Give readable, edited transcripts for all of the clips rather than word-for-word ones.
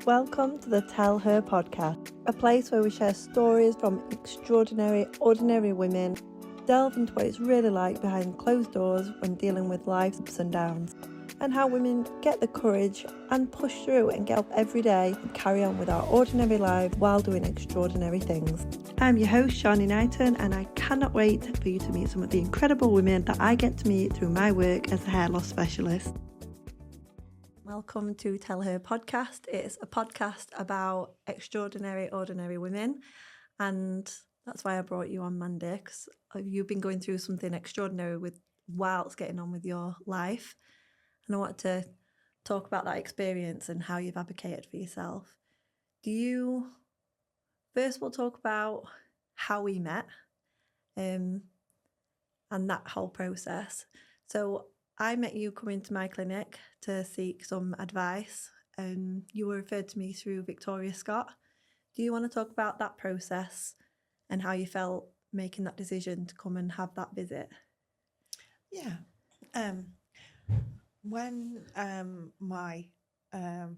Welcome to the Tell Her podcast, a place where we share stories from extraordinary, ordinary women, delve into what it's really like behind closed doors when dealing with life's ups and downs, and how women get the courage and push through and get up every day and carry on with our ordinary lives while doing extraordinary things. I'm your host, Sharni Knighton, and I cannot wait for you to meet some of the incredible women that I get to meet through my work as a hair loss specialist. Welcome to Tell Her podcast. It's a podcast about extraordinary, ordinary women, and that's why I brought you on Mandi, because you've been going through something extraordinary with whilst getting on with your life, and I wanted to talk about that experience and how you've advocated for yourself. First we'll talk about how we met, and that whole process. So I met you coming to my clinic to seek some advice, and you were referred to me through Victoria Scott. Do you want to talk about that process and how you felt making that decision to come and have that visit? Yeah. When my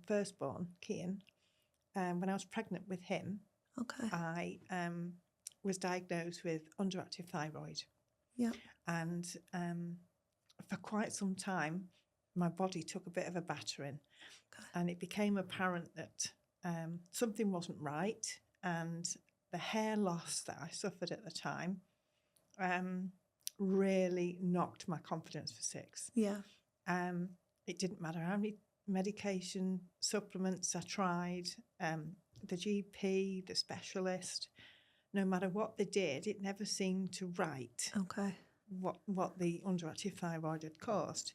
firstborn, Kean, when I was pregnant with him, I was diagnosed with underactive thyroid. Yeah. And for quite some time, my body took a bit of a battering. And it became apparent that something wasn't right. And the hair loss that I suffered at the time really knocked my confidence for six. Yeah. It didn't matter how many medication, supplements I tried, the GP, the specialist, no matter what they did, it never seemed to right what the underactive thyroid had caused.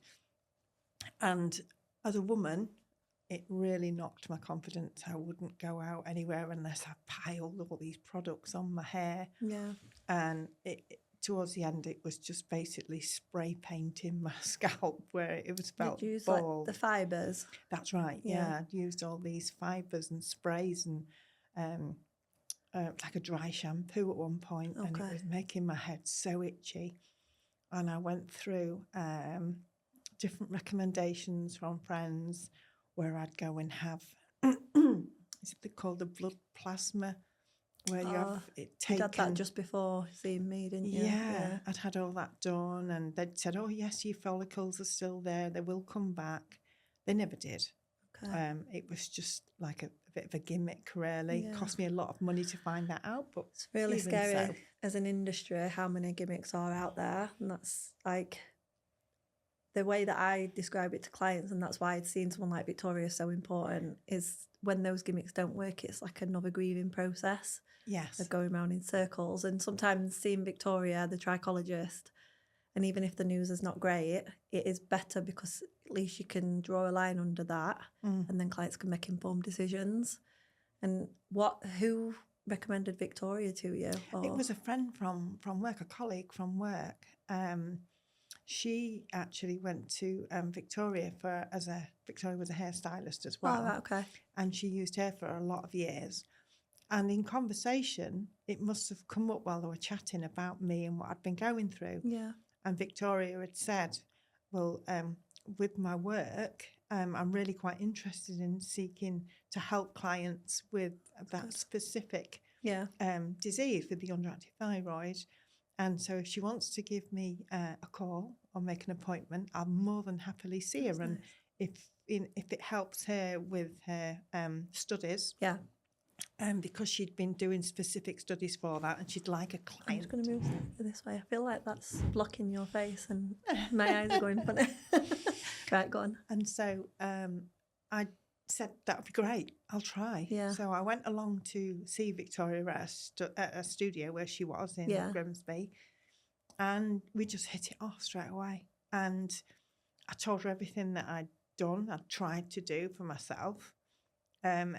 And as a woman, it really knocked my confidence. I wouldn't go out anywhere unless I piled all these products on my hair. Yeah. And towards the end, it was just basically spray painting my scalp where it was felt Did you use bald. like the fibres? That's right. Yeah. I used all these fibres and sprays and like a dry shampoo at one point, and it was making my head so itchy. And I went through different recommendations from friends where I'd go and have, is it called the blood plasma? Where you have it taken. You had that just before seeing me, didn't you? Yeah, I'd had all that done, and they'd said, "Oh yes, your follicles are still there; they will come back." They never did. It was just like a bit of a gimmick, really. Yeah. It cost me a lot of money to find that out, but it's really scary as an industry how many gimmicks are out there, and that's like the way that I describe it to clients, and that's why seeing someone like Victoria is so important, is when those gimmicks don't work, it's like another grieving process. Yes. Of going around in circles. And sometimes seeing Victoria, the trichologist, and even if the news is not great, it is better because at least you can draw a line under that, and then clients can make informed decisions. And who recommended Victoria to you? It was a friend from work, a colleague from work. She actually went to Victoria Victoria was a hairstylist as well. Oh, right, okay. And she used her for a lot of years. And in conversation, it must have come up while they were chatting about me and what I'd been going through. Yeah. And Victoria had said, well, with my work, I'm really quite interested in seeking to help clients with that specific disease, with the underactive thyroid. And so if she wants to give me a call or make an appointment, I'll more than happily see her. Nice. And if it helps her with her studies, because she'd been doing specific studies for that, and she'd like a client. I'm just going to move this way. I feel like that's blocking your face, and my eyes are going funny. Right, go on. And so I said, that would be great. I'll try. Yeah. So I went along to see Victoria at a studio where she was in Grimsby, and we just hit it off straight away. And I told her everything that I'd tried to do for myself.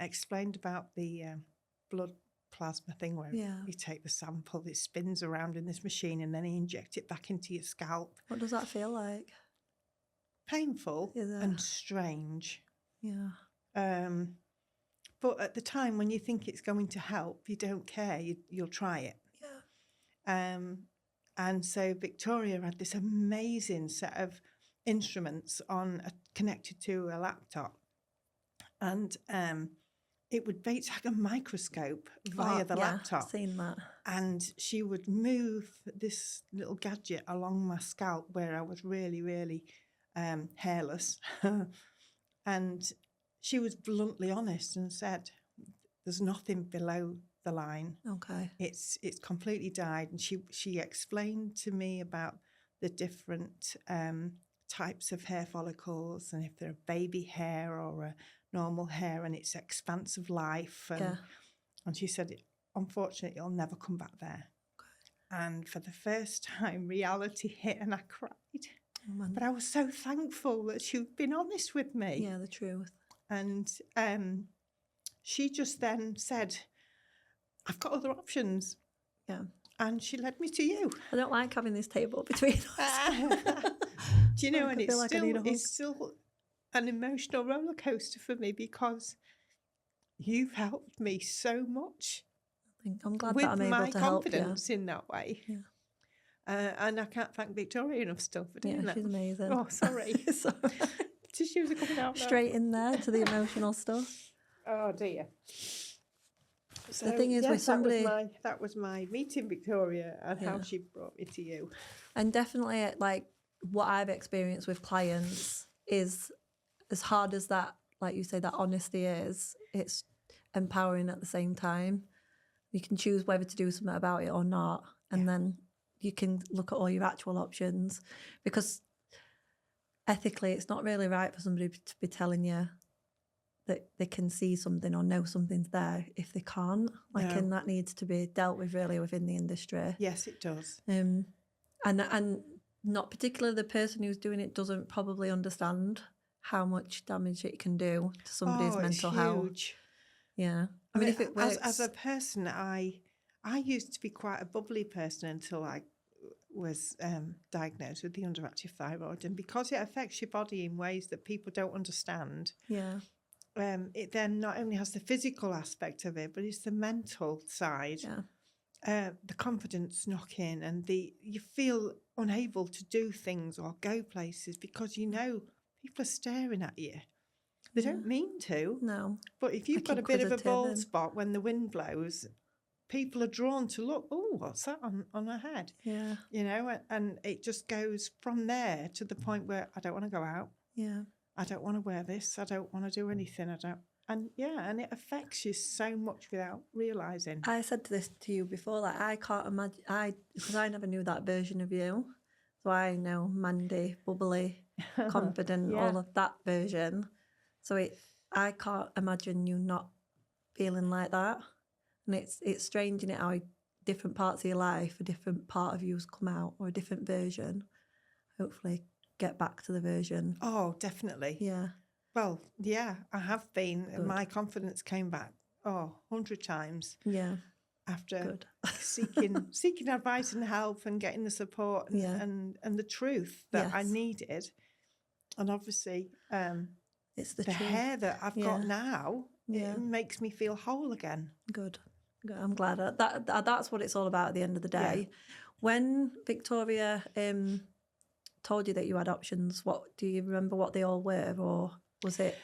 Explained about the blood plasma thing where you take the sample, it spins around in this machine, and then you inject it back into your scalp. What does that feel like? Painful and strange. Yeah. But at the time when you think it's going to help, you don't care. You'll try it. Yeah. And so Victoria had this amazing set of instruments connected to a laptop. And it would be like a microscope via the laptop. I've seen that. And she would move this little gadget along my scalp where I was really, really hairless. And she was bluntly honest and said, there's nothing below the line. Okay. It's completely died. And she explained to me about the different types of hair follicles, and if they're baby hair or a normal hair, and its expansive life. And she said, unfortunately, it'll never come back there. Okay. And for the first time, reality hit and I cried. Oh, but I was so thankful that she'd been honest with me. Yeah, the truth. And she just then said, I've got other options. Yeah. And she led me to you. I don't like having this table between us. Do you know, and it's still an emotional roller coaster for me because you've helped me so much. I'm glad that I'm able to help you. With my confidence in that way. Yeah. And I can't thank Victoria enough still for doing that. Yeah, she's amazing. Oh, sorry. Tissues are coming out now. Straight in there to the emotional stuff. Oh, dear. So, the thing is, with somebody... That was my meeting Victoria and how she brought me to you. And definitely, like, what I've experienced with clients is, as hard as that, like you say, that honesty is, it's empowering at the same time. You can choose whether to do something about it or not. And then you can look at all your actual options, because ethically it's not really right for somebody to be telling you that they can see something or know something's there if they can't. Like, and that needs to be dealt with really within the industry. Yes, it does. And not particularly the person who's doing it doesn't probably understand how much damage it can do to somebody's mental health. Yeah. I mean, if it works... As a person, I used to be quite a bubbly person until I was diagnosed with the underactive thyroid. And because it affects your body in ways that people don't understand, it then not only has the physical aspect of it, but it's the mental side. The confidence knock in, and you feel unable to do things or go places because you know people are staring at you. They don't mean to. No. But if you've got a bit of a bald spot when the wind blows, people are drawn to look, oh, what's that on her head? Yeah. You know, and it just goes from there to the point where I don't want to go out. Yeah. I don't want to wear this. I don't want to do anything. And it affects you so much without realising. I said this to you before, like, I can't imagine, because I never knew that version of you. So I know Mandi, bubbly, confident, all of that version. So I can't imagine you not feeling like that. And it's strange, isn't it, how different parts of your life, a different part of you's come out, or a different version. Hopefully get back to the version. Oh, definitely. Yeah. Well, yeah, I have been. Good. My confidence came back, 100 times. Yeah. After seeking advice and help and getting the support and the truth that I needed. And obviously, it's the truth. Hair that I've got now, it makes me feel whole again. Good. I'm glad. That's what it's all about at the end of the day. Yeah. When Victoria told you that you had options, do you remember what they all were, or was it?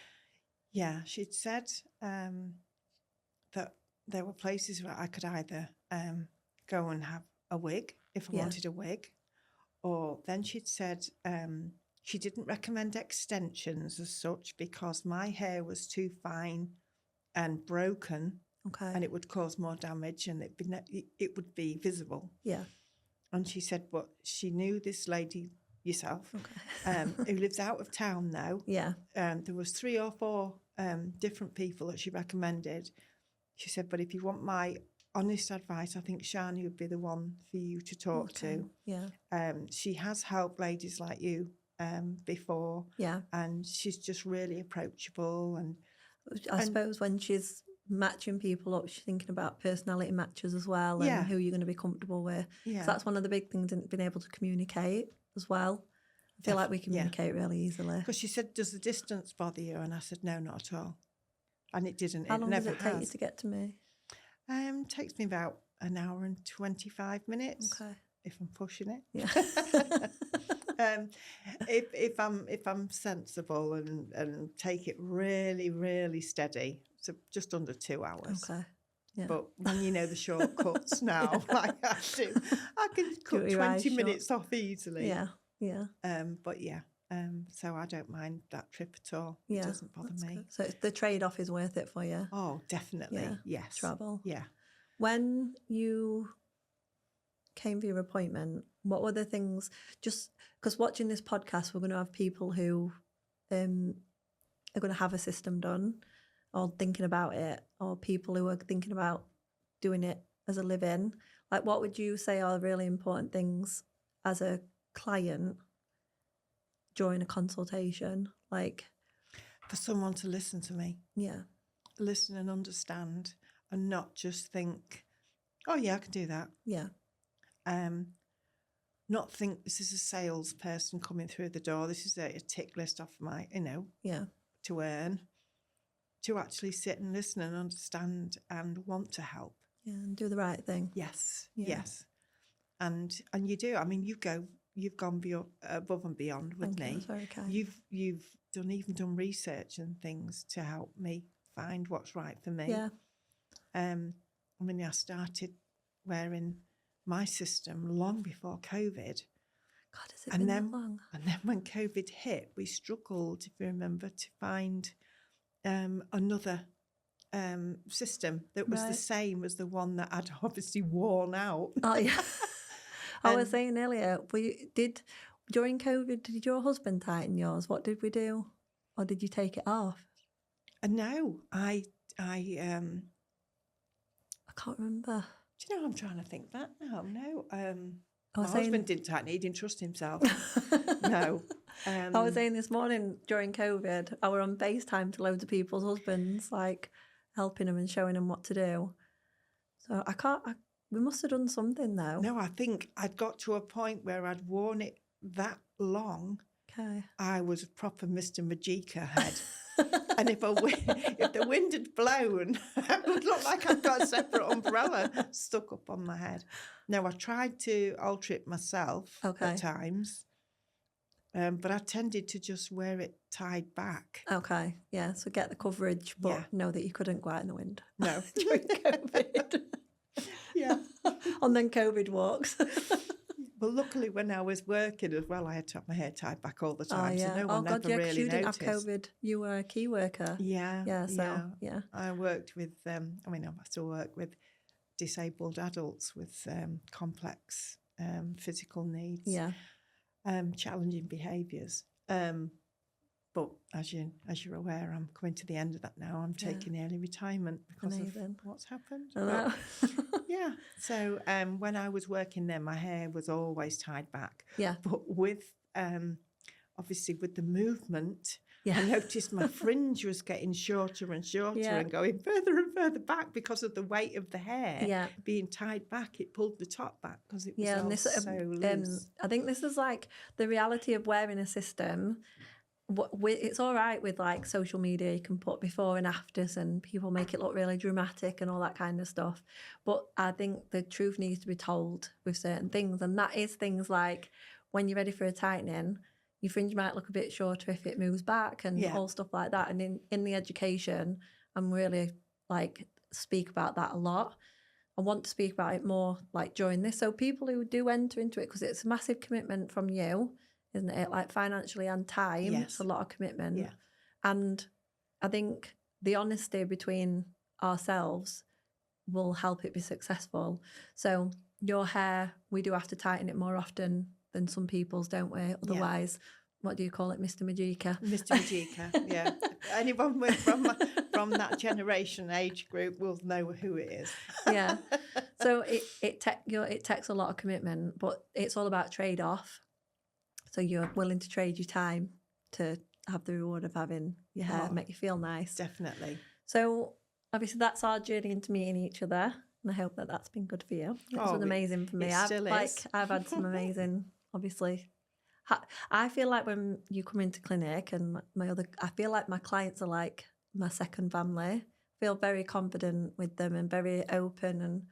Yeah, she'd said that there were places where I could either go and have a wig if I wanted a wig, or then she'd said she didn't recommend extensions as such because my hair was too fine and broken, and it would cause more damage and it would be visible. Yeah. And she said, but she knew this lady, yourself, who lives out of town now. Yeah. There was 3 or 4 different people that she recommended. She said, but if you want my honest advice, I think Sharni would be the one for you to talk to. Yeah. She has helped ladies like you before. Yeah. And she's just really approachable. And I suppose when she's matching people up, she's thinking about personality matches as well, and who you're going to be comfortable with. Yeah. So that's one of the big things, in being able to communicate as well. I feel like we communicate really easily. Because she said, does the distance bother you? And I said, no, not at all. And it didn't. How long does it take you to get to me? Takes me about an hour and 25 minutes. Okay. If I'm pushing it. Yeah. If I'm sensible and take it really, really steady. so just under 2 hours. Okay. Yeah. But when you know the shortcuts now, like I can cut 20 minutes off easily. Yeah, yeah. But yeah, so I don't mind that trip at all. Yeah, it doesn't bother me. Good. So the trade-off is worth it for you? Oh, definitely, yeah. yes. Travel? Yeah. When you came for your appointment, what were the things, just because watching this podcast, we're going to have people who are going to have a system done or thinking about it, or people who are thinking about doing it as a live-in. Like, what would you say are really important things as a client during a consultation? Like, for someone to listen to me. Yeah. Listen and understand, and not just think, oh yeah, I can do that. Yeah. Not think this is a salesperson coming through the door. This is a tick list off my, Yeah. to earn. To actually sit and listen and understand and want to help. Yeah, and do the right thing. Yes, Yeah. yes. And you do. I mean, you've gone above and beyond with me. That's very kind. You've done research and things to help me find what's right for me. Yeah. I mean, I started wearing my system long before COVID. God, has it been that long? And then when COVID hit, we struggled, if you remember, to find another system that was the same as the one that I'd obviously worn out. Oh, yeah. I was saying earlier, during COVID, did your husband tighten yours? What did we do? Or did you take it off? No, I can't remember. Do you know, I'm trying to think back now. No, my husband didn't tighten it. He didn't trust himself. No. I was saying this morning during COVID, I were on FaceTime to loads of people's husbands, like helping them and showing them what to do. So we must have done something though. No, I think I'd got to a point where I'd worn it that long. Okay. I was a proper Mr. Majika head. And if the wind had blown, it would look like I'd got a separate umbrella stuck up on my head. Now, I tried to alter it myself at times, but I tended to just wear it tied back. Okay, yeah, so get the coverage, but know that you couldn't go out in the wind. No. During COVID. Yeah. And then COVID walks. Well, luckily, when I was working as well, I had to have my hair tied back all the time, so no one ever really you didn't noticed. have COVID. You were a key worker. Yeah. Yeah, so, yeah. I worked with, I still work with disabled adults with complex physical needs, challenging behaviours. But as you're aware, I'm coming to the end of that now. I'm taking early retirement because of what's happened. Yeah. So when I was working there, my hair was always tied back. Yeah. But with obviously with the movement, I noticed my fringe was getting shorter and shorter and going further and further back because of the weight of the hair being tied back. It pulled the top back because it was so loose. I think this is like the reality of wearing a system. It's all right with like social media, you can put before and afters and people make it look really dramatic and all that kind of stuff, but I think the truth needs to be told with certain things, and that is things like when you're ready for a tightening, your fringe might look a bit shorter if it moves back and all stuff like that. And in the education, I'm really like speak about that a lot. I want to speak about it more like during this, so people who do enter into it, because it's a massive commitment from you, isn't it? Like financially and time, it's a lot of commitment. Yeah. And I think the honesty between ourselves will help it be successful. So your hair, we do have to tighten it more often than some people's, don't we? Otherwise, what do you call it, Mr. Majika? Mr. Majika, yeah. Anyone from that generation age group will know who it is. Yeah. So it takes a lot of commitment, but it's all about trade-off. So you're willing to trade your time to have the reward of having your hair make you feel nice. Definitely. So obviously that's our journey into meeting each other, and I hope that that's been good for you. It's been amazing for me. I've had some amazing, obviously. I feel like when you come into clinic and I feel like my clients are like my second family. I feel very confident with them and very open, and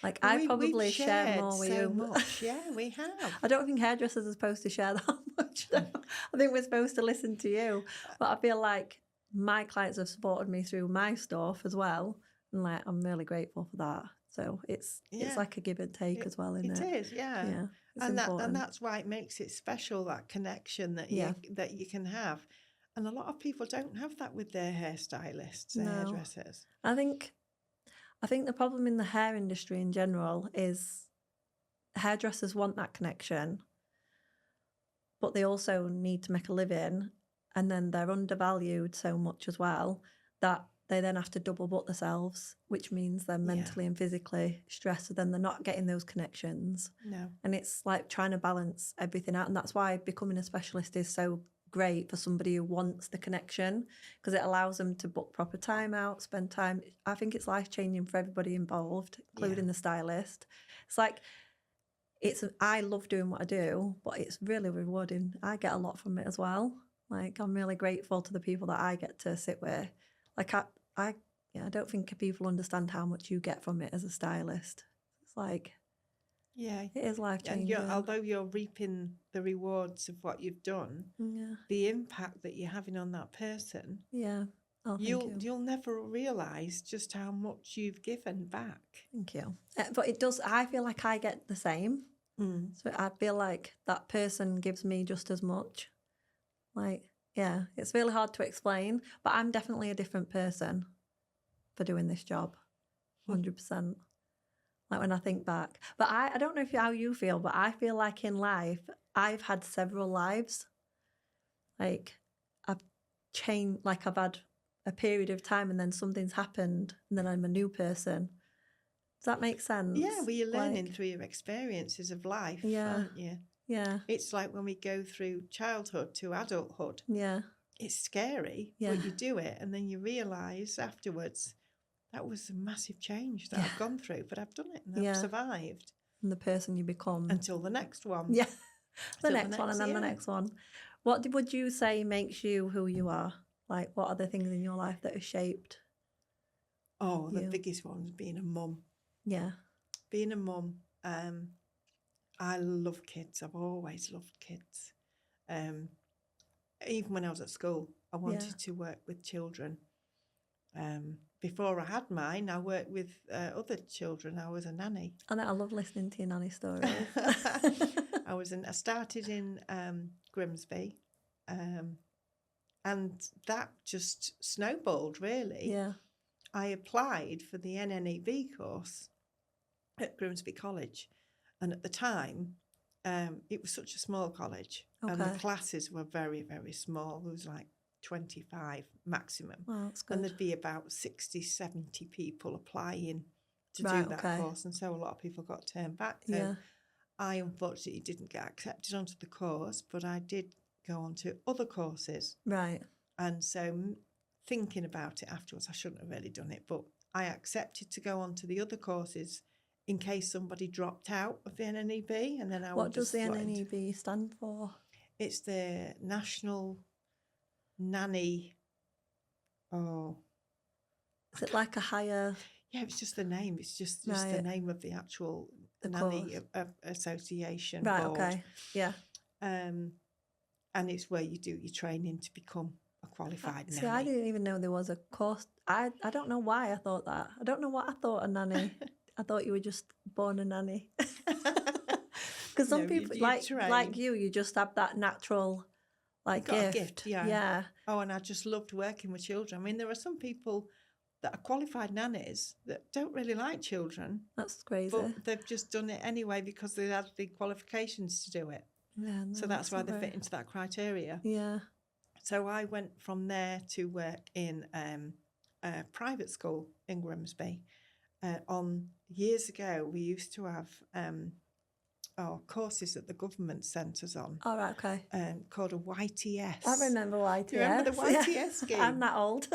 like I probably share more with you. Much. Yeah, we have. I don't think hairdressers are supposed to share that much though. I think we're supposed to listen to you. But I feel like my clients have supported me through my stuff as well. And like, I'm really grateful for that. So it's like a give and take as well, isn't it? It is, yeah. Yeah. And that's why it makes it special, that connection that you can have. And a lot of people don't have that with their hairstylists, their hairdressers. I think the problem in the hair industry in general is hairdressers want that connection, but they also need to make a living, and then they're undervalued so much as well that they then have to double book themselves, which means they're mentally and physically stressed, so then they're not getting those connections. No. And it's like trying to balance everything out, and that's why becoming a specialist is so great for somebody who wants the connection, because it allows them to book proper time out, spend time. I think it's life-changing for everybody involved, including the stylist. It's like, I love doing what I do, but it's really rewarding. I get a lot from it as well. Like, I'm really grateful to the people that I get to sit with. Like, I don't think people understand how much you get from it as a stylist. It's like, it is life-changing. Although you're reaping the rewards of what you've done, the impact that you're having on that person, you'll never realise just how much you've given back. Thank you. But it does. I feel like I get the same. So I feel like that person gives me just as much. Like, it's really hard to explain, but I'm definitely a different person for doing this job, 100%. Like, when I think back. But I don't know how you feel, but I feel like in life, I've had several lives. Like, I've changed, like I've had a period of time and then something's happened and then I'm a new person. Does that make sense? Yeah, well, you're learning through your experiences of life, aren't you? Yeah. It's like when we go through childhood to adulthood. Yeah. It's scary, but you do it and then you realise afterwards, that was a massive change that I've gone through, but I've done it and I've survived. And the person you become. Until the next one. Yeah. The next one and then the next one. What would you say makes you who you are? Like, what are the things in your life that have shaped the biggest one is being a mum. Yeah. Being a mum. I love kids. I've always loved kids. Even when I was at school, I wanted to work with children. Before I had mine, I worked with other children. I was a nanny. I love listening to your nanny stories. I started in Grimsby, and that just snowballed, really. Yeah. I applied for the NNEB course at Grimsby College, and at the time, it was such a small college, and the classes were very, very small. There was like 25 maximum. Oh, that's good. And there'd be about 60, 70 people applying to do that course. And so a lot of people got turned back. So I unfortunately didn't get accepted onto the course, but I did go on to other courses. Right. And so thinking about it afterwards, I shouldn't have really done it, but I accepted to go on to the other courses in case somebody dropped out of the NNEB. And then What does the NNEB stand for? It's the National Nanny. Is it like a higher? Yeah, it's just the name. It's just the name of the actual nanny association. Right. Board. Okay. Yeah. And it's where you do your training to become a qualified nanny. See, I didn't even know there was a course. I don't know why I thought that. I don't know what I thought a nanny. I thought you were just born a nanny. Because some people, like you just have that natural, gift. Yeah. Oh, and I just loved working with children. I mean, there are some people that are qualified nannies that don't really like children. That's crazy. But they've just done it anyway because they had the qualifications to do it. Yeah, no, so that's why they fit into that criteria. Yeah. So I went from there to work in a private school in Grimsby. Years ago, we used to have courses that the government sent us on. Oh, right, okay. Called a YTS. I remember YTS. Do you remember the YTS scheme? I'm that old.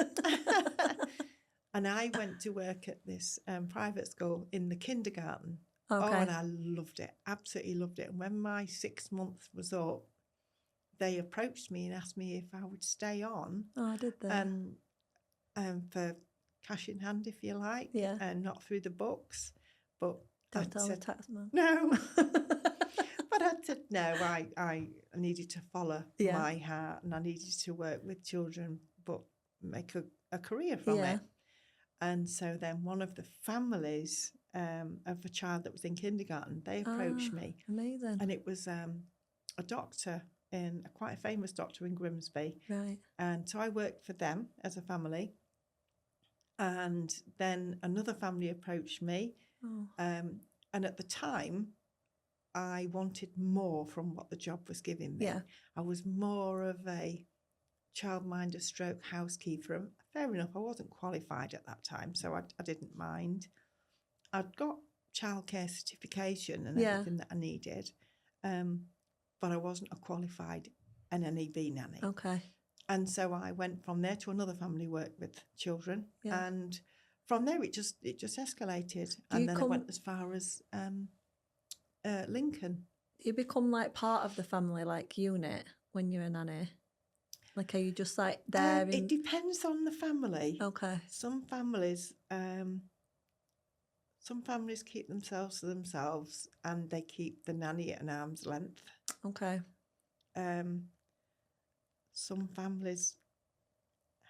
And I went to work at this private school in the kindergarten. Okay. Oh, and I loved it. Absolutely loved it. And when my 6 months was up, they approached me and asked me if I would stay on. Oh, I did that. For cash in hand, if you like. Yeah. And not through the books. But don't tell the tax man. No. But I said, no, I needed to follow my heart and I needed to work with children. But make a career from it. And so then one of the families of a child that was in kindergarten, they approached me. Amazing. And it was a doctor, quite a famous doctor in Grimsby. Right. And so I worked for them as a family. And then another family approached me. Oh. And at the time, I wanted more from what the job was giving me. Yeah. I was more of a childminder stroke housekeeper. Fair enough, I wasn't qualified at that time, so I didn't mind. I'd got childcare certification and everything that I needed, but I wasn't a qualified NNEB nanny. Okay. And so I went from there to another family, worked with children, and from there it just escalated. And then I went as far as Lincoln. You become like part of the family, like unit, when you're a nanny. Like, are you just like there? It depends on the family. Okay. Some families keep themselves to themselves, and they keep the nanny at an arm's length. Okay. Some families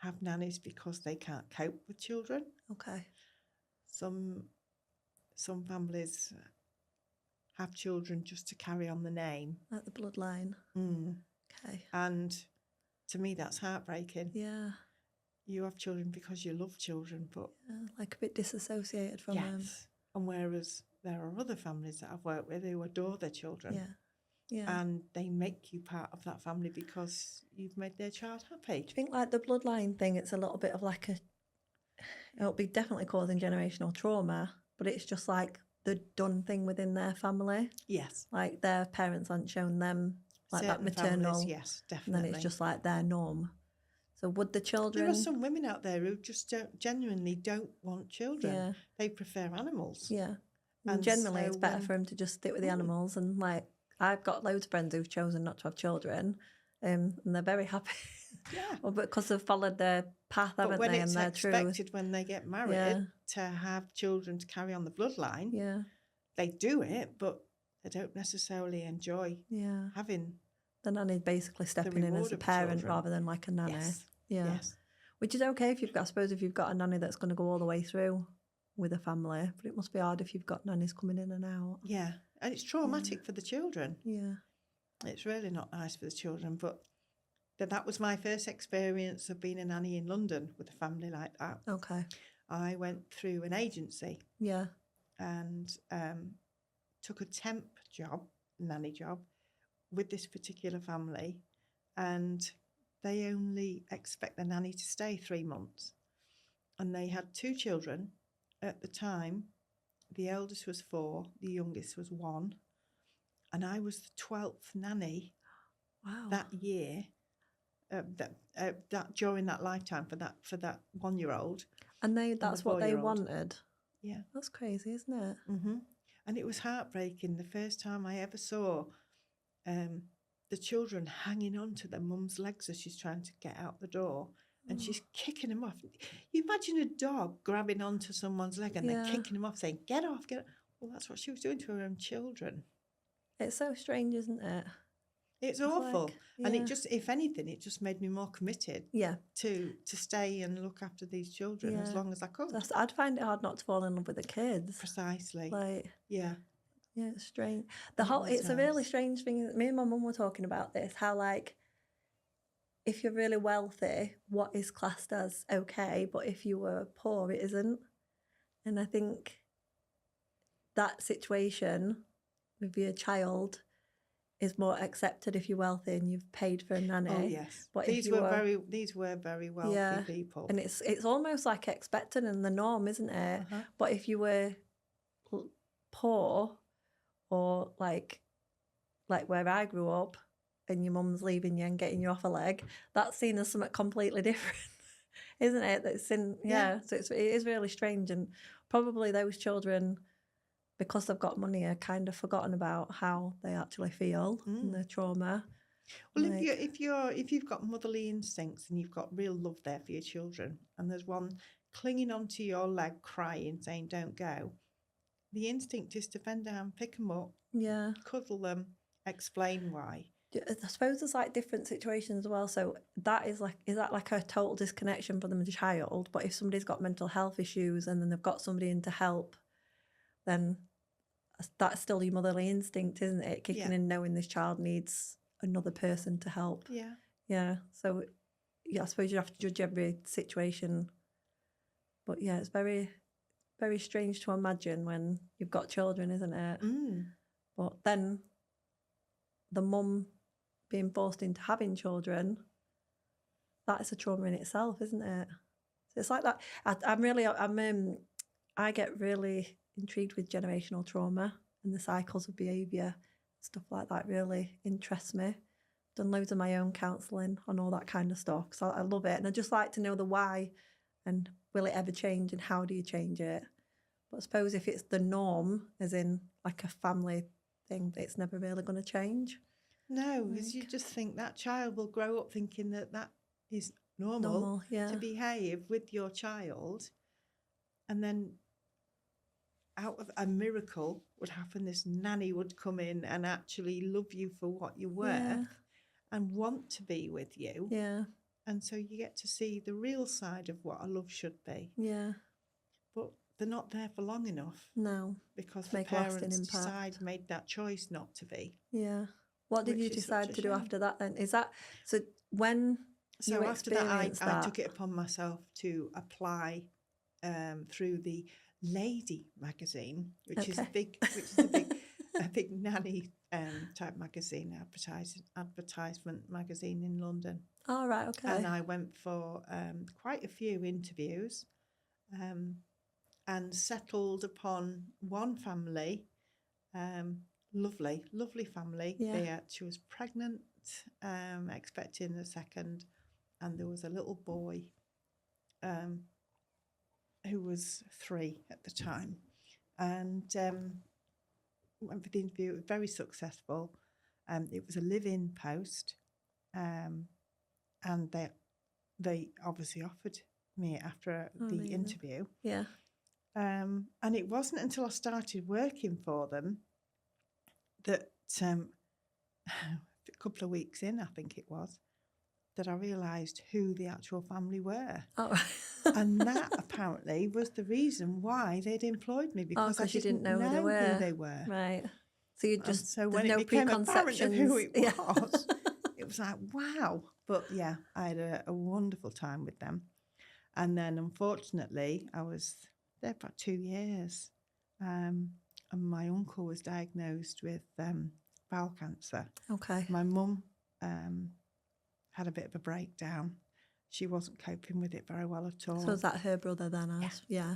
have nannies because they can't cope with children. Okay. Some families have children just to carry on the name. Like the bloodline. Okay. And to me, that's heartbreaking. Yeah. You have children because you love children, but... like a bit disassociated from them. Yes. And whereas there are other families that I've worked with who adore their children. Yeah. Yeah. And they make you part of that family because you've made their child happy. Do you think like the bloodline thing, it's a little bit of like it'll be definitely causing generational trauma, but it's just like the done thing within their family? Yes. Like their parents aren't shown them like Certain that maternal. families, yes, definitely. And then it's just like their norm. So would the children... There are some women out there who just genuinely don't want children. Yeah. They prefer animals. Yeah. And generally so, it's better for them to just stick with the animals. And like, I've got loads of friends who've chosen not to have children, and they're very happy. Yeah. Well, because they've followed their path, haven't when they? it's And they're expected when they get married to have children to carry on the bloodline, they do it, but they don't necessarily enjoy having... The nanny basically stepping in as a parent rather than like a nanny. Yes. Yeah. Yes. Which is okay if you've got, I suppose, if you've got a nanny that's going to go all the way through with a family, but it must be hard if you've got nannies coming in and out. Yeah. And it's traumatic for the children. Yeah. It's really not nice for the children, but that was my first experience of being a nanny in London with a family like that. Okay. I went through an agency. Yeah. And took a temp job, nanny job, with this particular family, and they only expect the nanny to stay 3 months. And they had 2 children at the time. The eldest was 4, the youngest was 1. And I was the 12th nanny that year, that during that lifetime for that 1-year-old. And that's what they wanted. Yeah. That's crazy, isn't it? Mm-hmm. And it was heartbreaking the first time I ever saw the children hanging on to their mum's legs as she's trying to get out the door, and she's kicking them off. You imagine a dog grabbing onto someone's leg and then kicking them off, saying, "Get off, get off." Well, that's what she was doing to her own children. It's so strange, isn't it? It's awful. Like, and it just, if anything, it just made me more committed to stay and look after these children as long as I could. I'd find it hard not to fall in love with the kids. Precisely. Like, yeah, it's strange. It's a really strange thing. Me and my mum were talking about this, how like, if you're really wealthy, what is classed as okay, but if you were poor, it isn't. And I think that situation with your child is more accepted if you're wealthy and you've paid for a nanny. Oh yes, but these were very wealthy people, and it's almost like expected and the norm, isn't it? But if you were poor, or like where I grew up, and your mum's leaving you and getting you off a leg, that's seen as something completely different, isn't it? That's so it is really strange, and probably those children, because they've got money, are kind of forgotten about how they actually feel and the trauma. Well, like, if you've got motherly instincts and you've got real love there for your children, and there's one clinging onto your leg, crying, saying "Don't go," the instinct is to bend down, pick them up, cuddle them, explain why. I suppose there's like different situations as well. So that is that like a total disconnection from the child? But if somebody's got mental health issues and then they've got somebody in to help, then that's still your motherly instinct, isn't it? Kicking in, knowing this child needs another person to help. Yeah. Yeah. So I suppose you have to judge every situation. But yeah, it's very, very strange to imagine when you've got children, isn't it? But then the mum being forced into having children, that is a trauma in itself, isn't it? So it's like that. I get really intrigued with generational trauma and the cycles of behaviour, stuff like that really interests me. Done loads of my own counselling on all that kind of stuff, so I love it, and I just like to know the why and will it ever change and how do you change it. But I suppose if it's the norm, as in like a family thing, it's never really going to change. No, because you just think that child will grow up thinking that is normal to behave with your child, and then out of a miracle would happen, this nanny would come in and actually love you for what you were and want to be with you. Yeah. And so you get to see the real side of what a love should be. Yeah. But they're not there for long enough. No. Because the parents made that choice not to be. Yeah. What did you decide to do after that then? Is that, so when you experienced that? I took it upon myself to apply through the Lady magazine, which is a big nanny type magazine, advertisement magazine in London. Oh, right, okay. And I went for quite a few interviews and settled upon one family, lovely family. Yeah. She was pregnant, expecting a second, and there was a little boy who was 3 at the time, and went for the interview. It was very successful. It was a live-in post, and they obviously offered me after the interview. Yeah. And it wasn't until I started working for them that a couple of weeks in, I think it was, that I realised who the actual family were. Oh. And that apparently was the reason why they'd employed me, because I didn't know who they were. Right. So you just, so when it became apparent of who it was, it was like, wow. But yeah, I had a wonderful time with them. And then unfortunately, I was there for 2 years. And my uncle was diagnosed with bowel cancer. Okay. My mum had a bit of a breakdown. She wasn't coping with it very well at all. So was that her brother then? Yeah.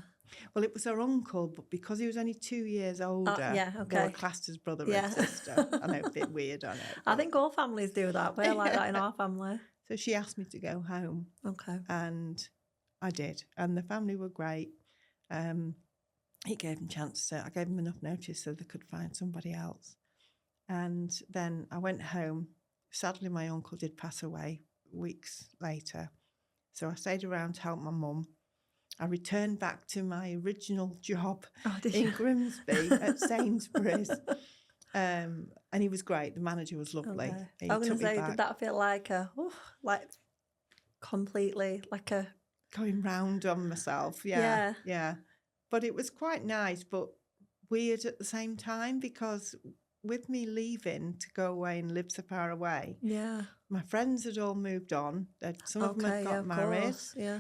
Well, it was her uncle, but because he was only 2 years older, they were classed as brother and sister. I know, a bit weird, I know. I think all families do that. We're like that in our family. So she asked me to go home. Okay. And I did. And the family were great. He gave them a chance I gave them enough notice so they could find somebody else. And then I went home. Sadly, my uncle did pass away weeks later. So I stayed around to help my mum. I returned back to my original job in Grimsby at Sainsbury's. And he was great. The manager was lovely. Okay. He I was going took to say, me back. did that feel like completely like a... Going round on myself, yeah. But it was quite nice, but weird at the same time, because with me leaving to go away and live so far away, my friends had all moved on. Some of them had got married. Course. Yeah.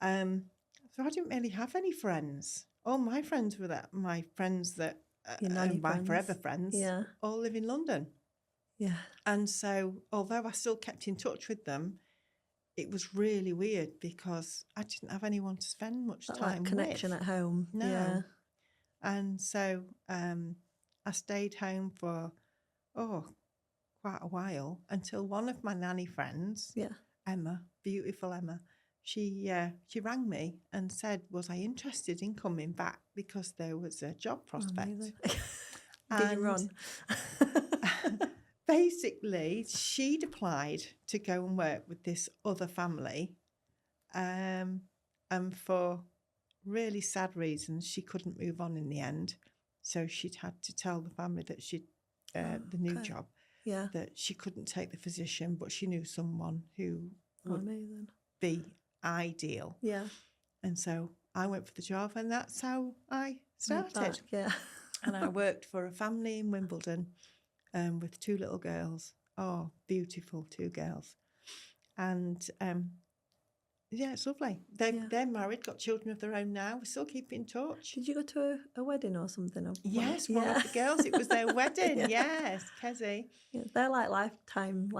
So I didn't really have any friends. All my friends were my friends that my forever friends, all live in London. Yeah. And so, although I still kept in touch with them, it was really weird because I didn't have anyone to spend much time with. Connection at home. No. Yeah. And so I stayed home for, quite a while, until one of my nanny friends, Emma, beautiful Emma, she rang me and said, was I interested in coming back because there was a job prospect. Did you run? Basically, she'd applied to go and work with this other family, and for really sad reasons, she couldn't move on in the end. So she'd had to tell the family that she'd the new job. that she couldn't take the physician, but she knew someone who would amazing. be ideal. Yeah. And so I went for the job, and that's how I started. Yeah. And I worked for a family in Wimbledon with 2 little girls. Oh, beautiful 2 girls. And yeah, it's lovely. They're married, got children of their own now. We still keep in touch. Did you go to a wedding or something? Yes, one of the girls. It was their wedding. Yeah. Yes, Kezzy. Yeah, they're like lifetime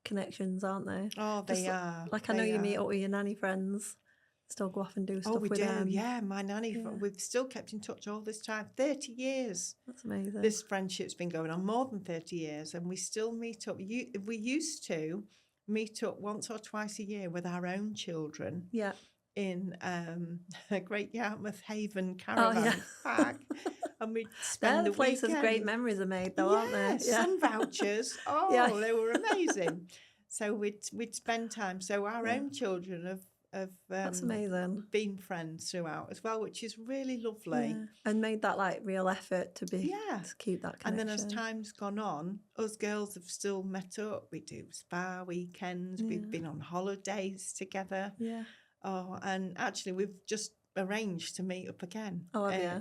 connections, aren't they? Oh, they are. Like I know you meet up with your nanny friends, still go off and do stuff with them. Oh, we do. Yeah, my nanny. Yeah. We've still kept in touch all this time. 30 years. That's amazing. This friendship's been going on more than 30 years, and we still meet up. We used to meet up once or twice a year with our own children. Yeah. In a Great Yarmouth Haven caravan park. And we'd spend the places weekend. Great memories are made though, aren't they? Yeah, sun vouchers. They were amazing. So we'd spend time. So our own children have that's amazing. Been friends throughout as well, which is really lovely. Yeah. And made that real effort to keep that connection. And then as time's gone on, us girls have still met up. We do spa weekends. We've been on holidays together. Yeah. Oh, and actually we've just arranged to meet up again. Oh, yeah.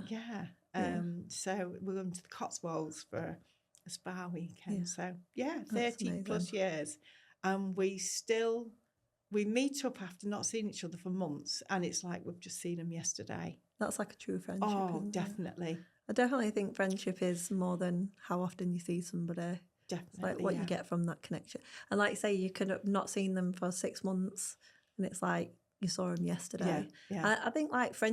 So we're going to the Cotswolds for a spa weekend. Yeah. So 30 plus years. And we meet up after not seeing each other for months, and it's like we've just seen them yesterday. That's like a true friendship. Oh, definitely. I definitely think friendship is more than how often you see somebody. Definitely. It's like what you get from that connection. And like you say, you could have not seen them for 6 months, and it's like you saw them yesterday. Yeah. I think if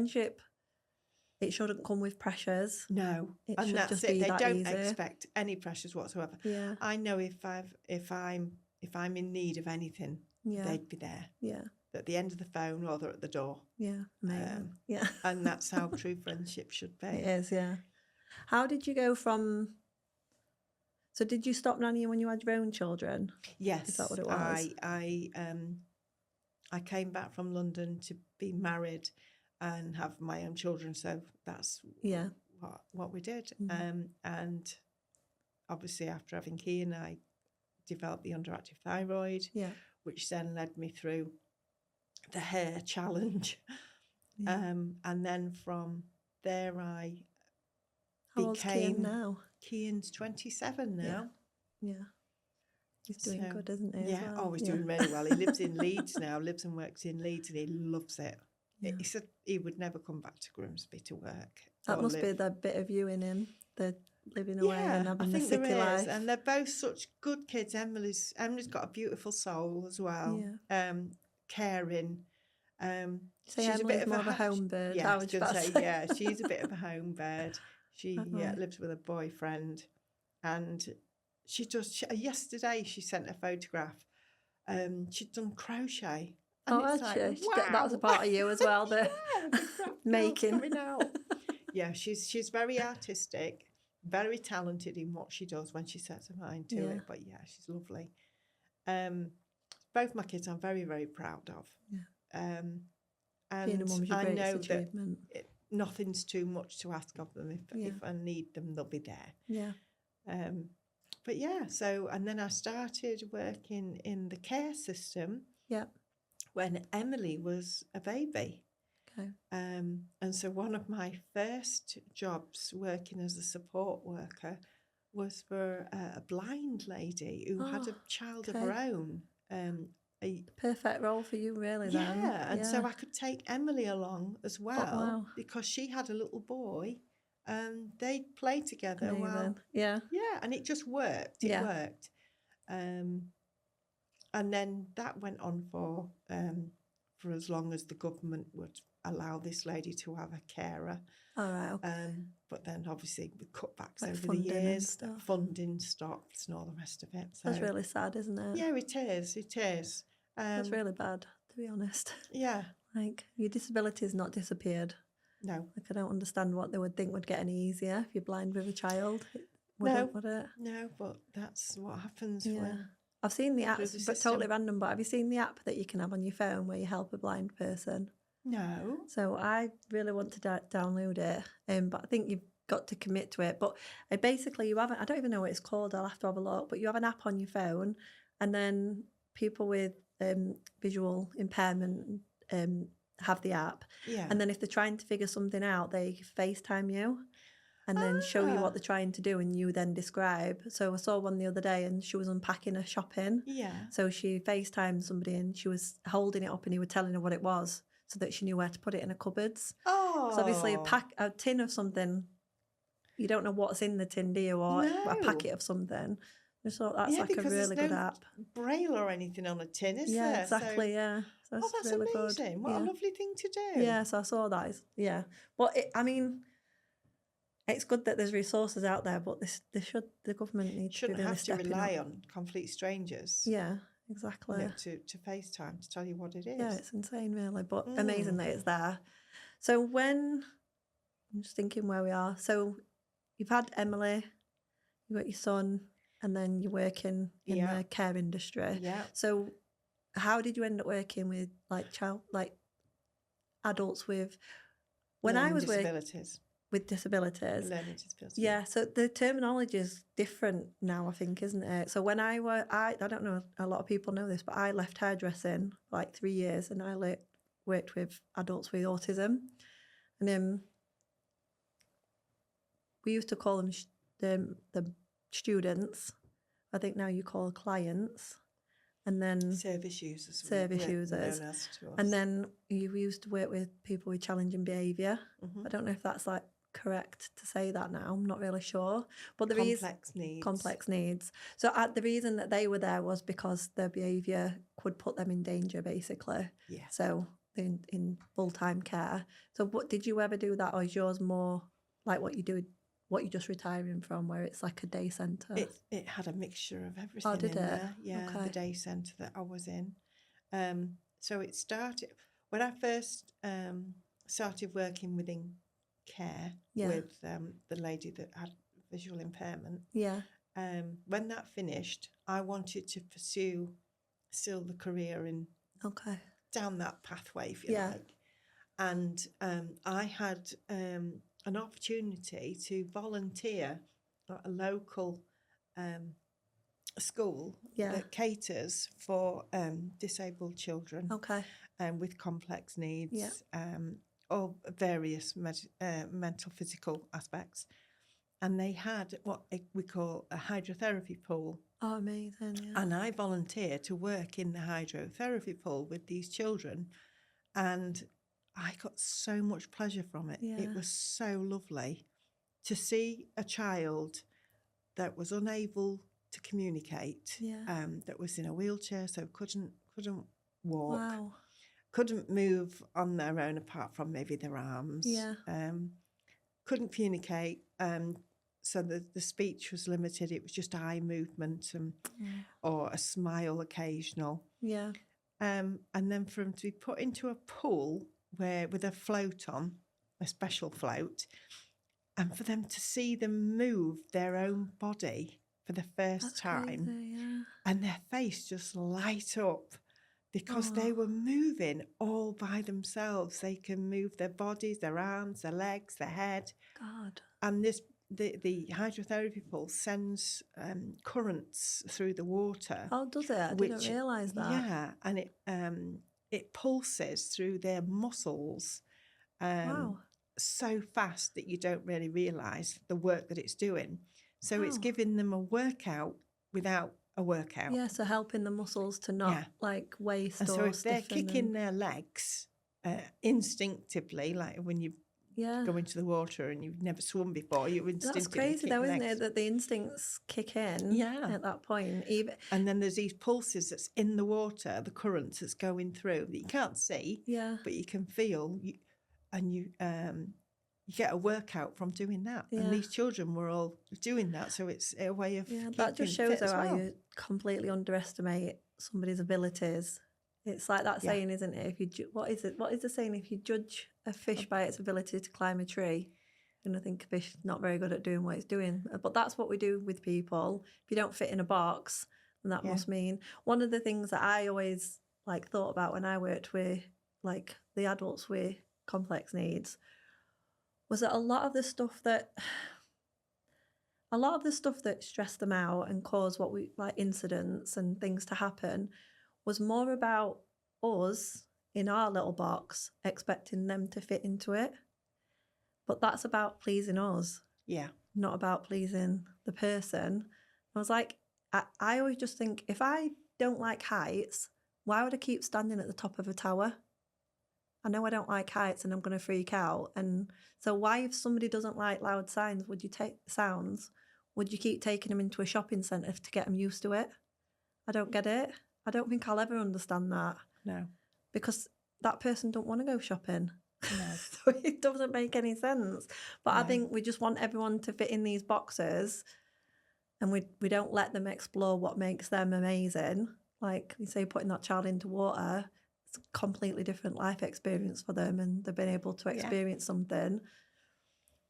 it shouldn't come with pressures. No, and that's just it. Be they that don't easy. expect any pressures whatsoever. Yeah. I know if I'm in need of anything, they'd be there. Yeah. At the end of the phone, or they're at the door. Yeah, amazing. And that's how true friendship should be. It is, yeah. How did you go from? So did you stop nannying when you had your own children? Yes, is that what it was? I came back from London to be married and have my own children, so that's what we did. And obviously after having Kean, I developed the underactive thyroid, which then led me through the hair challenge. And then from there I How old's Kean now? Kean's 27 now. Yeah. He's doing good, isn't he? Yeah, he's doing really well. He lives in Leeds now, lives and works in Leeds, and he loves it. Yeah. He said he would never come back to Grimsby to work. That must be the bit of you in him, the living away and having the city life. And they're both such good kids. Emily's got a beautiful soul as well. Yeah. Caring. She's a bit of a home bird. Yeah, I was going to say, she's a bit of a home bird. She lives with a boyfriend, and she does. Yesterday, she sent a photograph. She'd done crochet. And actually, that was a part of you as well. The making. Yeah, she's very artistic, very talented in what she does when she sets her mind to it. But she's lovely. Both my kids I'm very, very proud of. Yeah. And I know that nothing's too much to ask of them. If I need them, they'll be there. Yeah. But so, and then I started working in the care system. Yeah. When Emily was a baby. Okay. And so one of my first jobs working as a support worker was for a blind lady who had a child of her own. Perfect role for you, really, then. Yeah, and so I could take Emily along as well because she had a little boy and they'd play together. Yeah, and it just worked. It worked. And then that went on for as long as the government would allow this lady to have a carer. All right. Okay. But then obviously with cutbacks over the years, funding stopped and all the rest of it. So that's really sad, isn't it? Yeah, it is. It is. That's really bad, to be honest. Yeah. Like, your disability has not disappeared. No. Like, I don't understand what they would think would get any easier if you're blind with a child. Would it? No, but that's what happens when... I've seen the app, but totally random, but have you seen the app that you can have on your phone where you help a blind person? No. So I really want to download it, but I think got to commit to it. But basically, I don't even know what it's called. I'll have to have a look. But you have an app on your phone, and then people with visual impairment have the app. Yeah. And then if they're trying to figure something out, they FaceTime you and then show you what they're trying to do, and you then describe. So I saw one the other day, and she was unpacking her shopping. Yeah. So she FaceTimed somebody, and she was holding it up, and he was telling her what it was, so that she knew where to put it in her cupboards. Oh. So obviously a tin of something, you don't know what's in the tin, do you? Or a packet of something. I thought that's like a really good app. Braille or anything on a tin, is there? Yeah, exactly. So, yeah. That's really amazing. good. What a lovely thing to do. Yeah, so I saw that. Yeah. But it's good that there's resources out there, but the government needs to be really stepping up. Shouldn't have to rely on complete strangers. Yeah, exactly. To FaceTime to tell you what it is. Yeah, it's insane, really, but amazing that it's there. So I'm just thinking where we are. So you've had Emily, you've got your son, and then you're working in the care industry. Yeah. So how did you end up working with adults with disabilities? With disabilities. Learning disabilities. Yeah, so the terminology is different now, I think, isn't it? So when I don't know, a lot of people know this, but I left hairdressing for like 3 years, and I worked with adults with autism. And we used to call them the students. I think now you call clients. And then service users. And then you used to work with people with challenging behaviour. Mm-hmm. I don't know if that's like correct to say that now. I'm not really sure. But complex needs. So the reason that they were there was because their behaviour could put them in danger, basically. Yeah. So in full-time care. So what did you ever do that, or is yours more like what you're just retiring from, where it's like a day centre? It had a mixture of everything. Oh, did it? There. Yeah, okay. The day centre that I was in. So it started when I first started working within care with the lady that had visual impairment. Yeah. When that finished, I wanted to pursue still the career in down that pathway, if you like. And I had an opportunity to volunteer at a local school that caters for disabled children with complex needs or various mental, physical aspects. And they had what we call a hydrotherapy pool. Oh, amazing. Yeah. And I volunteered to work in the hydrotherapy pool with these children. And I got so much pleasure from it. Yeah. It was so lovely to see a child that was unable to communicate, that was in a wheelchair, so couldn't walk, couldn't move on their own apart from maybe their arms, couldn't communicate, so the speech was limited. It was just eye movement or a smile occasional. Yeah. And then for them to be put into a pool with a float on, a special float, and for them to see them move their own body for the first time, crazy, and their face just light up because they were moving all by themselves. They can move their bodies, their arms, their legs, their head. God. And the hydrotherapy pool sends currents through the water. Oh, does it? I didn't realise that. Yeah, and it pulses through their muscles so fast that you don't really realise the work that it's doing. So it's giving them a workout without a workout. Yeah, so helping the muscles to not like waste and or so if they're stiffen kicking their legs instinctively, like when you go into the water and you've never swum before, you instinctively That's crazy kick though, legs. isn't it, that the instincts kick in at that point. And then there's these pulses that's in the water, the currents that's going through that you can't see, but you can feel, and you get a workout from doing that. And these children were all doing that, so it's a way of that just shows how you completely underestimate somebody's abilities. It's like that saying, isn't it? If you what is the saying? If you judge a fish by its ability to climb a tree, you're going to think a fish is not very good at doing what it's doing. But that's what we do with people. If you don't fit in a box, then that must mean. One of the things that I always thought about when I worked with the adults with complex needs was that a lot of the stuff that stressed them out and caused what we like incidents and things to happen was more about us in our little box expecting them to fit into it. But that's about pleasing us. Yeah. Not about pleasing the person. I was like, I always just think, if I don't like heights, why would I keep standing at the top of a tower? I know I don't like heights and I'm going to freak out. And so why, if somebody doesn't like loud sounds, would you keep taking them into a shopping centre to get them used to it? I don't get it. I don't think I'll ever understand that. No. Because that person don't want to go shopping. No. So it doesn't make any sense. But No. I think we just want everyone to fit in these boxes, and we don't let them explore what makes them amazing. Like you say, putting that child into water, it's a completely different life experience for them, and they've been able to experience something.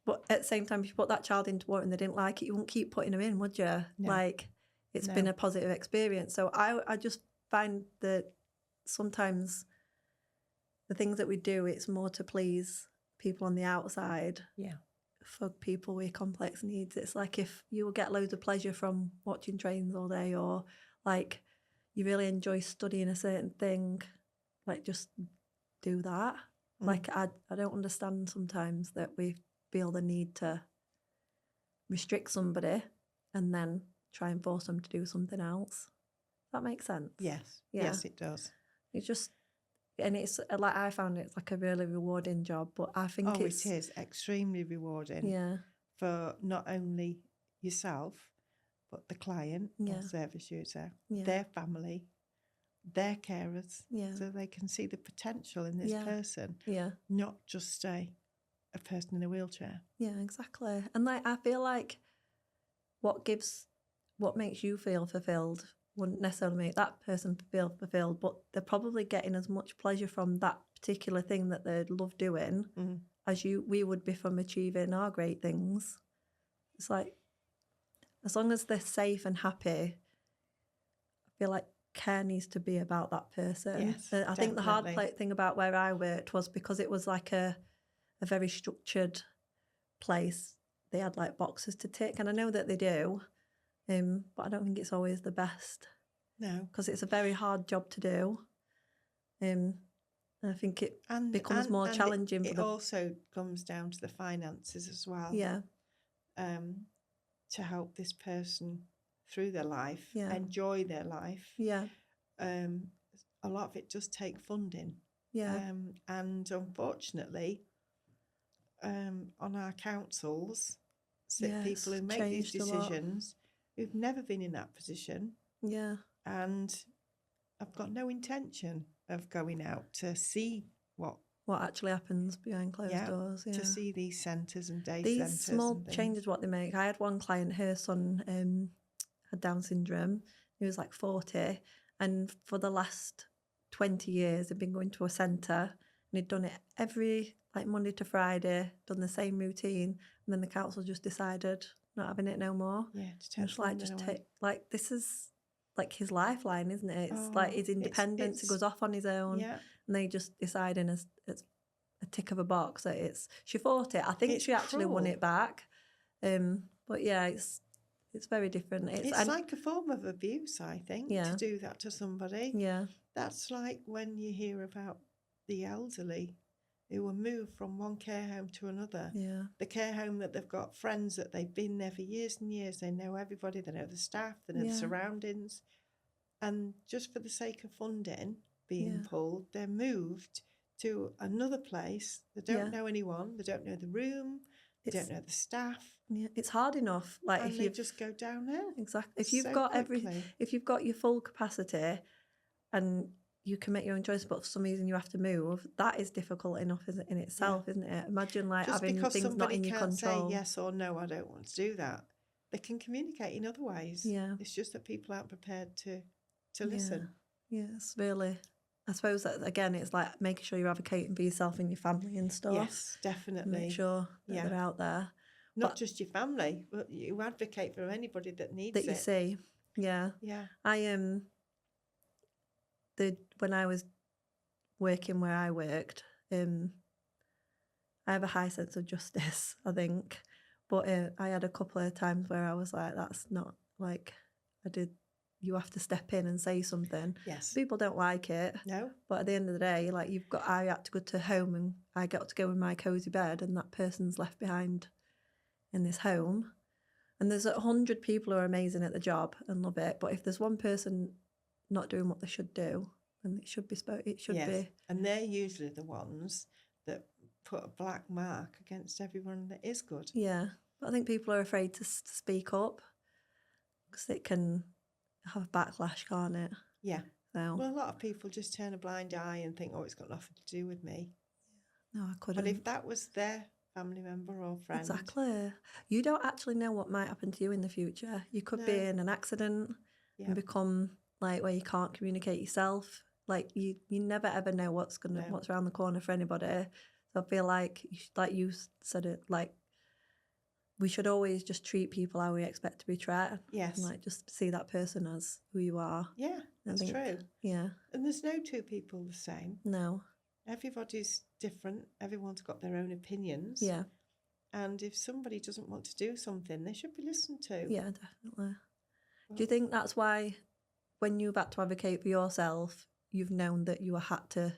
But at the same time, if you put that child into water and they didn't like it, you wouldn't keep putting them in, would you? No. Like, it's been a positive experience. So I just find that sometimes the things that we do, it's more to please people on the outside. Yeah. For people with complex needs, it's like if you will get loads of pleasure from watching trains all day, or like you really enjoy studying a certain thing, like just do that. Like I don't understand sometimes that we feel the need to restrict somebody and then try and force them to do something else. That makes sense. Yes. Yeah. Yes, it does. It's just, and it's like, I found it's like a really rewarding job, but I think it is extremely rewarding. Yeah. For not only yourself, but the client or service user, their family, their carers, so they can see the potential in this person, not just a person in a wheelchair. Yeah, exactly. And like, I feel like what makes you feel fulfilled wouldn't necessarily make that person feel fulfilled, but they're probably getting as much pleasure from that particular thing that they love doing as we would be from achieving our great things. It's like, as long as they're safe and happy, I feel like care needs to be about that person. Yes, I think the hard thing about where I worked was because it was like a very structured place. They had like boxes to tick, and I know that they do, but I don't think it's always the best. No, because it's a very hard job to do. I think it becomes more challenging. It also comes down to the finances as well. Yeah. To help this person through their life, enjoy their life. Yeah. A lot of it does take funding. Yeah. And unfortunately, on our councils, sit people who make these decisions who've never been in that position. Yeah. And I've got no intention of going out to see what actually happens behind closed doors. Yeah. To see these centres and day these centres. These small changes, what they make. I had one client, her son had Down syndrome. He was like 40. And for the last 20 years, he'd been going to a centre, and he'd done it every, like Monday to Friday, done the same routine. And then the council just decided not having it no more. Yeah, this is like his lifeline, isn't it? It's like his independence. He goes off on his own. Yeah. And they just deciding as a tick of a box that she fought it. I think she actually won it back. But yeah, it's very different. It's like a form of abuse, I think, to do that to somebody. Yeah. That's like when you hear about the elderly who were moved from one care home to another. Yeah. The care home that they've got friends that they've been there for years and years. They know everybody, they know the staff, they know the surroundings. And just for the sake of funding being pulled, they're moved to another place. They don't know anyone, they don't know the room, they don't know the staff. Yeah, it's hard enough. Like and if you just go downhill. Exactly. If you've got if you've got your full capacity and you can make your own choice, but for some reason you have to move, that is difficult enough in itself, isn't it? Imagine like just having things not in your control. Just because somebody can't say yes or no, I don't want to do that. They can communicate in other ways. Yeah. It's just that people aren't prepared to listen. Yeah, it's really, I suppose that again, it's like making sure you're advocating for yourself and your family and stuff. Yes, definitely. Make sure that they're out there. Not just your family, but you advocate for anybody that needs it. That you see. Yeah. Yeah. When I was working where I worked, I I have a high sense of justice, I think. But I had a couple of times where I was like, that's not like you have to step in and say something. Yes. People don't like it. No. But at the end of the day, like I had to go to home and I got to go in my cosy bed and that person's left behind in this home. And there's 100 people who are amazing at the job and love it. But if there's one person not doing what they should do, then it should be It should be. And they're usually the ones that put a black mark against everyone that is good. Yeah. But I think people are afraid to speak up because it can have a backlash, can't it? Yeah. So. Well, a lot of people just turn a blind eye and think, oh, it's got nothing to do with me. No, I couldn't. But if that was their family member or friend. Exactly. You don't actually know what might happen to you in the future. You could be in an accident and become like where you can't communicate yourself. Like you never ever know what's around the corner for anybody. So I feel like you said it, like we should always just treat people how we expect to be treated. Yes. And like just see that person as who you are. Yeah, that's true. Yeah. And there's no two people the same. No. Everybody's different. Everyone's got their own opinions. Yeah. And if somebody doesn't want to do something, they should be listened to. Yeah, definitely. Well, do you think that's why when you've had to advocate for yourself, you've known that you had to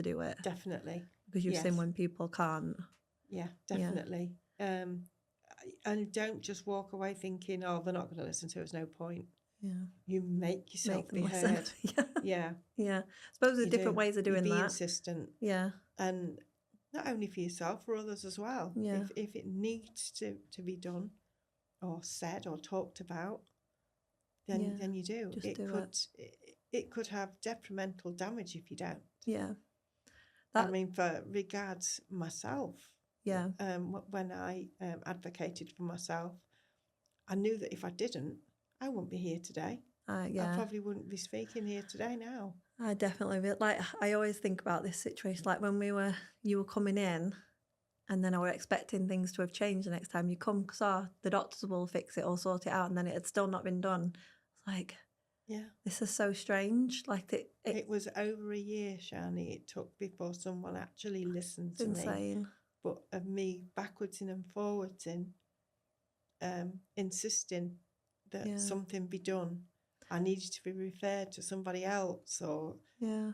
do it? Definitely. Because you've seen when people can't. Yeah, definitely. Yeah. And don't just walk away thinking, oh, they're not going to listen to us, no point. Yeah. You make yourself be heard. Yeah. Yeah. I suppose there's different ways of doing that. Be insistent. Yeah. And not only for yourself, for others as well. Yeah. If it needs to be done or said or talked about, then you do. It could have detrimental damage if you don't. Yeah. I mean, for regards myself. Yeah. When I advocated for myself, I knew that if I didn't, I wouldn't be here today. I probably wouldn't be speaking here today now. I definitely will. Like, I always think about this situation, like when you were coming in and then I were expecting things to have changed the next time you come because the doctors will fix it or sort it out and then it had still not been done. It's like, this is so strange. Like it was over a year, Sharni, it took before someone actually listened to me. Insane. But of me backwards and forwards in insisting that something be done. I needed to be referred to somebody else or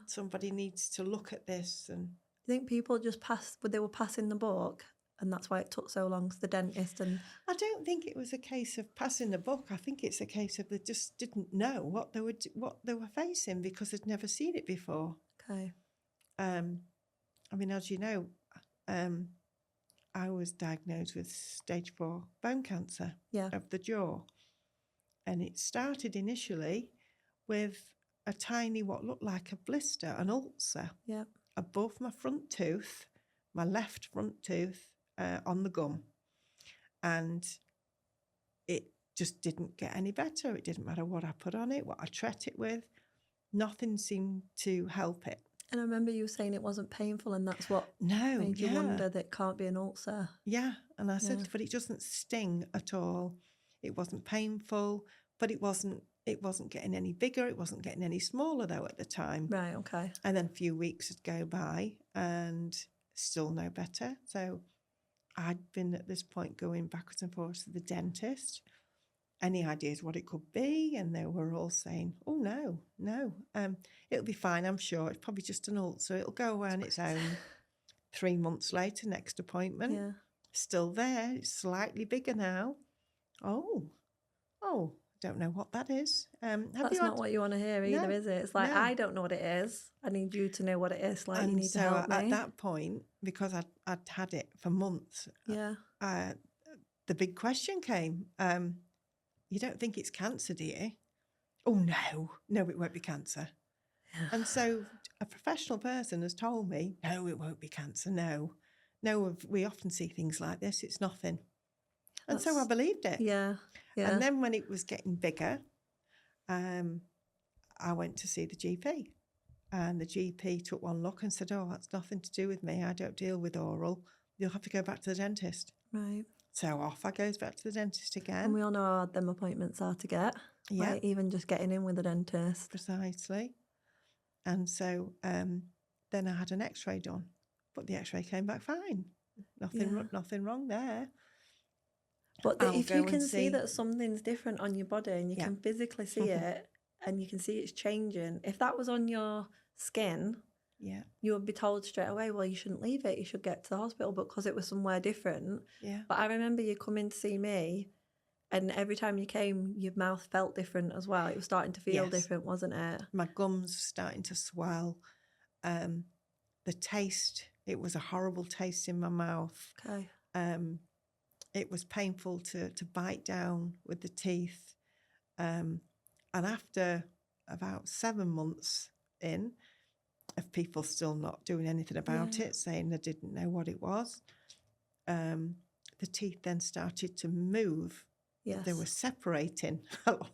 somebody needs to look at this. And do you think people just they were passing the buck and that's why it took so long to the dentist? And I don't think it was a case of passing the buck. I think it's a case of they just didn't know what they were facing because they'd never seen it before. Okay. I mean, as you know, I was diagnosed with stage 4 bone cancer of the jaw. And it started initially with a tiny, what looked like a blister, an ulcer, above my front tooth, my left front tooth, on the gum. And it just didn't get any better. It didn't matter what I put on it, what I treat it with. Nothing seemed to help it. And I remember you saying it wasn't painful and that's what made you wonder that it can't be an ulcer. Yeah. And I said, but it doesn't sting at all. It wasn't painful, but it wasn't getting any bigger. It wasn't getting any smaller, though, at the time. Right, okay. And then a few weeks would go by and still no better. So I'd been at this point going backwards and forwards to the dentist. Any ideas what it could be? And they were all saying, oh, no. It'll be fine, I'm sure. It's probably just an ulcer. It'll go away on its own. 3 months later, next appointment. Yeah. Still there. It's slightly bigger now. Oh, don't know what that is. That's not what you want to hear either, is it? It's like, I don't know what it is. I need you to know what it is. Like, you need to help me. At that point, because I'd had it for months, the big question came, you don't think it's cancer, do you? Oh, no, it won't be cancer. Yeah. And so a professional person has told me, no, it won't be cancer, no, we often see things like this, it's nothing. And so I believed it. Yeah. And then when it was getting bigger, I went to see the GP. And the GP took one look and said, oh, that's nothing to do with me. I don't deal with oral. You'll have to go back to the dentist. Right. So off I goes back to the dentist again. And we all know how hard them appointments are to get. Yeah. Like, even just getting in with the dentist. Precisely. And so then I had an x-ray done. but the x-ray came back fine. Nothing wrong there. But if you can see that something's different on your body and you can physically see it and you can see it's changing, if that was on your skin, you would be told straight away, well, you shouldn't leave it, you should get to the hospital, but because it was somewhere different. But I remember you coming to see me, and every time you came, your mouth felt different as well. It was starting to feel different, wasn't it? My gums starting to swell. The taste, it was a horrible taste in my mouth. Okay. It was painful to bite down with the teeth. And after about 7 months in, of people still not doing anything about it, saying they didn't know what it was, the teeth then started to move. Yes. They were separating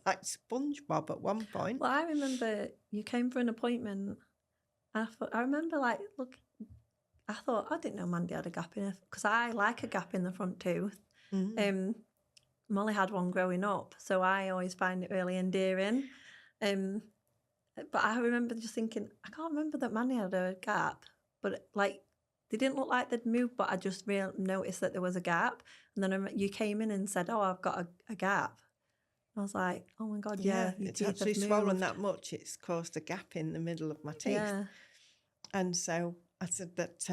like SpongeBob at one point. Well, I remember you came for an appointment. I remember I thought, I didn't know Mandi had a gap in her, because I like a gap in the front tooth. Molly had one growing up, so I always find it really endearing. But I remember just thinking, I can't remember that Mandi had a gap, but like they didn't look like they'd moved, but I just noticed that there was a gap. And then you came in and said, oh, I've got a gap. I was like, oh my God, it's actually swollen that much. It's caused a gap in the middle of my teeth. Yeah. And so I said that,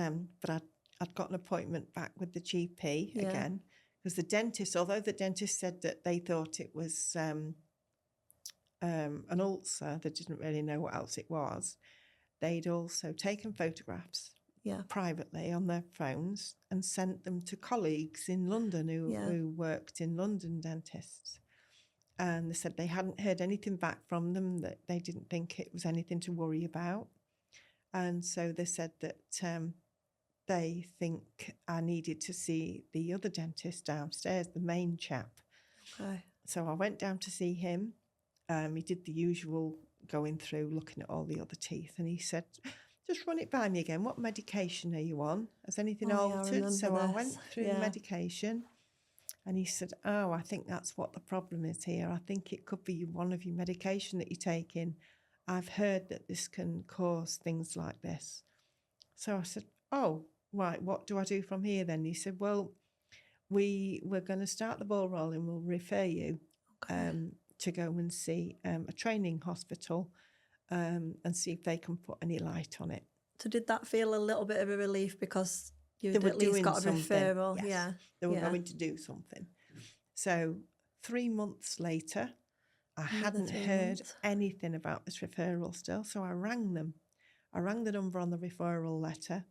but I'd got an appointment back with the GP again, because the dentist, although the dentist said that they thought it was an ulcer, they didn't really know what else it was. They'd also taken photographs privately on their phones and sent them to colleagues in London who worked in London dentists. And they said they hadn't heard anything back from them, that they didn't think it was anything to worry about. And so they said that they think I needed to see the other dentist downstairs, the main chap. Okay. So I went down to see him. He did the usual going through, looking at all the other teeth. And he said, just run it by me again. What medication are you on? Has anything altered? So I went through the medication. And he said, oh, I think that's what the problem is here. I think it could be one of your medication that you're taking. I've heard that this can cause things like this. So I said, oh, right, what do I do from here then? He said, well, we're going to start the ball rolling. We'll refer you to go and see a training hospital and see if they can put any light on it. So did that feel a little bit of a relief because you'd at least got a referral? Yes. Yeah. They were going to do something. So 3 months later, I hadn't heard anything about this referral still. So I rang them. I rang the number on the referral letter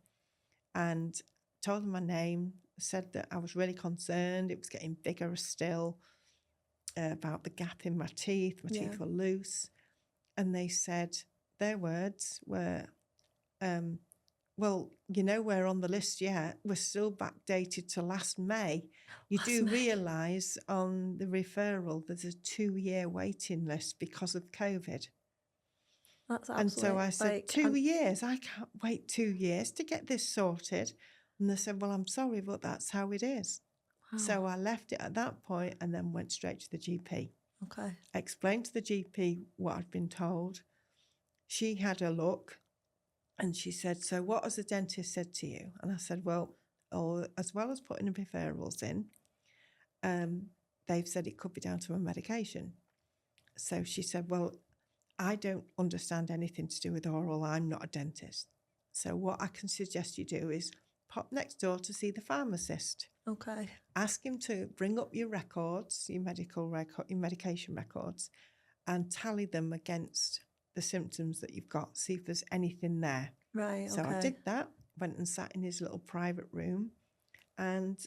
and told them my name, said that I was really concerned. It was getting bigger still, about the gap in my teeth. My teeth were loose. And they said, their words were, well, you know, we're on the list yet. We're still backdated to last May. You do realise on the referral there's a 2-year waiting list because of COVID. That's absolutely. And so I said, 2 years? I can't wait 2 years to get this sorted. And they said, well, I'm sorry, but that's how it is. Wow. So I left it at that point and then went straight to the GP. Okay. Explained to the GP what I'd been told. She had a look. And she said, so what has the dentist said to you? And I said, well, as well as putting the referrals in, they've said it could be down to a medication. So she said, well, I don't understand anything to do with oral. I'm not a dentist. So what I can suggest you do is pop next door to see the pharmacist. Okay. Ask him to bring up your records, your medication records, and tally them against the symptoms that you've got, see if there's anything there. Right, so I did that, went and sat in his little private room, and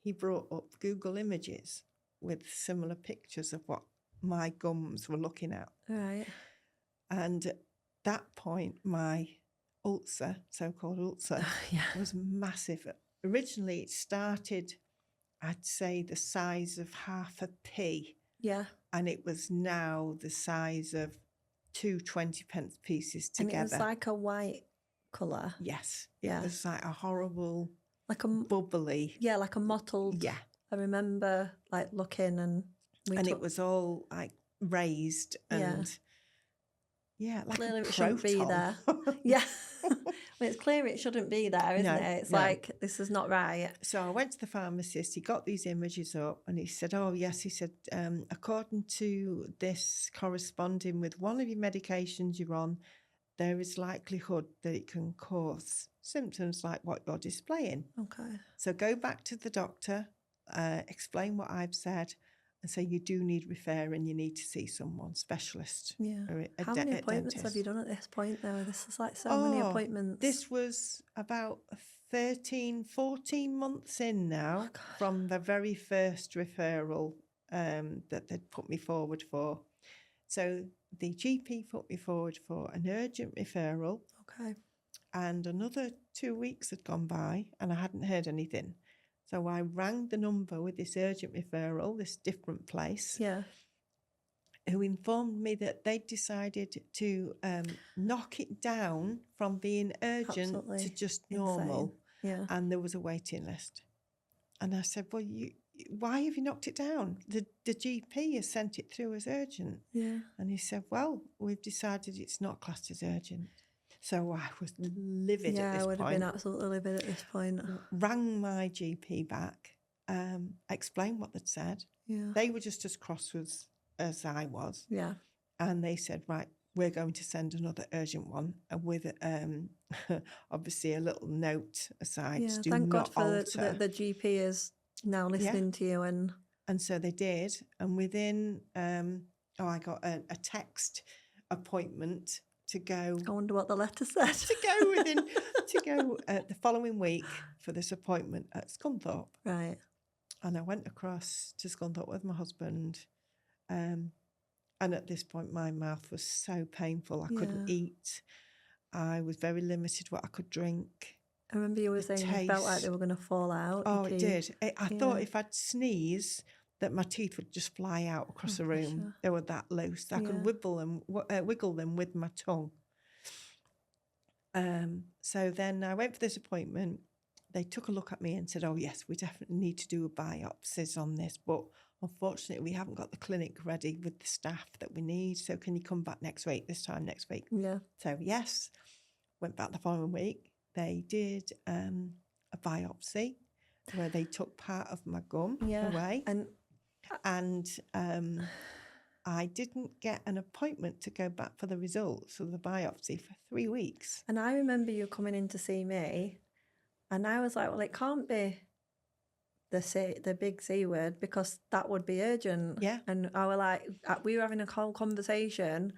he brought up Google Images with similar pictures of what my gums were looking at. Right. And at that point, my ulcer, so-called ulcer, was massive. Originally, it started, I'd say, the size of half a pea. Yeah. And it was now the size of 2 20-pence pieces together. And it was like a white colour. Yes. It was like a horrible, like a bubbly. Yeah, like a mottled. Yeah. I remember like looking and it was all like raised and like clearly a it shouldn't be proton. there. Yeah. mean, it's clear it shouldn't be there, isn't it? It's like, this is not right. So I went to the pharmacist, he got these images up and he said, oh, yes, he said, according to this corresponding with one of your medications you're on, there is likelihood that it can cause symptoms like what you're displaying. Okay. So go back to the doctor, explain what I've said, and say you do need referring, you need to see someone specialist. Yeah. How many appointments have you done at this point, though? This is like so many appointments. This was about 13, 14 months in now from the very first referral that they'd put me forward for. So the GP put me forward for an urgent referral. Okay. And another 2 weeks had gone by and I hadn't heard anything. So I rang the number with this urgent referral, this different place, who informed me that they'd decided to knock it down from being urgent to just normal. Yeah. And there was a waiting list. And I said, well, why have you knocked it down? The GP has sent it through as urgent. Yeah. And he said, well, we've decided it's not classed as urgent. So I was livid at this point. Yeah, I would have been absolutely livid at this point. Rang my GP back, explained what they'd said. Yeah. They were just as cross as I was. Yeah. And they said, right, we're going to send another urgent one with obviously a little note aside. Yeah, Do thank not God alter. for the GP is now listening to you. And so they did. And within, I got a text appointment to go. I wonder what the letter said. to go the following week for this appointment at Scunthorpe. Right. And I went across to Scunthorpe with my husband. And at this point, my mouth was so painful. I couldn't eat. I was very limited what I could drink. I remember you were saying you felt like they were going to fall out. Oh, it did. I thought if I'd sneeze, that my teeth would just fly out across the room. Sure. They were that loose. I could wiggle them with my tongue. So then I went for this appointment. They took a look at me and said, oh, yes, we definitely need to do biopsies on this. But unfortunately, we haven't got the clinic ready with the staff that we need. So can you come back next week, this time next week? Yeah. So, yes, went back the following week. They did a biopsy where they took part of my gum away. And I didn't get an appointment to go back for the results of the biopsy for 3 weeks. And I remember you coming in to see me, and I was like, well, it can't be the big C word because that would be urgent. Yeah. And I was like, we were having a whole conversation,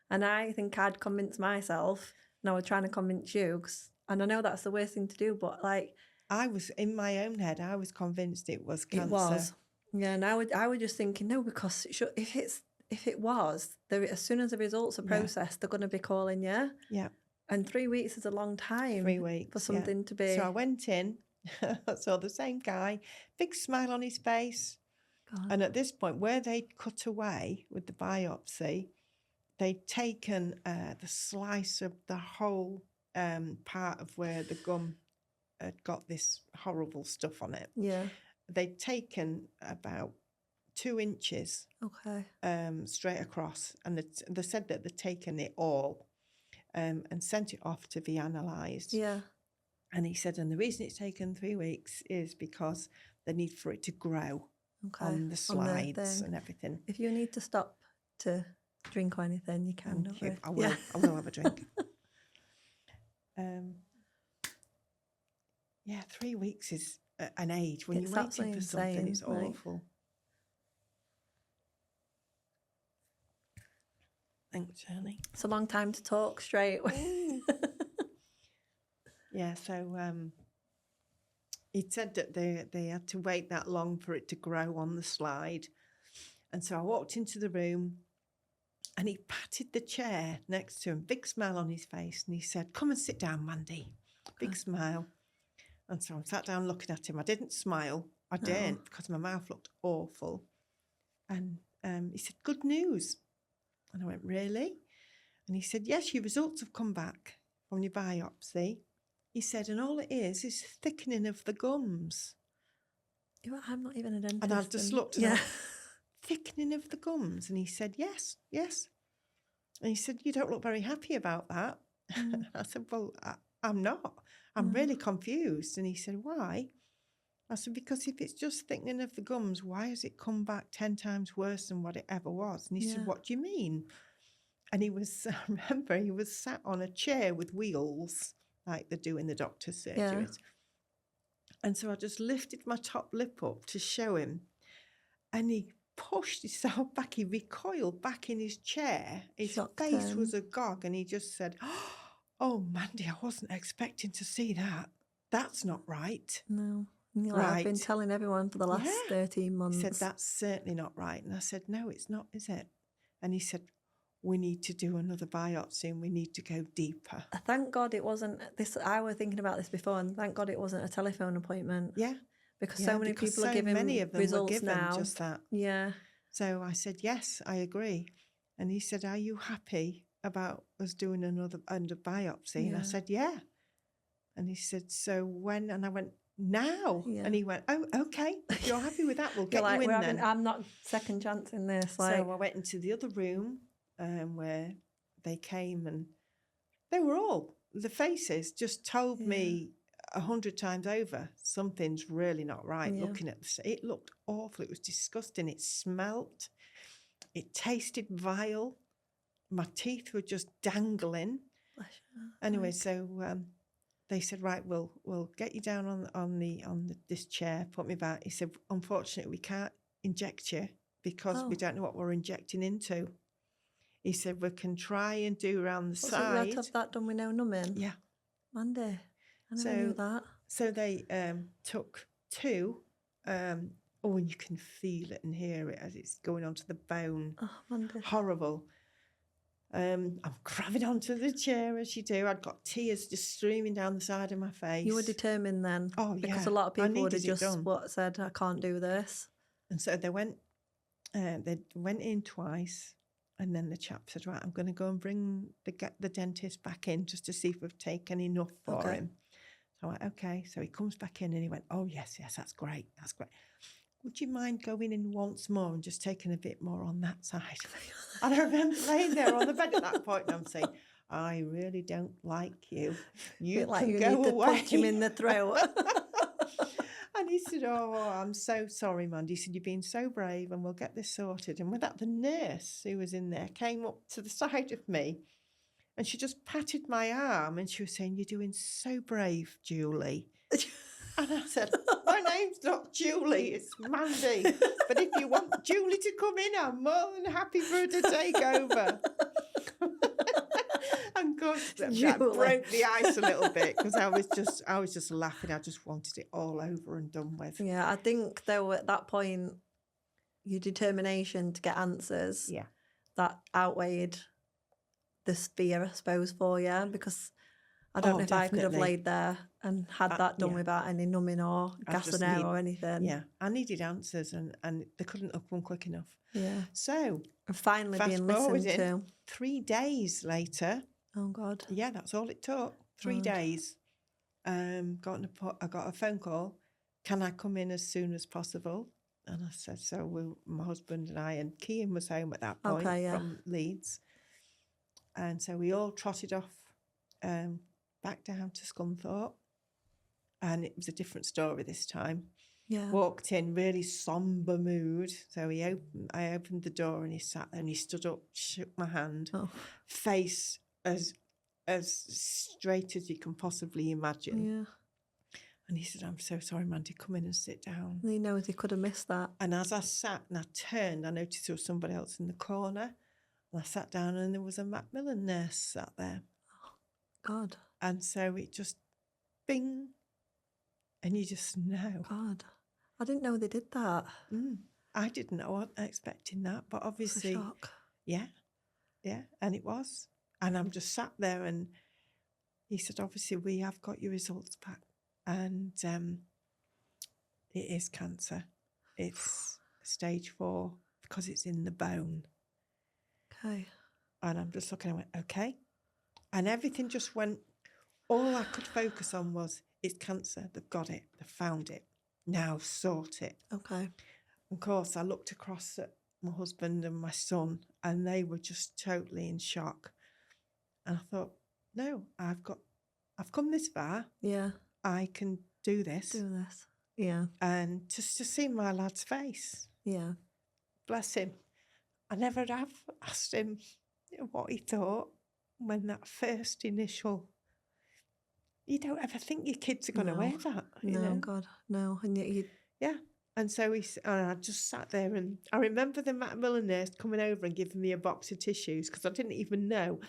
and I think I'd convinced myself, and I was trying to convince you, and I know that's the worst thing to do, but like... I was, in my own head, I was convinced it was cancer. It was. Yeah, and I was just thinking, no, because if it was, as soon as the results are processed, they're going to be calling you. Yeah. And 3 weeks is a long time. 3 weeks. For something to be... So I went in, I saw the same guy, big smile on his face. God. And at this point, where they'd cut away with the biopsy, they'd taken the slice of the whole part of where the gum had got this horrible stuff on it. Yeah. They'd taken about 2 inches straight across, and they said that they'd taken it all and sent it off to be analysed. Yeah. And he said, and the reason it's taken 3 weeks is because they need for it to grow on the slides and everything. If you need to stop to drink or anything, you can. Don't you? I will. Yeah. I will have a drink. 3 weeks is an age when you're waiting for something. It's awful. Thanks, Sharni. It's a long time to talk straight. Yeah, so he said that they had to wait that long for it to grow on the slide. And so I walked into the room and he patted the chair next to him, big smile on his face. And he said, come and sit down, Mandi. Big smile. And so I sat down looking at him. I didn't smile. I didn't because my mouth looked awful. And he said, good news. And I went, really? And he said, yes, your results have come back from your biopsy. He said, and all it is thickening of the gums. I'm not even a dentist. And I just looked at him, thickening of the gums. And he said, yes, yes. And he said, you don't look very happy about that. I said, well, I'm not. I'm really confused. And he said, why? I said, because if it's just thickening of the gums, why has it come back 10 times worse than what it ever was? And he said, what do you mean? And I remember he was sat on a chair with wheels, like they do in the doctor's surgeries. And so I just lifted my top lip up to show him. And he pushed himself back. He recoiled back in his chair. His face was agog. And he just said, oh, Mandi, I wasn't expecting to see that. That's not right. No. I've been telling everyone for the last 13 months. He said, that's certainly not right. And I said, no, it's not, is it? And he said, we need to do another biopsy and we need to go deeper. Thank God it wasn't this. I was thinking about this before, and thank God it wasn't a telephone appointment. Yeah. Because so many people are giving results now. Just that. Yeah. So I said, yes, I agree. And he said, are you happy about us doing another biopsy? And I said, yeah. And he said, so when? And I went, now. Yeah. And he went, oh, okay. If you're happy with that, we'll get you in then. I'm not second chancing this. So I went into the other room where they came, and the faces just told me 100 times over, something's really not right. Looking at it looked awful. It was disgusting. It smelt. It tasted vile. My teeth were just dangling. Anyway, so they said, right, we'll get you down on this chair, put me back. He said, unfortunately, we can't inject you because we don't know what we're injecting into. He said, we can try and do around the side. Let's have that done with no numbing? Yeah. Mandi, I never knew that. So they took 2. And you can feel it and hear it as it's going onto the bone. Oh, Mandi. Horrible. I'm grabbing onto the chair as you do. I'd got tears just streaming down the side of my face. You were determined then? Oh, yeah. Because a lot of people would have just said, I can't do this. And so they went in twice. And then the chap said, right, I'm going to go and bring the dentist back in just to see if we've taken enough for him. So I went, okay. So he comes back in and he went, oh, yes, that's great. That's great. Would you mind going in once more and just taking a bit more on that side? And I remember laying there on the bed at that point and I'm saying, I really don't like you. You like can you go need to away. Punch him in the throat. And he said, oh, I'm so sorry, Mandi. He said, you've been so brave and we'll get this sorted. And with that, the nurse who was in there came up to the side of me and she just patted my arm and she was saying, you're doing so brave, Julie. And I said, my name's not Julie, it's Mandi. But if you want Julie to come in, I'm more than happy for her to take over. And of course, that broke the ice a little bit because I was just laughing. I just wanted it all over and done with. Yeah, I think though at that point, your determination to get answers, that outweighed the fear, I suppose, for you, because I don't know if definitely. I could have laid there and had that done without any numbing or gas and air or anything. Yeah, I needed answers and they couldn't have come quick enough. Yeah. So finally being listened to. 3 days later. Oh, God. Yeah, that's all it took. 3 days. I got a phone call. Can I come in as soon as possible? And I said, so my husband and I, and Kian was home at that point from Leeds. And so we all trotted off back down to Scunthorpe. And it was a different story this time. Yeah. Walked in, really sombre mood. So I opened the door and he sat there and he stood up, shook my hand, face as straight as you can possibly imagine. Yeah. And he said, I'm so sorry, Mandi, come in and sit down. And he knows he could have missed that. And as I sat and I turned, I noticed there was somebody else in the corner. And I sat down and there was a Macmillan nurse sat there. Oh, God. And so it just, bing. And you just know. God. I didn't know they did that. I didn't know. I wasn't expecting that. But obviously, shock. Yeah. And it was. And I'm just sat there and he said, obviously, we have got your results back. And it is cancer. It's stage 4 because it's in the bone. Okay. And I'm just looking, I went, okay. And everything just went, all I could focus on was, it's cancer. They've got it. They've found it. Now sort it. Okay. Of course, I looked across at my husband and my son and they were just totally in shock. And I thought, no, I've I've come this far. Yeah. I can do this. Yeah. And just to see my lad's face. Yeah. Bless him. I never have asked him what he thought when that first initial... You don't ever think your kids are going to wear that, you know? God, no. And yet you... Yeah. And so I just sat there, and I remember the Macmillan nurse coming over and giving me a box of tissues because I didn't even know.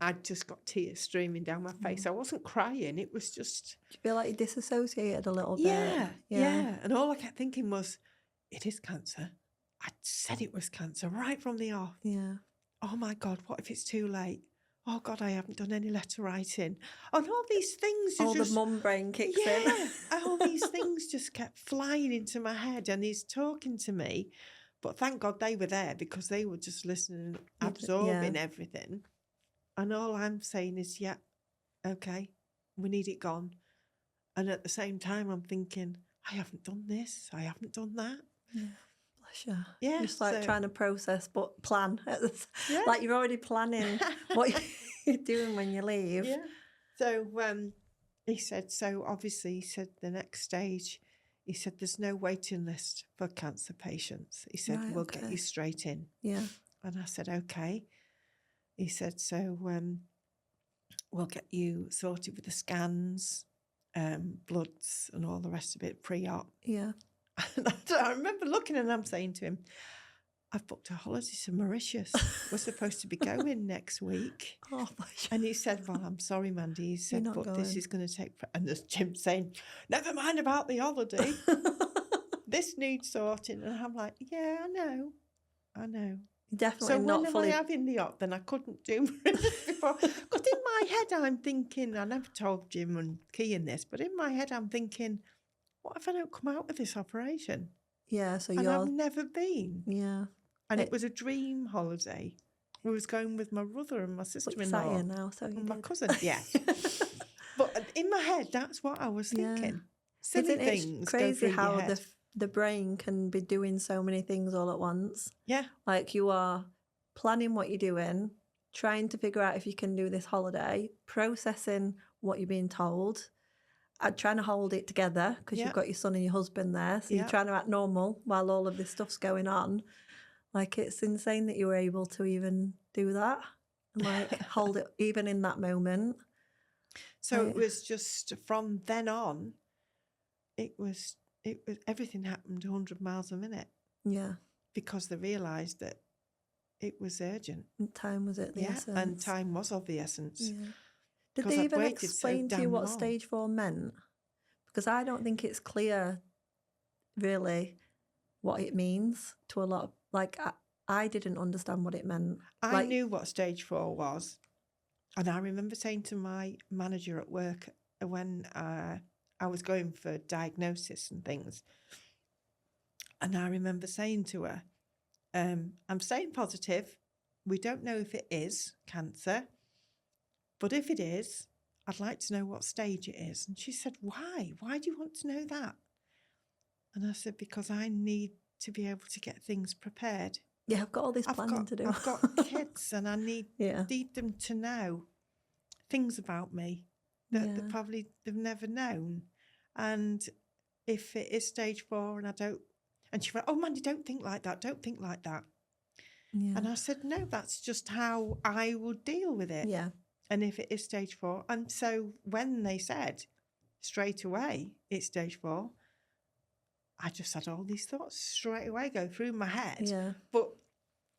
I'd just got tears streaming down my face. I wasn't crying. It was just... Do you feel like you disassociated a little bit? Yeah. And all I kept thinking was, it is cancer. I said it was cancer right from the off. Yeah. Oh, my God, what if it's too late? Oh, God, I haven't done any letter writing. And all these things... The mum brain kicks in. All these things just kept flying into my head, and he's talking to me. But thank God they were there because they were just listening and absorbing everything. And all I'm saying is, yeah, okay, we need it gone. And at the same time, I'm thinking, I haven't done this. I haven't done that. Yeah. Bless you. Yeah. Just like trying to process, but plan. Like you're already planning what you're doing when you leave. Yeah. So he said, obviously, he said the next stage, he said, there's no waiting list for cancer patients. He said, we'll get you straight in. Yeah. And I said, okay. He said, so we'll get you sorted with the scans, bloods and all the rest of it pre-op. Yeah. And I remember looking and I'm saying to him, I've booked a holiday to Mauritius. We're supposed to be going next week. Oh, and he said, well, I'm sorry, Mandi. He said, but going. This is going to take... And there's Jim saying, never mind about the holiday. This needs sorting. And I'm like, yeah, I know. Definitely so not when fully... am I having the op? Then I couldn't do it before. Because in my head, I'm thinking, I never told Jim and Kean this, but in my head, I'm thinking, what if I don't come out of this operation? Yeah, so and I've never been. Yeah. And it was a dream holiday. We was going with my brother and my sister-in-law. Sat here now, so and my cousin, yeah. But in my head, that's what I was thinking. Silly things. It's crazy go through how your head. the brain can be doing so many things all at once. Yeah. Like you are planning what you're doing, trying to figure out if you can do this holiday, processing what you're being told, trying to hold it together because you've got your son and your husband there. So you're trying to act normal while all of this stuff's going on. Like, it's insane that you were able to even do that and, like, hold it even in that moment. So it was just from then on, it was everything happened 100 miles a minute. Yeah. Because they realised that it was urgent. And time was at the essence. And time was of the essence. Yeah. Did they even explain to you what stage 4 meant? Because I don't think it's clear, really, what it means to a lot of... Like, I didn't understand what it meant. I knew what stage 4 was. And I remember saying to my manager at work when I was going for diagnosis and things, and I remember saying to her, I'm staying positive. We don't know if it is cancer, but if it is, I'd like to know what stage it is. And she said, why? Why do you want to know that? And I said, because I need to be able to get things prepared. Yeah, I've got all this planning to do. I've got kids and I need them to know things about me that they've never known. And if it is stage 4 and I don't... And she went, oh, Mandi, don't think like that. Don't think like that. Yeah. And I said, no, that's just how I would deal with it. Yeah. And if it is stage 4... And so when they said straight away it's stage 4... I just had all these thoughts straight away go through my head. Yeah. But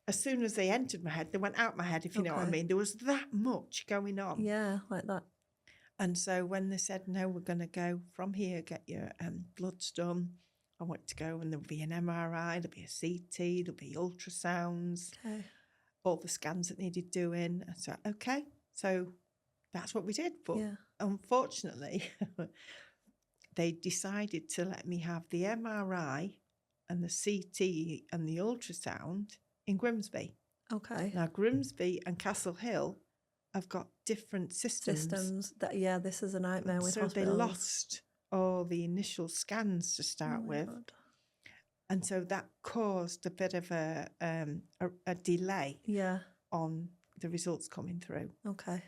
as soon as they entered my head, they went out my head, if you know what I mean. There was that much going on. Yeah, like that. And so when they said, no, we're going to go from here, get your bloods done, I went to go and there'll be an MRI, there'll be a CT, there'll be ultrasounds, all the scans that needed doing. I said, okay. So that's what we did. But unfortunately... they decided to let me have the MRI and the CT and the ultrasound in Grimsby. Okay. Now, Grimsby and Castle Hill have got different systems. This is a nightmare with hospitals. So they lost all the initial scans to start with. God. And so that caused a bit of a delay on the results coming through. Okay.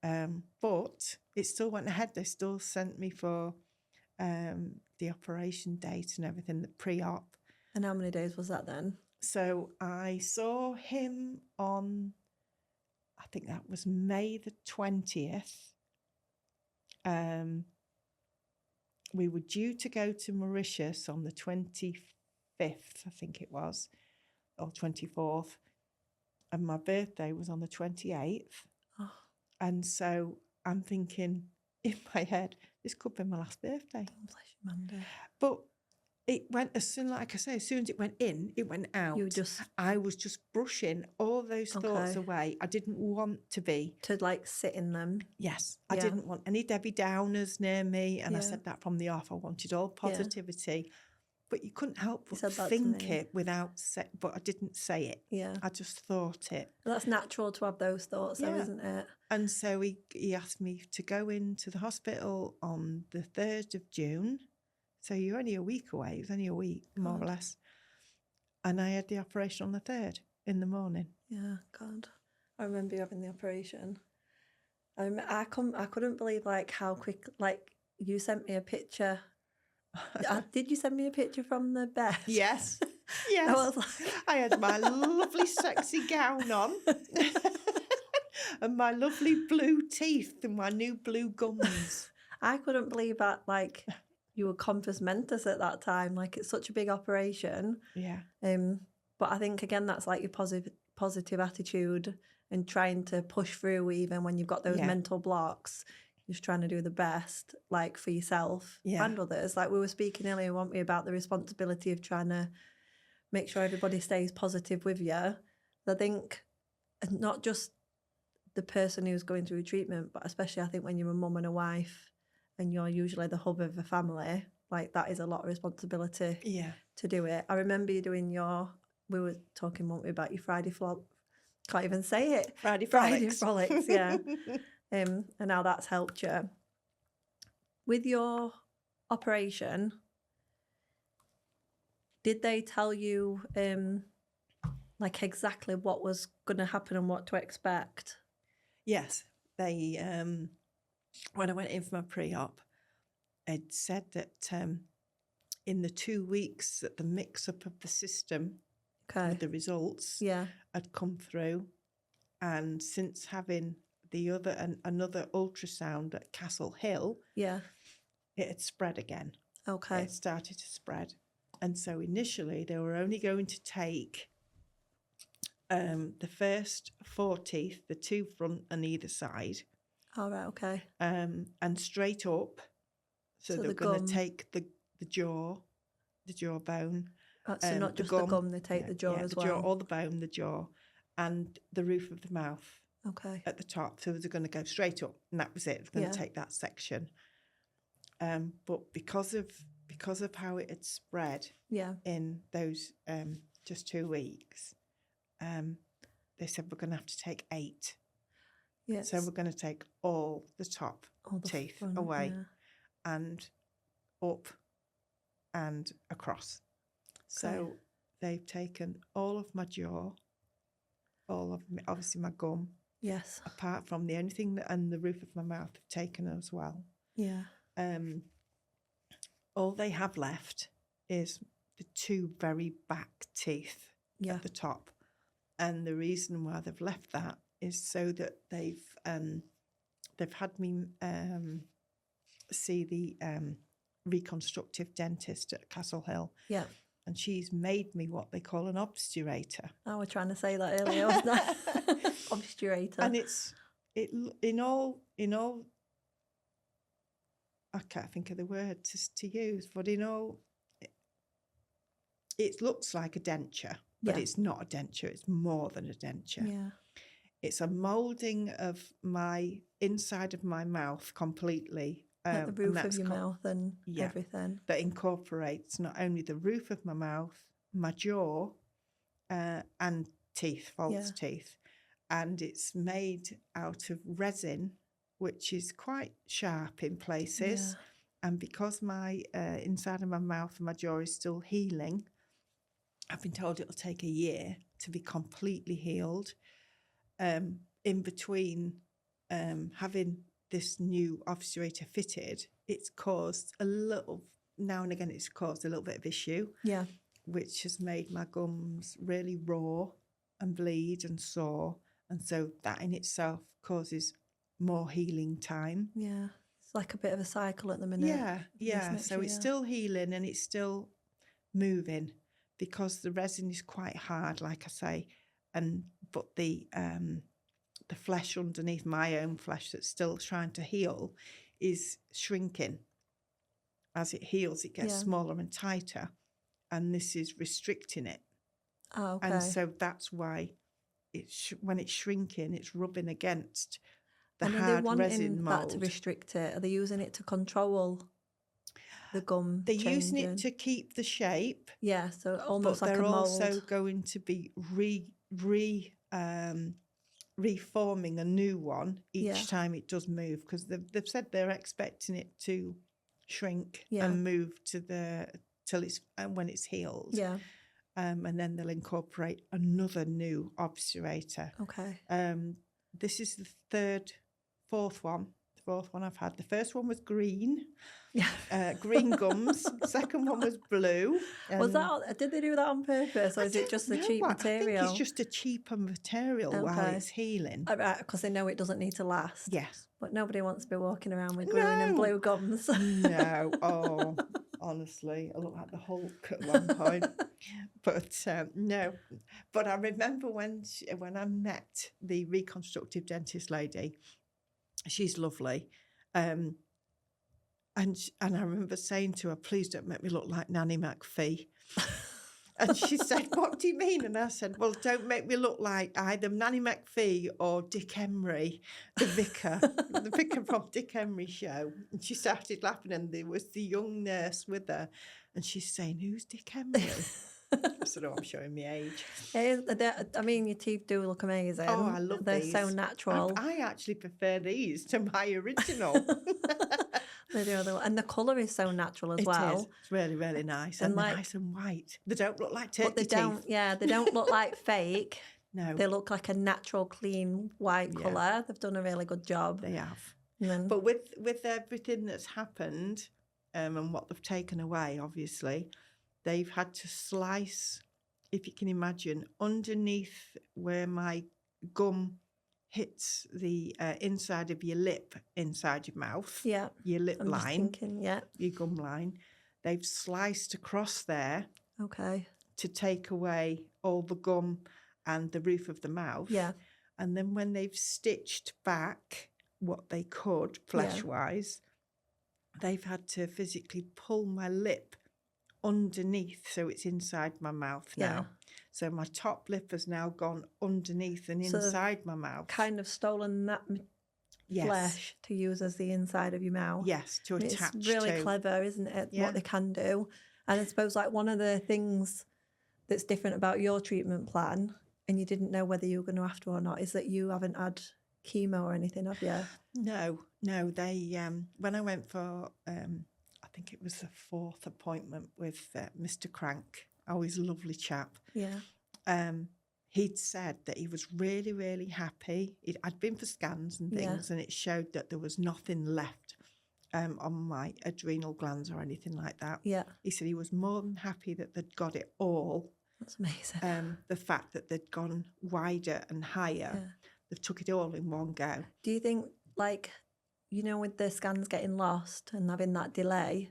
But it still went ahead. They still sent me for the operation date and everything, the pre-op. And how many days was that then? So I saw him on, I think that was May the 20th. We were due to go to Mauritius on the 25th, I think it was, or 24th. And my birthday was on the 28th. Oh. And so I'm thinking in my head, this could be my last birthday. Oh, bless you, Mandi. But it went as soon, like I say, as soon as it went in, it went out. I was just brushing all those thoughts away. I didn't want to be. To like sit in them. Yes. I didn't want any Debbie Downers near me. And I said that from the off. I wanted all positivity. Yeah. But you couldn't help but think it without but I didn't say it. Yeah. I just thought it. Well, that's natural to have those thoughts though, isn't it? And so he asked me to go into the hospital on the 3rd of June. So you're only a week away. It was only a week, more or less. And I had the operation on the 3rd in the morning. Yeah, God. I remember you having the operation. I couldn't believe like how quick, like you sent me a picture. Did you send me a picture from the bed? Yes. Yes. I had my lovely sexy gown on and my lovely blue teeth and my new blue gums. I couldn't believe that, like, you were compos mentis at that time. Like, it's such a big operation. Yeah. But I think, again, that's like your positive attitude and trying to push through even when you've got those mental blocks. Just trying to do the best, like, for yourself and others. Like we were speaking earlier, weren't we, about the responsibility of trying to make sure everybody stays positive with you. I think not just the person who's going through treatment, but especially I think when you're a mum and a wife and you're usually the hub of a family, like that is a lot of responsibility to do it. I remember you doing we were talking, weren't we, about your Friday can't even say it. Friday frolics, yeah. And how that's helped you. With your operation, did they tell you like exactly what was going to happen and what to expect? Yes. They, when I went in for my pre-op, it said that in the 2 weeks that the mix-up of the system with the results had come through, and since having another ultrasound at Castle Hill, it had spread again. Okay. It started to spread. And so initially they were only going to take the first 4 teeth, the 2 front and either side. All right, okay. And straight up. So they're going to take the jawbone. So not just the gum, they take the jaw as well. Jaw, all the bone, the jaw, and the roof of the mouth. Okay. At the top, so they're going to go straight up, and that was it. They're going to take that section. But because of how it had spread, in those just 2 weeks, they said we're going to have to take 8. Yes. So we're going to take all the top teeth away, and up and across. Okay. So they've taken all of my jaw, obviously my gum. Yes. Apart from the only thing and the roof of my mouth have taken as well. Yeah. All they have left is the 2 very back teeth at the top. And the reason why they've left that is so that they've had me see the reconstructive dentist at Castle Hill. Yeah. And she's made me what they call an obturator. I was trying to say that earlier, wasn't I? Obturator. And in all, I can't think of the word to use, but in all, it looks like a denture, but it's not a denture. It's more than a denture. Yeah. It's a moulding of my inside of my mouth completely. Like the roof of your mouth and everything. That incorporates not only the roof of my mouth, my jaw, and teeth, false teeth. And it's made out of resin, which is quite sharp in places. Yeah. And because my inside of my mouth and my jaw is still healing, I've been told it'll take a year to be completely healed. In between having this new obturator fitted, it's caused a little, now and again, it's caused a little bit of issue. Yeah. Which has made my gums really raw and bleed and sore. And so that in itself causes more healing time. Yeah. It's like a bit of a cycle at the minute. Yeah. So it's still healing and it's still moving because the resin is quite hard, like I say. But the flesh underneath, my own flesh that's still trying to heal, is shrinking. As it heals, it gets smaller and tighter, and this is restricting it. Oh, okay. And so that's why when it's shrinking, it's rubbing against the hard resin mold. And are they wanting that to restrict it? Are they using it to control the gum They're changing? using it to keep the shape. Yeah, so almost but like a mold. They're also going to be reforming a new one each time it does move, because they've said they're expecting it to shrink and move till it's when it's healed. Yeah. And then they'll incorporate another new obturator. Okay. This is the fourth one I've had. The first one was green. Yeah. Green gums. Second one was blue. Was that? Did they do that on purpose, or is it just a cheap material? I think it's just a cheaper material while it's healing. Right, because they know it doesn't need to last. Yes. But nobody wants to be walking around with green and blue gums. No. Oh, honestly, I look like the Hulk at one point. But no. But I remember when I met the reconstructive dentist lady. She's lovely. And I remember saying to her, please don't make me look like Nanny McPhee. And she said, what do you mean? And I said, well, don't make me look like either Nanny McPhee or Dick Emery, the vicar from Dick Emery show. And she started laughing, and there was the young nurse with her. And she's saying, who's Dick Emery? I said, oh, I'm showing my age. I mean, your teeth do look amazing. Oh, I love these. They're so natural. I actually prefer these to my original. They do, and the colour is so natural as well. It is. It's really, really nice. And they're nice and white. They don't look like turkey teeth. They don't look like fake. No. They look like a natural, clean, white colour. They've done a really good job. They have. But with everything that's happened and what they've taken away, obviously, they've had to slice, if you can imagine, underneath where my gum hits the inside of your lip, inside your mouth, your lip line, your gum line. They've sliced across there to take away all the gum and the roof of the mouth. Yeah. And then when they've stitched back what they could, flesh-wise, they've had to physically pull my lip underneath, so it's inside my mouth now. So my top lip has now gone underneath and inside my mouth. Kind of stolen that flesh to use as the inside of your mouth. Yes, to attach. It's really clever, isn't it? What they can do. And I suppose like one of the things that's different about your treatment plan, and you didn't know whether you were going to have to or not, is that you haven't had chemo or anything, have you? No. They when I went for I think it was the fourth appointment with Mr. Crank. Oh, he's a lovely chap. Yeah. He'd said that he was really, really happy. I'd been for scans and things, and it showed that there was nothing left on my adrenal glands or anything like that. Yeah. He said he was more than happy that they'd got it all. That's amazing. The fact that they'd gone wider and higher, they took it all in one go. Do you think, like, you know, with the scans getting lost and having that delay,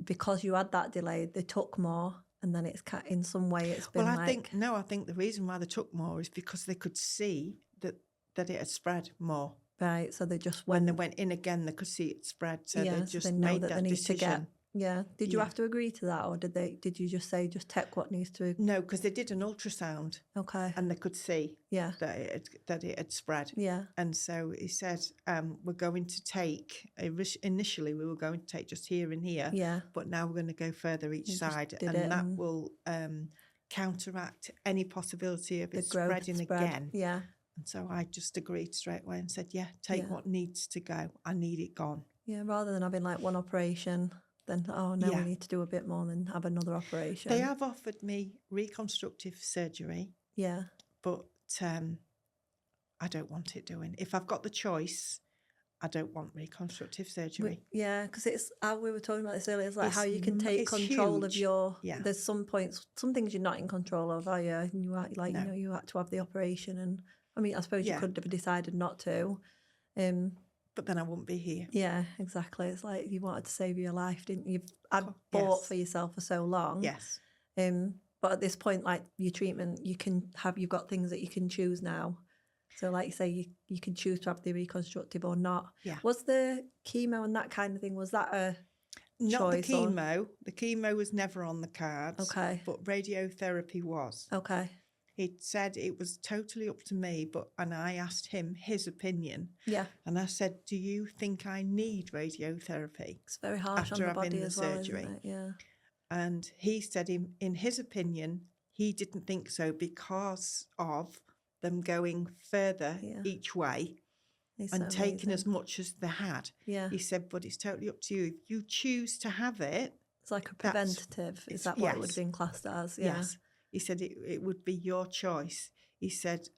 because you had that delay, they took more, and then it's in some way it's been I think the reason why they took more is because they could see that it had spread more. Right, so they just when they went in again, they could see it spread, so they just made that decision. Did you have to agree to that, or did you just say just take what needs to? No, because they did an ultrasound. Okay. And they could see that it had spread. Yeah. And so he said, we're going to take, initially we were going to take just here and here. Yeah. But now we're going to go further each side, and that will counteract any possibility of it spreading again. Yeah. And so I just agreed straight away and said, take what needs to go. I need it gone. Yeah, rather than having like one operation, then, we need to do a bit more than have another operation. They have offered me reconstructive surgery. Yeah. But I don't want it doing. If I've got the choice, I don't want reconstructive surgery. Because it's how we were talking about this earlier. It's like It's how you can take control of huge. your. Yeah. There's some points, some things you're not in control of, are you? And you had, like, No. you know, you had to have the operation, and I mean, I suppose you could have decided not to. But then I wouldn't be here. Yeah, exactly. It's like you wanted to save your life, didn't you? I'd bought for yourself for so long. Yes. But at this point, like your treatment, you've got things that you can choose now. So like you say, you can choose to have the reconstructive or not. Yeah. Was the chemo and that kind of thing, was that a Not the choice? chemo. The chemo was never on the cards. Okay. But radiotherapy was. Okay. He said it was totally up to me, and I asked him his opinion. Yeah. And I said, do you think I need radiotherapy? It's very harsh on the body as well, isn't it? Yeah. And he said in his opinion, he didn't think so because of them going further each way and taking as much as they had. Yeah. He said, but it's totally up to you. If you choose to have it. It's like a preventative. Is that what it would have been classed as? Yeah. Yes. He said it would be your choice. He said,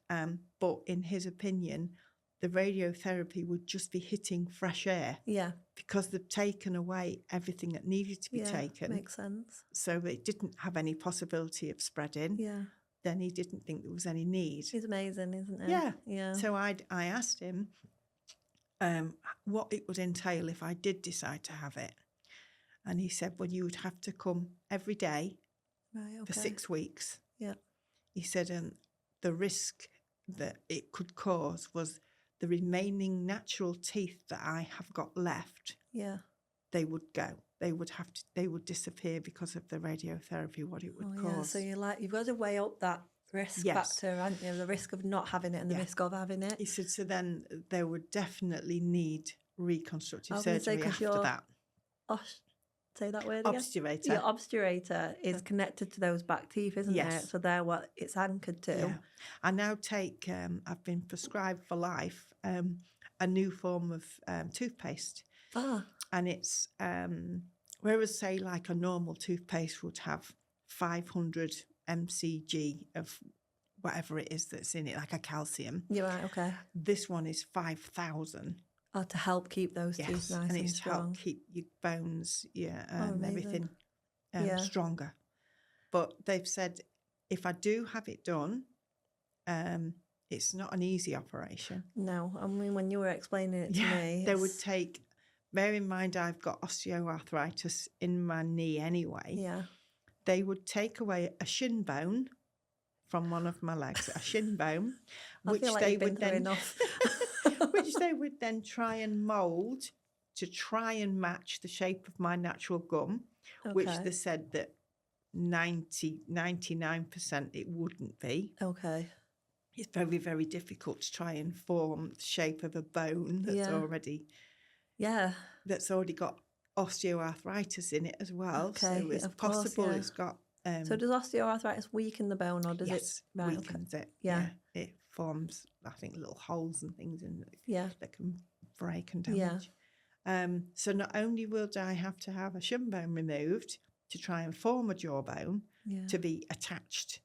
but in his opinion, the radiotherapy would just be hitting fresh air. Yeah. Because they've taken away everything that needed to be taken. Makes sense. So it didn't have any possibility of spreading. Yeah. Then he didn't think there was any need. It's amazing, isn't it? Yeah. Yeah. So I asked him what it would entail if I did decide to have it. And he said, well, you would have to come every day for 6 weeks. Yeah. He said, the risk that it could cause was the remaining natural teeth that I have got left. Yeah. They would go. They would disappear because of the radiotherapy, what it would cause. Yeah. So you've got to weigh up that risk factor, haven't you? The risk of not having it and the risk of having it. He said, so then they would definitely need reconstructive surgery after that. Say that word again. Obturator. Your obturator is connected to those back teeth, isn't it? So they're what it's anchored to. Yeah. I now take, I've been prescribed for life, a new form of toothpaste. And it's, whereas say like a normal toothpaste would have 500 mcg of whatever it is that's in it, like a calcium. You're right, okay. This one is 5,000. Oh, to help keep those teeth nice and it's strong. to help keep your bones, everything stronger. But they've said if I do have it done, it's not an easy operation. No, I mean, when you were explaining it to me. They would take, bear in mind I've got osteoarthritis in my knee anyway. Yeah. They would take away a shin bone from one of my legs, a shin bone, which they would then try and mould to try and match the shape of my natural gum, which they said that 99% it wouldn't be. Okay. It's very, very difficult to try and form the shape of a bone that's that's already got osteoarthritis in it as well. Okay, so it's possible it's got. So does osteoarthritis weaken the bone, or does it? Right, weakens it. Yeah, it forms, I think, little holes and things in it that can break and damage. So not only will I have to have a shin bone removed to try and form a jawbone to be attached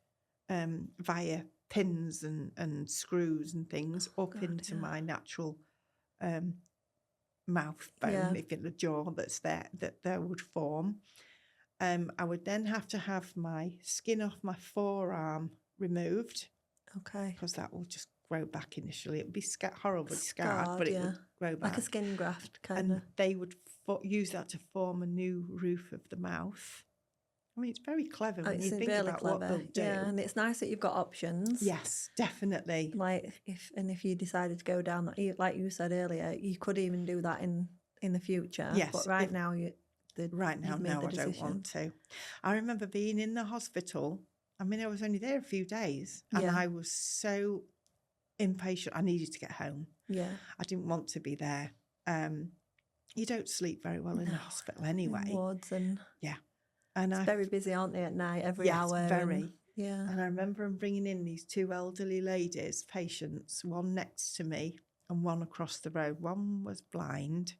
via pins and screws and things up into my natural mouth bone, if it's the jaw that's there, that there would form. I would then have to have my skin off my forearm removed. Okay. Because that will just grow back initially. It would be horribly scarred, but it would grow back. Like a skin graft, kind of. And they would use that to form a new roof of the mouth. I mean, it's very clever when you think about what they'll do. Yeah, and it's nice that you've got options. Yes, definitely. Like if you decided to go down that, like you said earlier, you could even do that in the future. Yes, but right now no, I don't want to. I remember being in the hospital. I mean, I was only there a few days, and I was so impatient. I needed to get home. Yeah, I didn't want to be there. You don't sleep very well in the hospital anyway. Wards and and it's very busy, aren't they, at night, every hour? Very. And I remember them bringing in these two elderly ladies, patients, one next to me and one across the road. One was blind.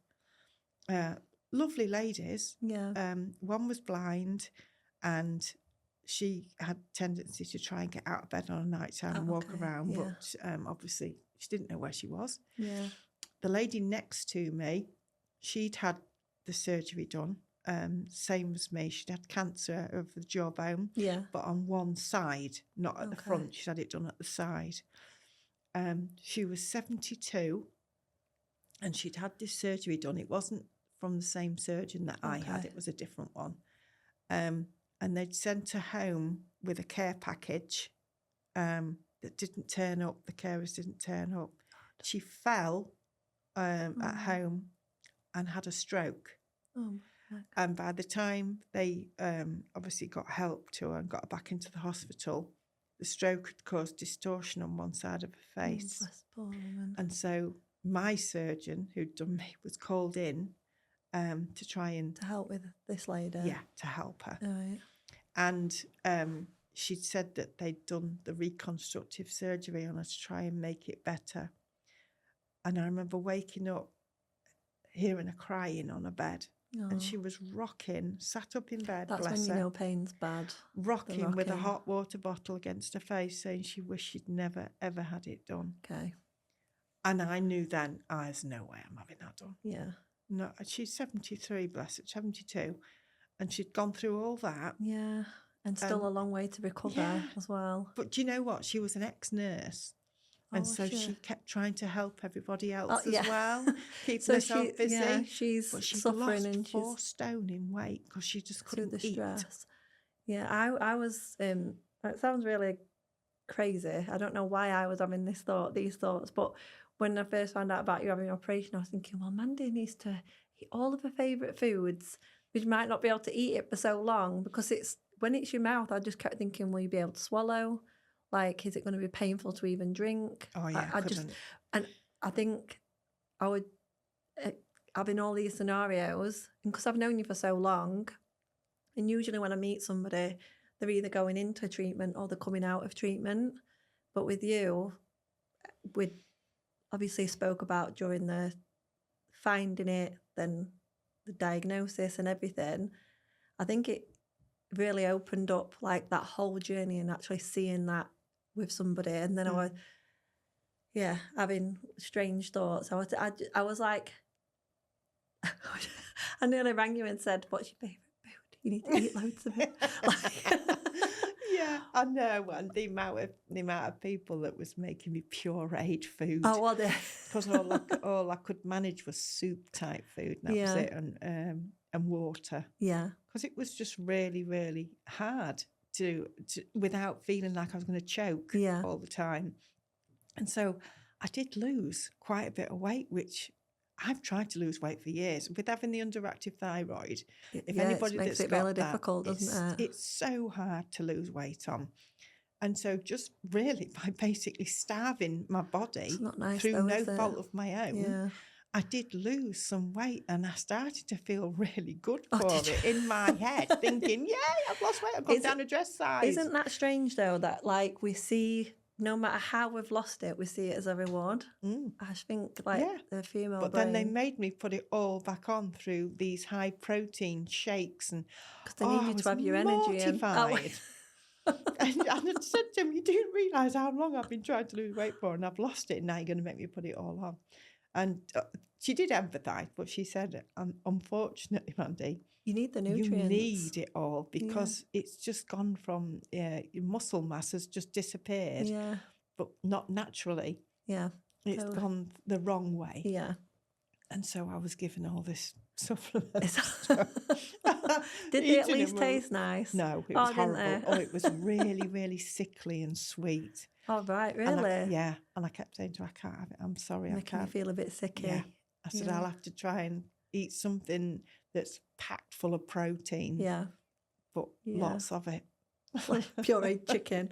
Lovely ladies. Yeah. One was blind and she had tendency to try and get out of bed on a night time and walk around, but obviously she didn't know where she was. Yeah. The lady next to me, she'd had the surgery done, same as me. She'd had cancer of the jawbone, but on one side, not at the front. She'd had it done at the side. She was 72 and she'd had this surgery done. It wasn't from the same surgeon that I had. It was a different one. And they'd sent her home with a care package that didn't turn up. The carers didn't turn up. She fell at home and had a stroke. And by the time they obviously got help to her and got her back into the hospital, the stroke had caused distortion on one side of her face. And so my surgeon, who'd done me, was called in to try and... To help with this lady? Yeah, to help her. Right. And she'd said that they'd done the reconstructive surgery on her to try and make it better. And I remember waking up, hearing her crying on her bed. And she was rocking, sat up in bed, That's bless when her. you know pain's bad. Rocking with a hot water bottle against her face, saying she wished she'd never, ever had it done. Okay. And I knew then, there's no way I'm having that done. Yeah. No, she's 73, bless her, 72. And she'd gone through all that. Yeah. And still a long way to recover as well. But do you know what? She was an ex-nurse. And so she kept trying to help everybody else as well, keeping herself busy. Yeah, she's suffering lost and 4 stone in weight because she just couldn't through the eat. stress. Yeah, I was. It sounds really crazy. I don't know why I was having these thoughts, but when I first found out about you having an operation, I was thinking, well, Mandi needs to eat all of her favourite foods, which might not be able to eat it for so long because when it's your mouth. I just kept thinking, will you be able to swallow? Like, is it going to be painful to even drink? Oh, yeah, I couldn't. And I think I would, having all these scenarios, and because I've known you for so long, and usually when I meet somebody, they're either going into treatment or they're coming out of treatment. But with you, we obviously spoke about during the finding it, then the diagnosis and everything. I think it really opened up like that whole journey and actually seeing that with somebody, and then I was having strange thoughts. I was like I nearly rang you and said, what's your favourite food? You need to eat loads of it. Yeah, I know. And the amount of people that was making me pureed food. Oh, was it? Because all I could manage was soup type food, and that was it, and water. Yeah, because it was just really, really hard to without feeling like I was going to choke all the time. And so I did lose quite a bit of weight, which I've tried to lose weight for years. With having the underactive thyroid, if anybody that's got really that, difficult, doesn't it? It's so hard to lose weight on. And so just really by basically starving my body through no fault of my own, I did lose some weight, and I started to feel really good for it in my head, thinking, yay, I've lost weight, I've gone down a dress size. Isn't that strange, though, that, like, we see, no matter how we've lost it, we see it as a reward? I think, like, the female But then they made me put it all back on through these high-protein shakes. And because they need you to have your energy. And I said to him, you do realise how long I've been trying to lose weight for, and I've lost it, and now you're going to make me put it all on. And she did empathise, but she said, unfortunately, Mandi, you need the nutrients. You need it all because it's just gone from, your muscle mass has just disappeared, but not naturally. Yeah. It's gone the wrong way. Yeah. And so I was given all this supplement. Did they at least taste nice? No, it was horrible. It was really, really sickly and sweet. Oh, right, really? And I kept saying to her, I can't have it. I'm sorry, I can't. Making me feel a bit sicky. Yeah. I said, I'll have to try and eat something that's packed full of protein. Yeah. But lots of it. Like pureed chicken.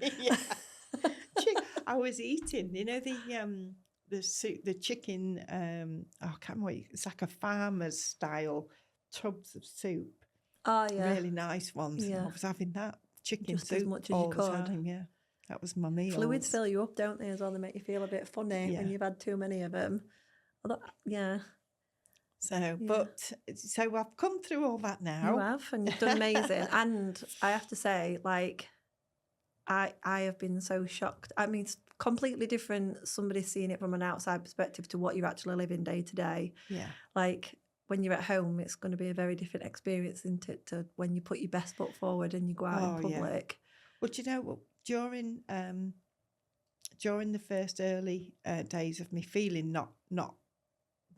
I was eating, the chicken, I can't remember what it's like a farmer's style tubs of soup. Oh, yeah. Really nice ones. Yeah. I was having that chicken just soup as much as all you the could. time, yeah. That was my meal. Fluids fill you up, don't they, as well? They make you feel a bit funny when you've had too many of them. But I've come through all that now. You have, and you've done amazing. And I have to say, like, I have been so shocked. I mean, it's completely different, somebody seeing it from an outside perspective to what you're actually living day to day. Yeah. Like, when you're at home, it's going to be a very different experience, isn't it, to when you put your best foot forward and you go out in public. Yeah. Well, do you know, during the first early days of me feeling not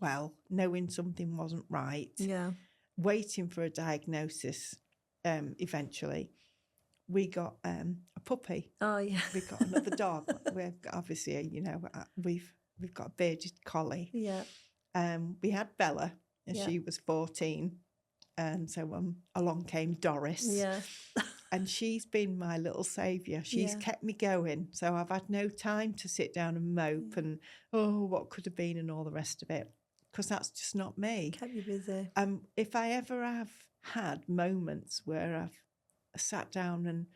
well, knowing something wasn't right, waiting for a diagnosis, eventually, we got a puppy. Oh yeah, we got another dog. We're obviously, we've got a bearded collie. Yeah. We had Bella, and she was 14, and so along came Doris. Yeah. And she's been my little saviour. She's kept me going. So I've had no time to sit down and mope and, what could have been and all the rest of it, because that's just not me. Kept you busy. If I ever have had moments where I've sat down and,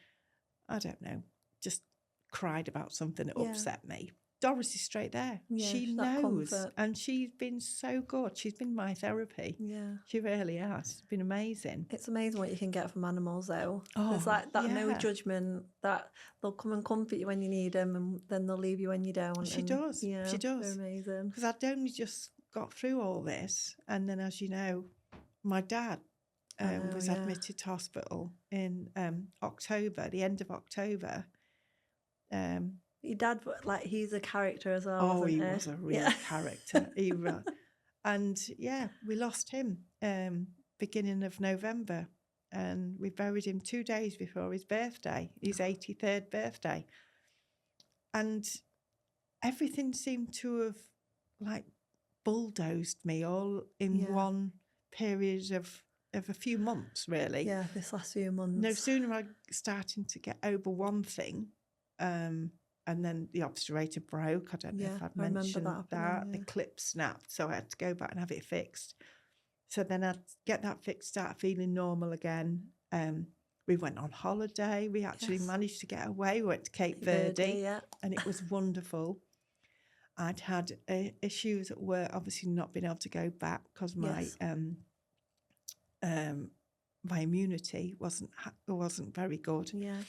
I don't know, just cried about something that upset me, Doris is straight there. She knows. And she's been so good. She's been my therapy. Yeah. She really has. It's been amazing. It's amazing what you can get from animals, though. Oh, there's like that no judgment, that they'll come and comfort you when you need them, and then they'll leave you when you don't. She does. Yeah, she does. They're amazing. Because I'd only just got through all this. And then, as you know, my dad was admitted to hospital in October, the end of October. Your dad, like, he's a character as well. Oh, wasn't he was a real character. And we lost him beginning of November, and we buried him 2 days before his birthday, his 83rd birthday. And everything seemed to have like bulldozed me all in one period of a few months, really. Yeah, this last few months. No sooner I starting to get over one thing, and then the obturator broke. I don't know if I'd mentioned that. The clip snapped, so I had to go back and have it fixed. So then I'd get that fixed, start feeling normal again. We went on holiday. We actually managed to get away. We went to Cape Verde, and it was wonderful. I'd had issues at work, obviously not being able to go back because my immunity wasn't very good. Yeah.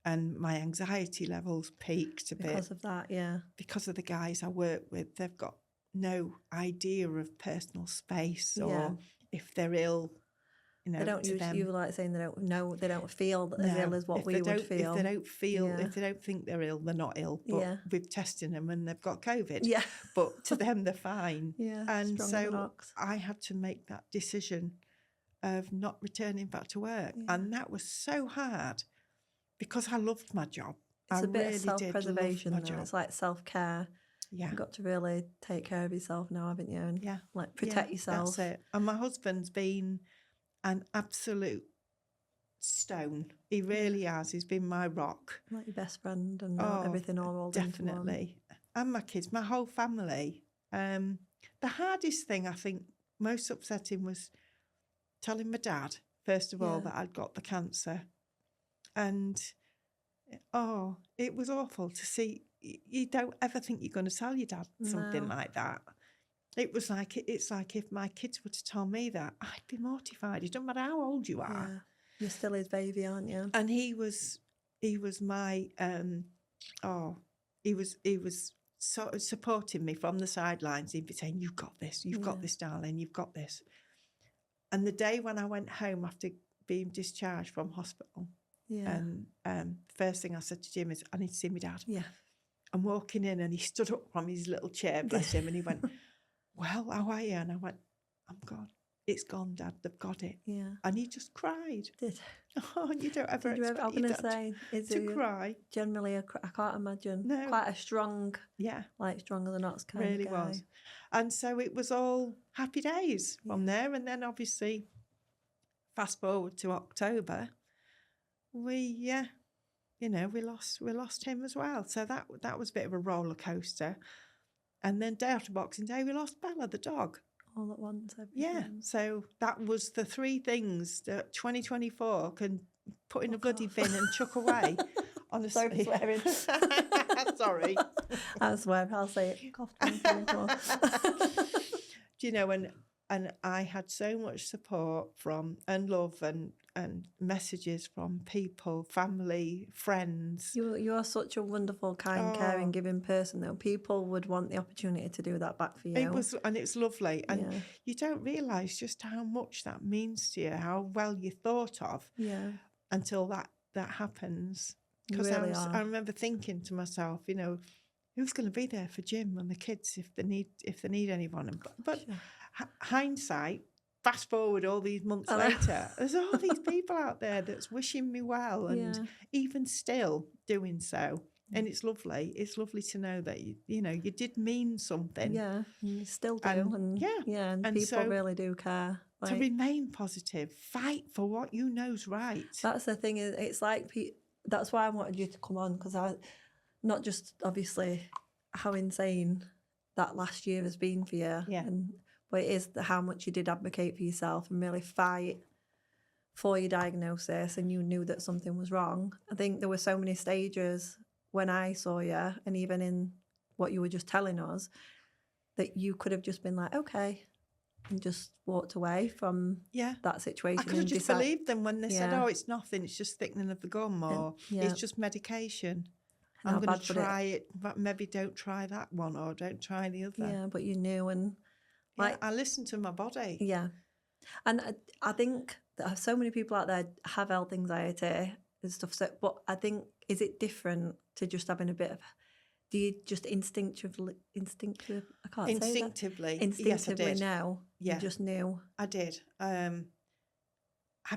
And my anxiety levels peaked a bit. Because of that, Because of the guys I work with, they've got no idea of personal space, or if they're ill, they don't use, you were like saying they don't know, they don't feel as ill as what we would feel. If they don't think they're ill, they're not ill. But we've tested them and they've got COVID. Yeah. But to them, they're fine. Yeah. And so I had to make that decision of not returning back to work. Yeah. And that was so hard because I loved my job. It's a bit of self-preservation, though. It's like self-care. Yeah. You've got to really take care of yourself now, haven't you? And like protect yourself. That's it. And my husband's been an absolute stone. He really has. He's been my rock. Like your best friend and everything all rolled into one. Definitely. And my kids, my whole family. The hardest thing, I think, most upsetting was telling my dad, first of all, that I'd got the cancer. And, it was awful to see. You don't ever think you're going to tell your dad something like that. It's like if my kids were to tell me that, I'd be mortified. It doesn't matter how old you are. Yeah. You're still his baby, aren't you? And he was my he was sort of supporting me from the sidelines. He'd be saying, "You've got this. You've got this, darling. You've got this." And the day when I went home after being discharged from hospital, and first thing I said to Jim is, "I need to see my dad." Yeah. I'm walking in, and he stood up from his little chair, bless him, and he went, "Well, how are you?" And I went, "I'm gone. It's gone, Dad. They've got it." Yeah. And he just cried. Did. Oh, you don't ever expect I'm going to say, to cry. Generally, I can't imagine. No. Quite a strong, like stronger than ox kind really of guy. was. And so it was all happy days from there. And then obviously, fast forward to October, we lost him as well. So that was a bit of a roller coaster. And then day after Boxing Day, we lost Bella, the dog. All at once. Yeah. So that was the three things that 2024 can put in a bloody bin and chuck away. Honestly. Sorry for swearing. Sorry. I swear, I'll say it. Do you know, and And I had so much support and love and messages from people, family, friends. You are such a wonderful, kind, caring, giving person, though. People would want the opportunity to do that back for you. It's lovely. And you don't realise just how much that means to you, how well you're thought of until that happens. Because really I remember thinking to myself, who's going to be there for Jim and the kids if they need anyone? But hindsight, fast forward all these months later, there's all these people out there that's wishing me well and even still doing so. And it's lovely. It's lovely to know that you did mean something. Yeah, you still do. And people so, really do care. To remain positive, fight for what you know's right. That's the thing. It's like that's why I wanted you to come on, because not just obviously how insane that last year has been for you, but it is how much you did advocate for yourself and really fight for your diagnosis, and you knew that something was wrong. I think there were so many stages when I saw you, and even in what you were just telling us, that you could have just been like, okay, and just walked away from that situation. I could have just believed them when they said, oh, it's nothing, it's just thickening of the gum, or it's just medication. I'm going to try it, but maybe don't try that one, or don't try the other. Yeah, but you knew, and I listened to my body. Yeah. And I think that so many people out there have health anxiety and stuff. So, but I think, is it different to just having a bit of, do you just instinctively, I can't instinctively, say that. Instinctively yes, I did. Now, you just knew. I did. I've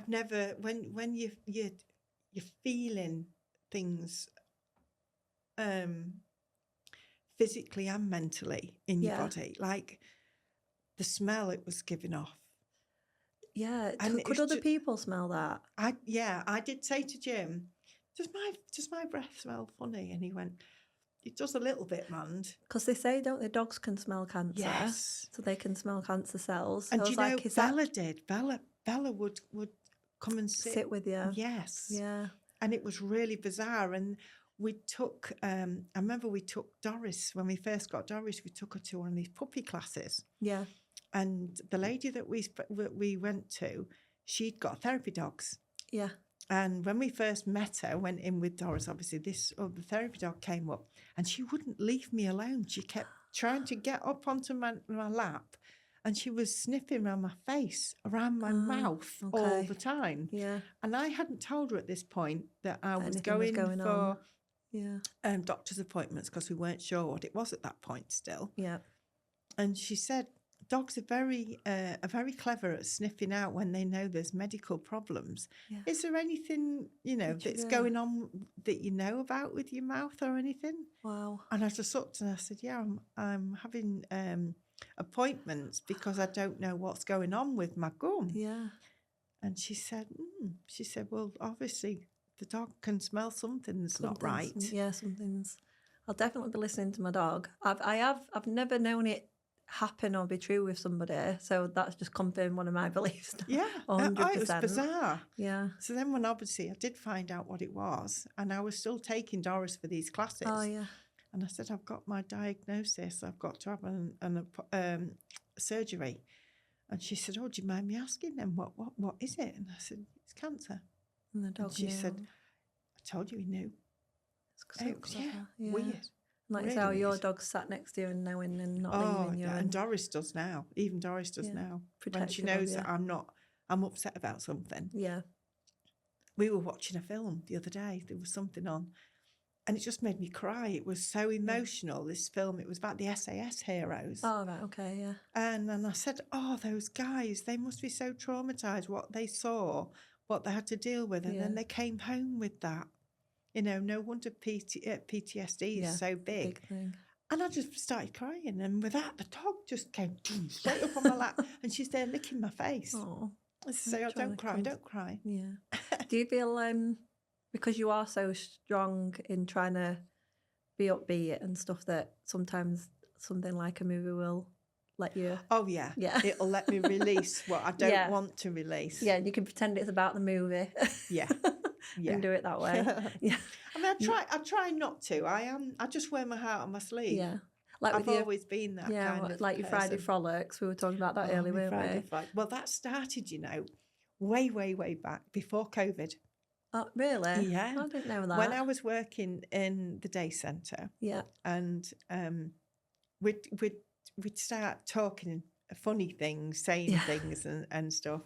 never, when you're feeling things physically and mentally in your body, like the smell it was giving off. Yeah, and could other people smell that? I did say to Jim, does my breath smell funny? And he went, it does a little bit, Mand. Because they say, don't they, dogs can smell cancer. Yes. So they can smell cancer cells. And Bella did. Bella would come and sit with you. Yes. Yeah. And it was really bizarre. And we took, I remember we took Doris, when we first got Doris, we took her to one of these puppy classes. Yeah. And the lady that we went to, she'd got therapy dogs. Yeah. And when we first met her, went in with Doris, obviously the therapy dog came up and she wouldn't leave me alone. She kept trying to get up onto my lap, and she was sniffing around my face, around my mouth all the time. Yeah. And I hadn't told her at this point that I was going for doctor's appointments, because we weren't sure what it was at that point still. Yeah. And she said, dogs are very clever at sniffing out when they know there's medical problems. Yeah. Is there anything, that's going on that you know about with your mouth or anything? Wow. And I just looked and I said, I'm having appointments because I don't know what's going on with my gum. Yeah. And she said, well, obviously the dog can smell something's not right. Yeah, something's. I'll definitely be listening to my dog. I've never known it happen or be true with somebody, so that's just confirmed one of my beliefs. Yeah, 100%. It was bizarre. Yeah. So then when obviously I did find out what it was, and I was still taking Doris for these classes. Oh yeah. And I said, I've got my diagnosis. I've got to have surgery. And she said, oh, do you mind me asking them what is it? And I said, it's cancer. And the dog she said, I told you he knew. It's yeah, weird. Like really how your dog sat next to you and knowing and not leaving you. And Doris does now. Even Doris does now. When she knows that I'm upset about something. Yeah. We were watching a film the other day. There was something on, and it just made me cry. It was so emotional, this film. It was about the SAS heroes. Oh, right, okay, yeah. And I said, oh, those guys, they must be so traumatised, what they saw, what they had to deal with. And then they came home with that. No wonder PTSD is so big. Thing. And I just started crying. And with that, the dog just came straight up on my lap, and she's there licking my face. Oh, I say, oh, don't cry. Yeah. Do you feel, because you are so strong in trying to be upbeat and stuff, that sometimes something like a movie will let you... Oh, yeah. It'll let me release what I don't want to release. Yeah, and you can pretend it's about the movie. Yeah. And do it that way. Yeah. I mean, I try not to. I just wear my heart on my sleeve. Yeah. Like I've always been that kind of like your Friday person. frolics. We were talking about that earlier, weren't we? Well, that started, way, way, way back before COVID. Oh, really? Yeah. I didn't know that. When I was working in the day centre, and we'd start talking funny things, saying things and stuff,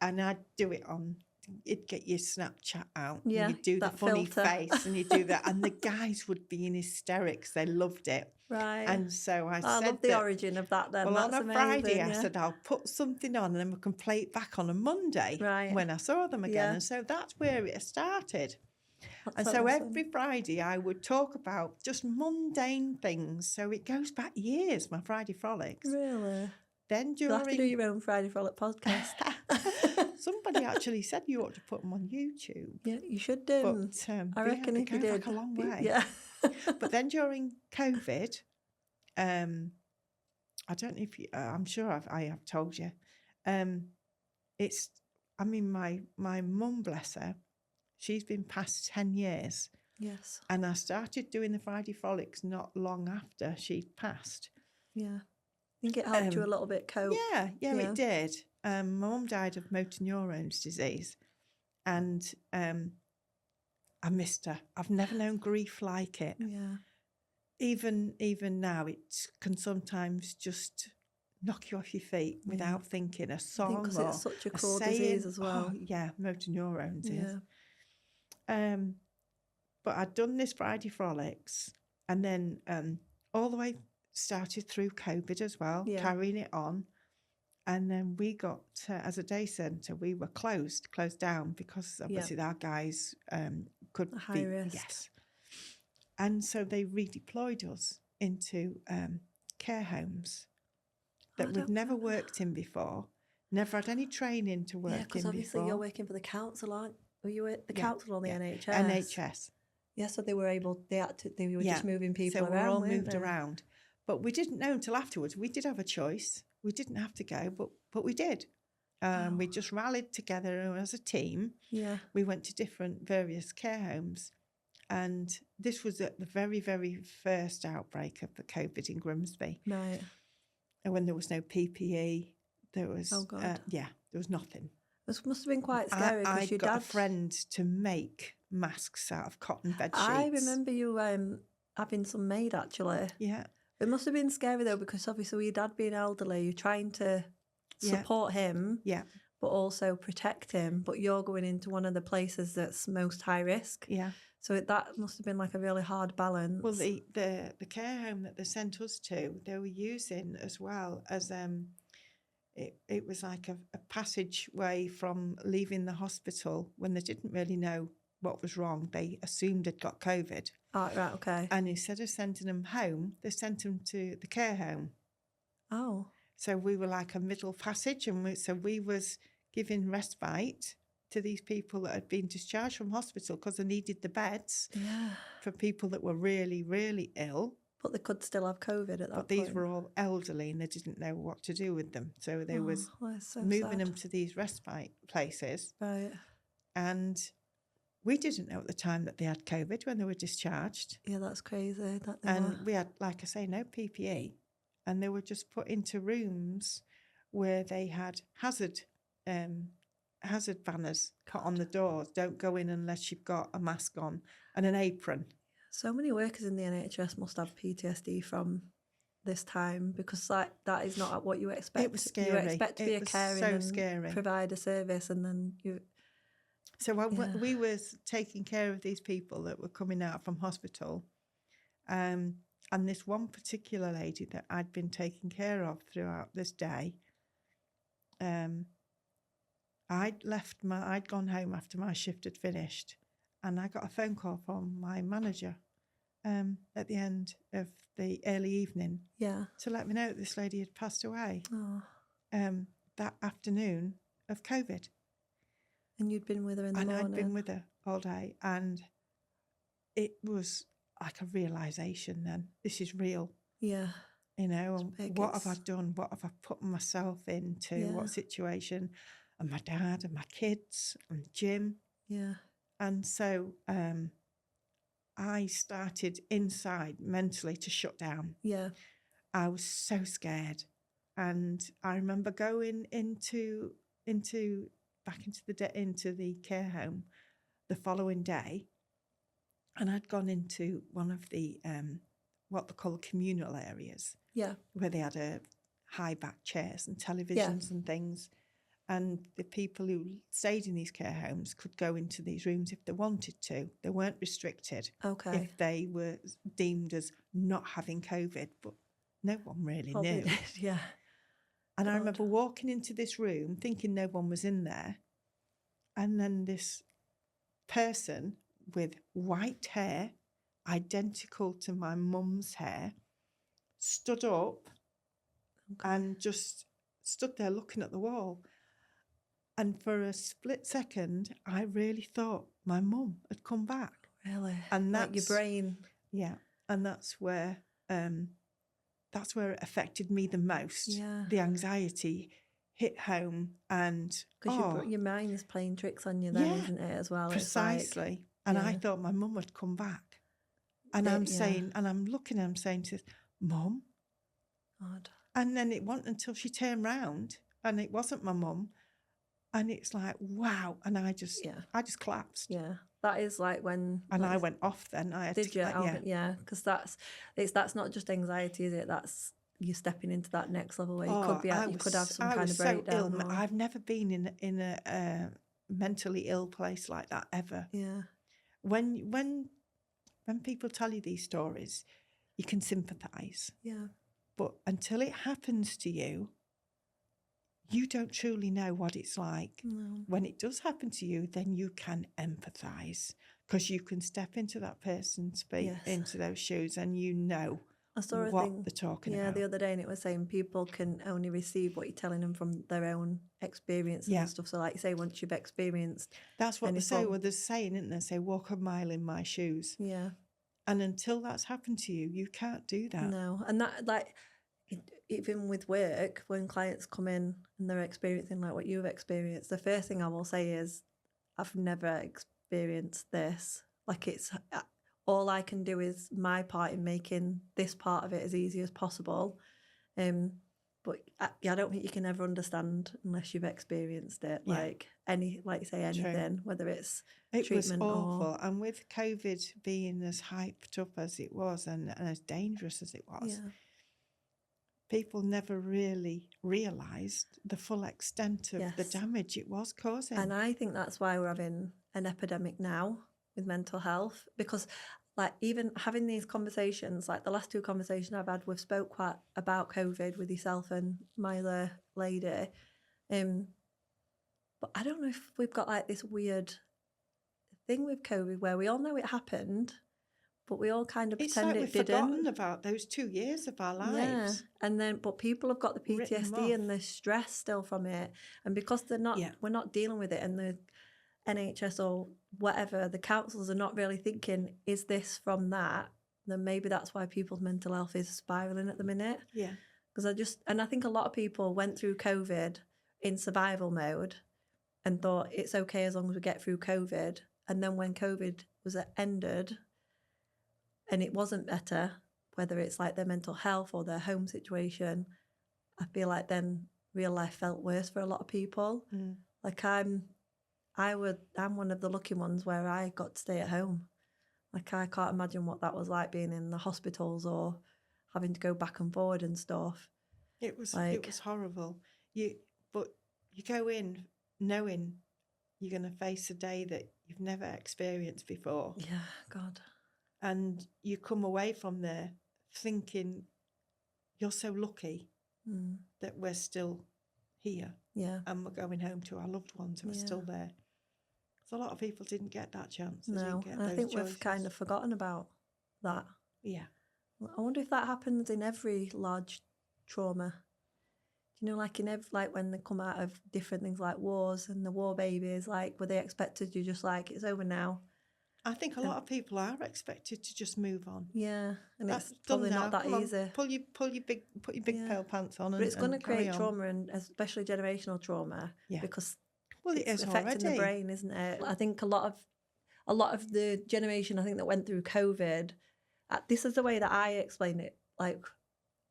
and I'd do it on. You'd get your Snapchat out, and you'd do the funny filter. face, and you'd do that, and the guys would be in hysterics. They loved it, right? And so I said, I love the origin of that. Then, well, that's on a amazing, Friday, I said I'll put something on, and then we can play it back on a Monday, right? When I saw them again, and so that's where it started. That's and so every Friday I would talk about just mundane things. So it goes back years, my Friday frolics. Really? Then You'll have to do your own Friday frolic podcast. Somebody actually said you ought to put them on YouTube. Yeah, you should do. But I reckon if you did, back a long way. Yeah. But then during COVID, I don't know if you, I'm sure I have told you. My mum, bless her, she's been past 10 years. Yes. And I started doing the Friday frolics not long after she'd passed. Yeah. I think it helped you a little bit cope. Yeah, it did. My mum died of motor neurones disease, and I missed her. I've never known grief like it. Yeah. Even now, it can sometimes just knock you off your feet without thinking. A song, because it's such a cruel saying, disease as well. Oh, yeah, motor neurones is. But I'd done this Friday frolics, and then all the way started through COVID as well, carrying it on. And then we got, as a day centre, we were closed down because obviously our guys could high be risk. Yes. And so they redeployed us into care homes that we'd never worked in before, never had any training to work in before. Yeah, because obviously you're working for the council, aren't you? Were you at the council or the NHS? NHS. Yeah, so they were just moving people around. So we were all moved around. But we didn't know until afterwards. We did have a choice. We didn't have to go, but we did. We just rallied together as a team. Yeah. We went to various care homes. And this was at the very, very first outbreak of the COVID in Grimsby. Right. And when there was no PPE, there was, there was nothing. This must have been quite scary. I got a friend to make masks out of cotton bed sheets. I remember you having some made, actually. Yeah. It must have been scary, though, because obviously with your dad being elderly, you're trying to support him, but also protect him. But you're going into one of the places that's most high risk. Yeah. So that must have been like a really hard balance. Well, the care home that they sent us to, they were using as well as it was like a passageway from leaving the hospital when they didn't really know what was wrong. They assumed they'd got COVID. Oh, right, okay. And instead of sending them home, they sent them to the care home. Oh. So we were like a middle passage, and we was giving respite to these people that had been discharged from hospital because they needed the beds for people that were really, really ill. But they could still have COVID at that point. But these were all elderly and they didn't know what to do with them. So they was moving them to these respite places. Right. And we didn't know at the time that they had COVID when they were discharged. Yeah, that's crazy. We had, like I say, no PPE. And they were just put into rooms where they had hazard banners put on the doors. Don't go in unless you've got a mask on and an apron. So many workers in the NHS must have PTSD from this time, because that is not what you expect. It was scary. You expect to be a caring and provide a service, and then you... So we was taking care of these people that were coming out from hospital, and this one particular lady that I'd been taking care of throughout this day, I'd gone home after my shift had finished, and I got a phone call from my manager at the end of the early evening to let me know that this lady had passed away that afternoon of COVID. And you'd been with her in the morning? And I'd been with her all day, and it was like a realisation then. This is real. Yeah. You know, what have I done? What have I put myself into? Yeah. What situation? And my dad and my kids and Jim. Yeah. And so I started inside mentally to shut down. Yeah. I was so scared. And I remember going into the care home the following day, and I'd gone into one of the what they call communal areas. Yeah. Where they had a high back chairs and televisions and things. And the people who stayed in these care homes could go into these rooms if they wanted to. They weren't restricted if they were deemed as not having COVID, but no one really knew. Yeah. And I remember walking into this room thinking no one was in there. And then this person with white hair, identical to my mum's hair, stood up and just stood there looking at the wall. And for a split second, I really thought my mum had come back. Really? And that's like your brain. Yeah. And that's where it affected me the most. Yeah. The anxiety hit home, and because your mind's playing tricks on you then, isn't it, as well? Precisely. And I thought my mum had come back. And I'm saying, and I'm looking at him saying to Mum. God. And then it wasn't until she turned round and it wasn't my mum. And it's like, wow. And I just collapsed. Yeah. That is like when... And I went off then. I had did to, you? Yeah. Because that's not just anxiety, is it? That's you stepping into that next level where you could have some kind of breakdown. So ill. I've never been in a mentally ill place like that ever. Yeah. When people tell you these stories, you can sympathise. Yeah. But until it happens to you, you don't truly know what it's like. No. When it does happen to you, then you can empathise because you can step into that person's feet, into those shoes, and you know what they're talking about. Yeah, the other day, and it was saying people can only receive what you're telling them from their own experiences and stuff. So like you say, once you've experienced... That's what they say. Well, they're saying, isn't they? Say, walk a mile in my shoes. Yeah. And until that's happened to you, you can't do that. No. And that, like... Even with work, when clients come in and they're experiencing like what you've experienced, the first thing I will say is, I've never experienced this. Like it's all I can do is my part in making this part of it as easy as possible. But I don't think you can ever understand unless you've experienced it. Yeah. Like you say, anything, whether it's treatment was awful. or... And with COVID being as hyped up as it was and as dangerous as it was. Yeah. People never really realised the full extent of the damage it was causing. And I think that's why we're having an epidemic now with mental health, because like even having these conversations, like the last two conversations I've had, we've spoke quite about COVID with yourself and my other lady. But I don't know if we've got like this weird thing with COVID where we all know it happened, but we all kind of pretend it didn't. It's like we've forgotten about those 2 years of our lives. Yeah, and then but people have got the PTSD and the stress still from it, and because we're not dealing with it, and the NHS or whatever, the councils are not really thinking, is this from that? Then maybe that's why people's mental health is spiralling at the minute. Yeah, because I think a lot of people went through COVID in survival mode and thought it's okay as long as we get through COVID, and then when COVID was ended. And it wasn't better, whether it's like their mental health or their home situation, I feel like then real life felt worse for a lot of people. Mm. Like I'm one of the lucky ones where I got to stay at home. Like I can't imagine what that was like being in the hospitals or having to go back and forward and stuff. It was horrible. But you go in knowing you're going to face a day that you've never experienced before. Yeah, God. And you come away from there thinking you're so lucky that we're still here. Yeah. And we're going home to our loved ones who are still there. So a lot of people didn't get that chance. No, and I think we've kind of forgotten about that. Yeah. I wonder if that happens in every large trauma. Do you know, like like when they come out of different things like wars and the war babies, like were they expected to just like, it's over now? I think a lot of people are expected to just move on. Yeah, and it's probably not that easy. Put your big pale pants on. But it's going to create trauma, and especially generational trauma, because it's affecting already the brain, isn't it? I think a lot a lot of the generation, I think, that went through COVID, this is the way that I explain it. Like,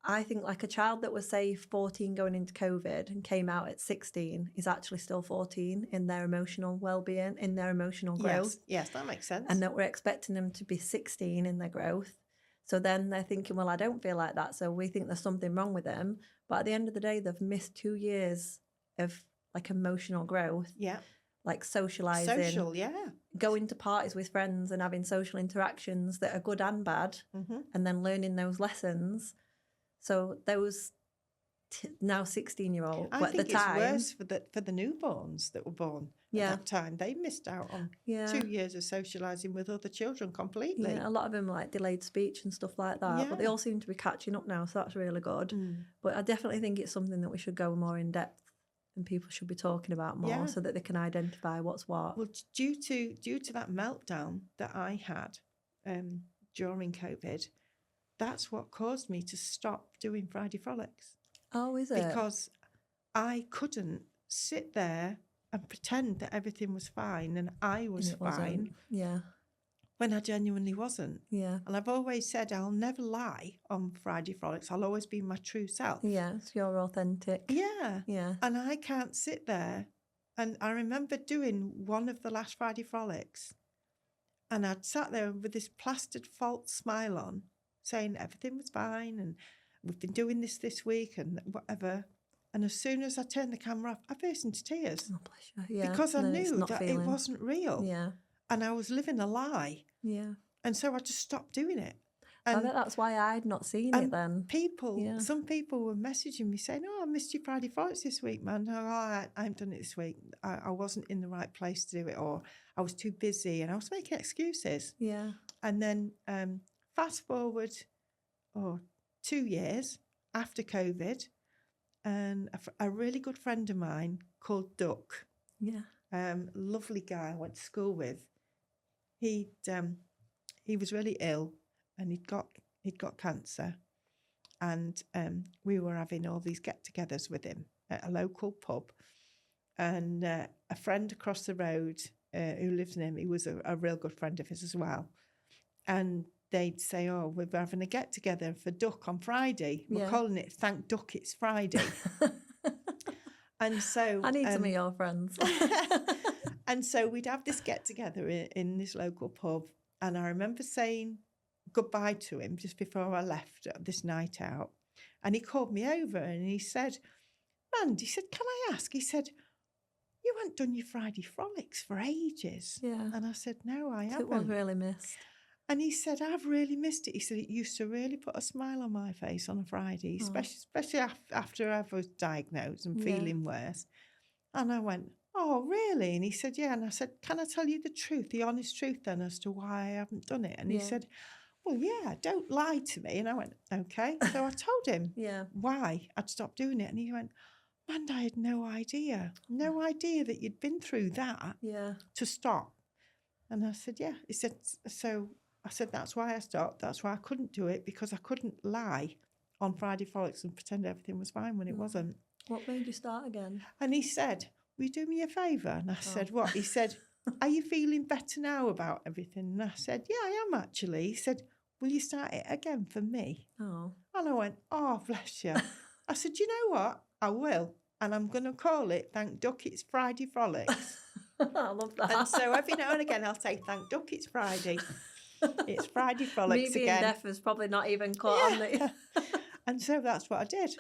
I think like a child that was, say, 14 going into COVID and came out at 16 is actually still 14 in their emotional well-being, in their emotional growth. Yes, that makes sense. And that we're expecting them to be 16 in their growth. So then they're thinking, well, I don't feel like that, so we think there's something wrong with them. But at the end of the day, they've missed 2 years of like emotional growth. Yeah. Like socialising. Social, yeah. Going to parties with friends and having social interactions that are good and bad, and then learning those lessons. So those now 16-year-old, I think it's worse for the newborns that were born at that time. They missed out on 2 years of socialising with other children completely. Yeah, a lot of them like delayed speech and stuff like that. Yeah. But they all seem to be catching up now, so that's really good. But I definitely think it's something that we should go more in depth and people should be talking about more so that they can identify what's what. Well, due to that meltdown that I had during COVID, that's what caused me to stop doing Friday Frolics. Oh, is it? Because I couldn't sit there and pretend that everything was fine and I was fine. Yeah. When I genuinely wasn't. Yeah. And I've always said I'll never lie on Friday Frolics. I'll always be my true self. Yeah, so you're authentic. Yeah. Yeah. And I can't sit there. And I remember doing one of the last Friday Frolics and I'd sat there with this plastered false smile on, saying everything was fine and we've been doing this week and whatever. And as soon as I turned the camera off, I burst into tears. Oh, bless you. Yeah. Because I knew that it wasn't real. Yeah. And I was living a lie. Yeah. And so I just stopped doing it. And I bet that's why I'd not seen it then. Some people were messaging me saying, oh, I missed your Friday Frolics this week, man. Oh, I haven't done it this week. I wasn't in the right place to do it, or I was too busy, and I was making excuses. Yeah. And then fast forward 2 years after COVID, and a really good friend of mine called Duck, lovely guy I went to school with, he was really ill and he'd got cancer, and we were having all these get-togethers with him at a local pub, and a friend across the road who lives in him, he was a real good friend of his as well, and they'd say, oh, we're having a get-together for Duck on Friday. We're calling it Thank Duck It's Friday. And so I need to meet your friends. And so we'd have this get-together in this local pub, and I remember saying goodbye to him just before I left this night out, and he called me over and he said, Mandi, he said, can I ask? He said, you haven't done your Friday Frolics for ages. Yeah. And I said, no, I haven't. It was really missed. And he said, I've really missed it. He said, it used to really put a smile on my face on a Friday, especially after I was diagnosed and feeling worse. And I went, oh, really? And he said, yeah. And I said, can I tell you the truth, the honest truth then as to why I haven't done it? And he said, well, yeah, don't lie to me. And I went, okay. So I told him why I'd stopped doing it. And he went, man, I had no idea that you'd been through that to stop. And I said, yeah. He said, so I said, that's why I stopped. That's why I couldn't do it, because I couldn't lie on Friday Frolics and pretend everything was fine when it wasn't. What made you start again? And he said, will you do me a favour? And I said, what? He said, are you feeling better now about everything? And I said, yeah, I am actually. He said, will you start it again for me? Oh. And I went, oh, bless you. I said, you know what? I will. And I'm going to call it Thank Duck It's Friday Frolics. I love that. And so every now and again I'll say, Thank Duck It's Friday. It's Friday Frolics Me being again. deaf is probably not even caught on the... And so that's what I did.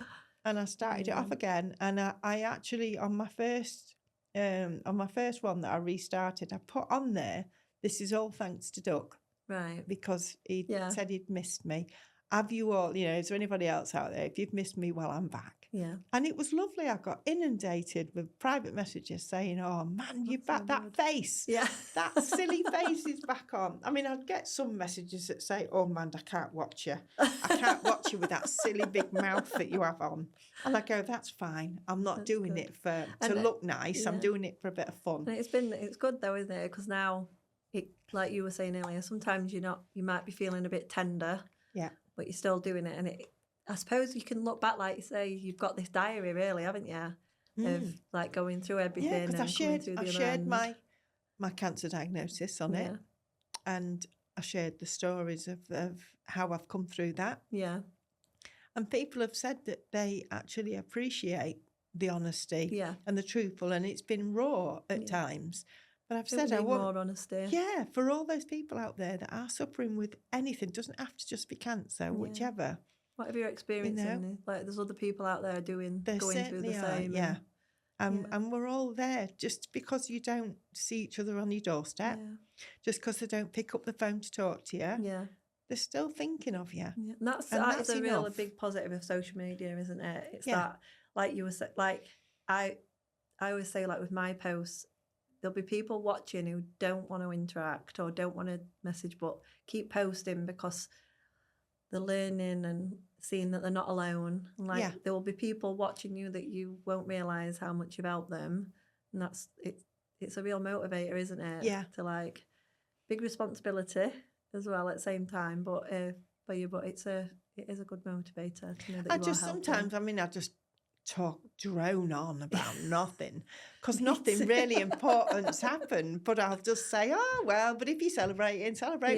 And I started it off again. And I actually, on my first one that I restarted, I put on there, this is all thanks to Duck. Right. Because he said he'd missed me. Have you all, is there anybody else out there? If you've missed me, well, I'm back. Yeah. And it was lovely. I got inundated with private messages saying, oh, man, you're back. That face. Yeah. That silly face is back on. I mean, I'd get some messages that say, oh, man, I can't watch you. I can't watch you with that silly big mouth that you have on. And I go, that's fine. I'm not doing it to look nice. I'm doing it for a bit of fun. And it's good though, isn't it? Because now, like you were saying earlier, sometimes you might be feeling a bit tender. Yeah. But you're still doing it. And I suppose you can look back, like you say, you've got this diary really, haven't you? Of like going through everything. Yeah, because I shared my cancer diagnosis on it, and I shared the stories of how I've come through that. Yeah. And people have said that they actually appreciate the honesty and the truthful, and it's been raw at times. But I've said I want more honesty. Yeah, for all those people out there that are suffering with anything, it doesn't have to just be cancer, whichever. Whatever you're experiencing, like there's other people out there going through the same. Yeah. And we're all there. Just because you don't see each other on your doorstep, just because they don't pick up the phone to talk to you, they're still thinking of you. Yeah. And that's a really big positive of social media, isn't it? It's that, like you were saying, like I always say, like with my posts, there'll be people watching who don't want to interact or don't want to message, but keep posting because they're learning and seeing that they're not alone. Like there will be people watching you that you won't realise how much you've helped them. And that's it's a real motivator, isn't it? Yeah. To like big responsibility as well at the same time, but for you, but it is a good motivator to know that you are helping. Sometimes, I just drone on about nothing, because nothing really important's happened, but I'll just say, oh well, but if you celebrate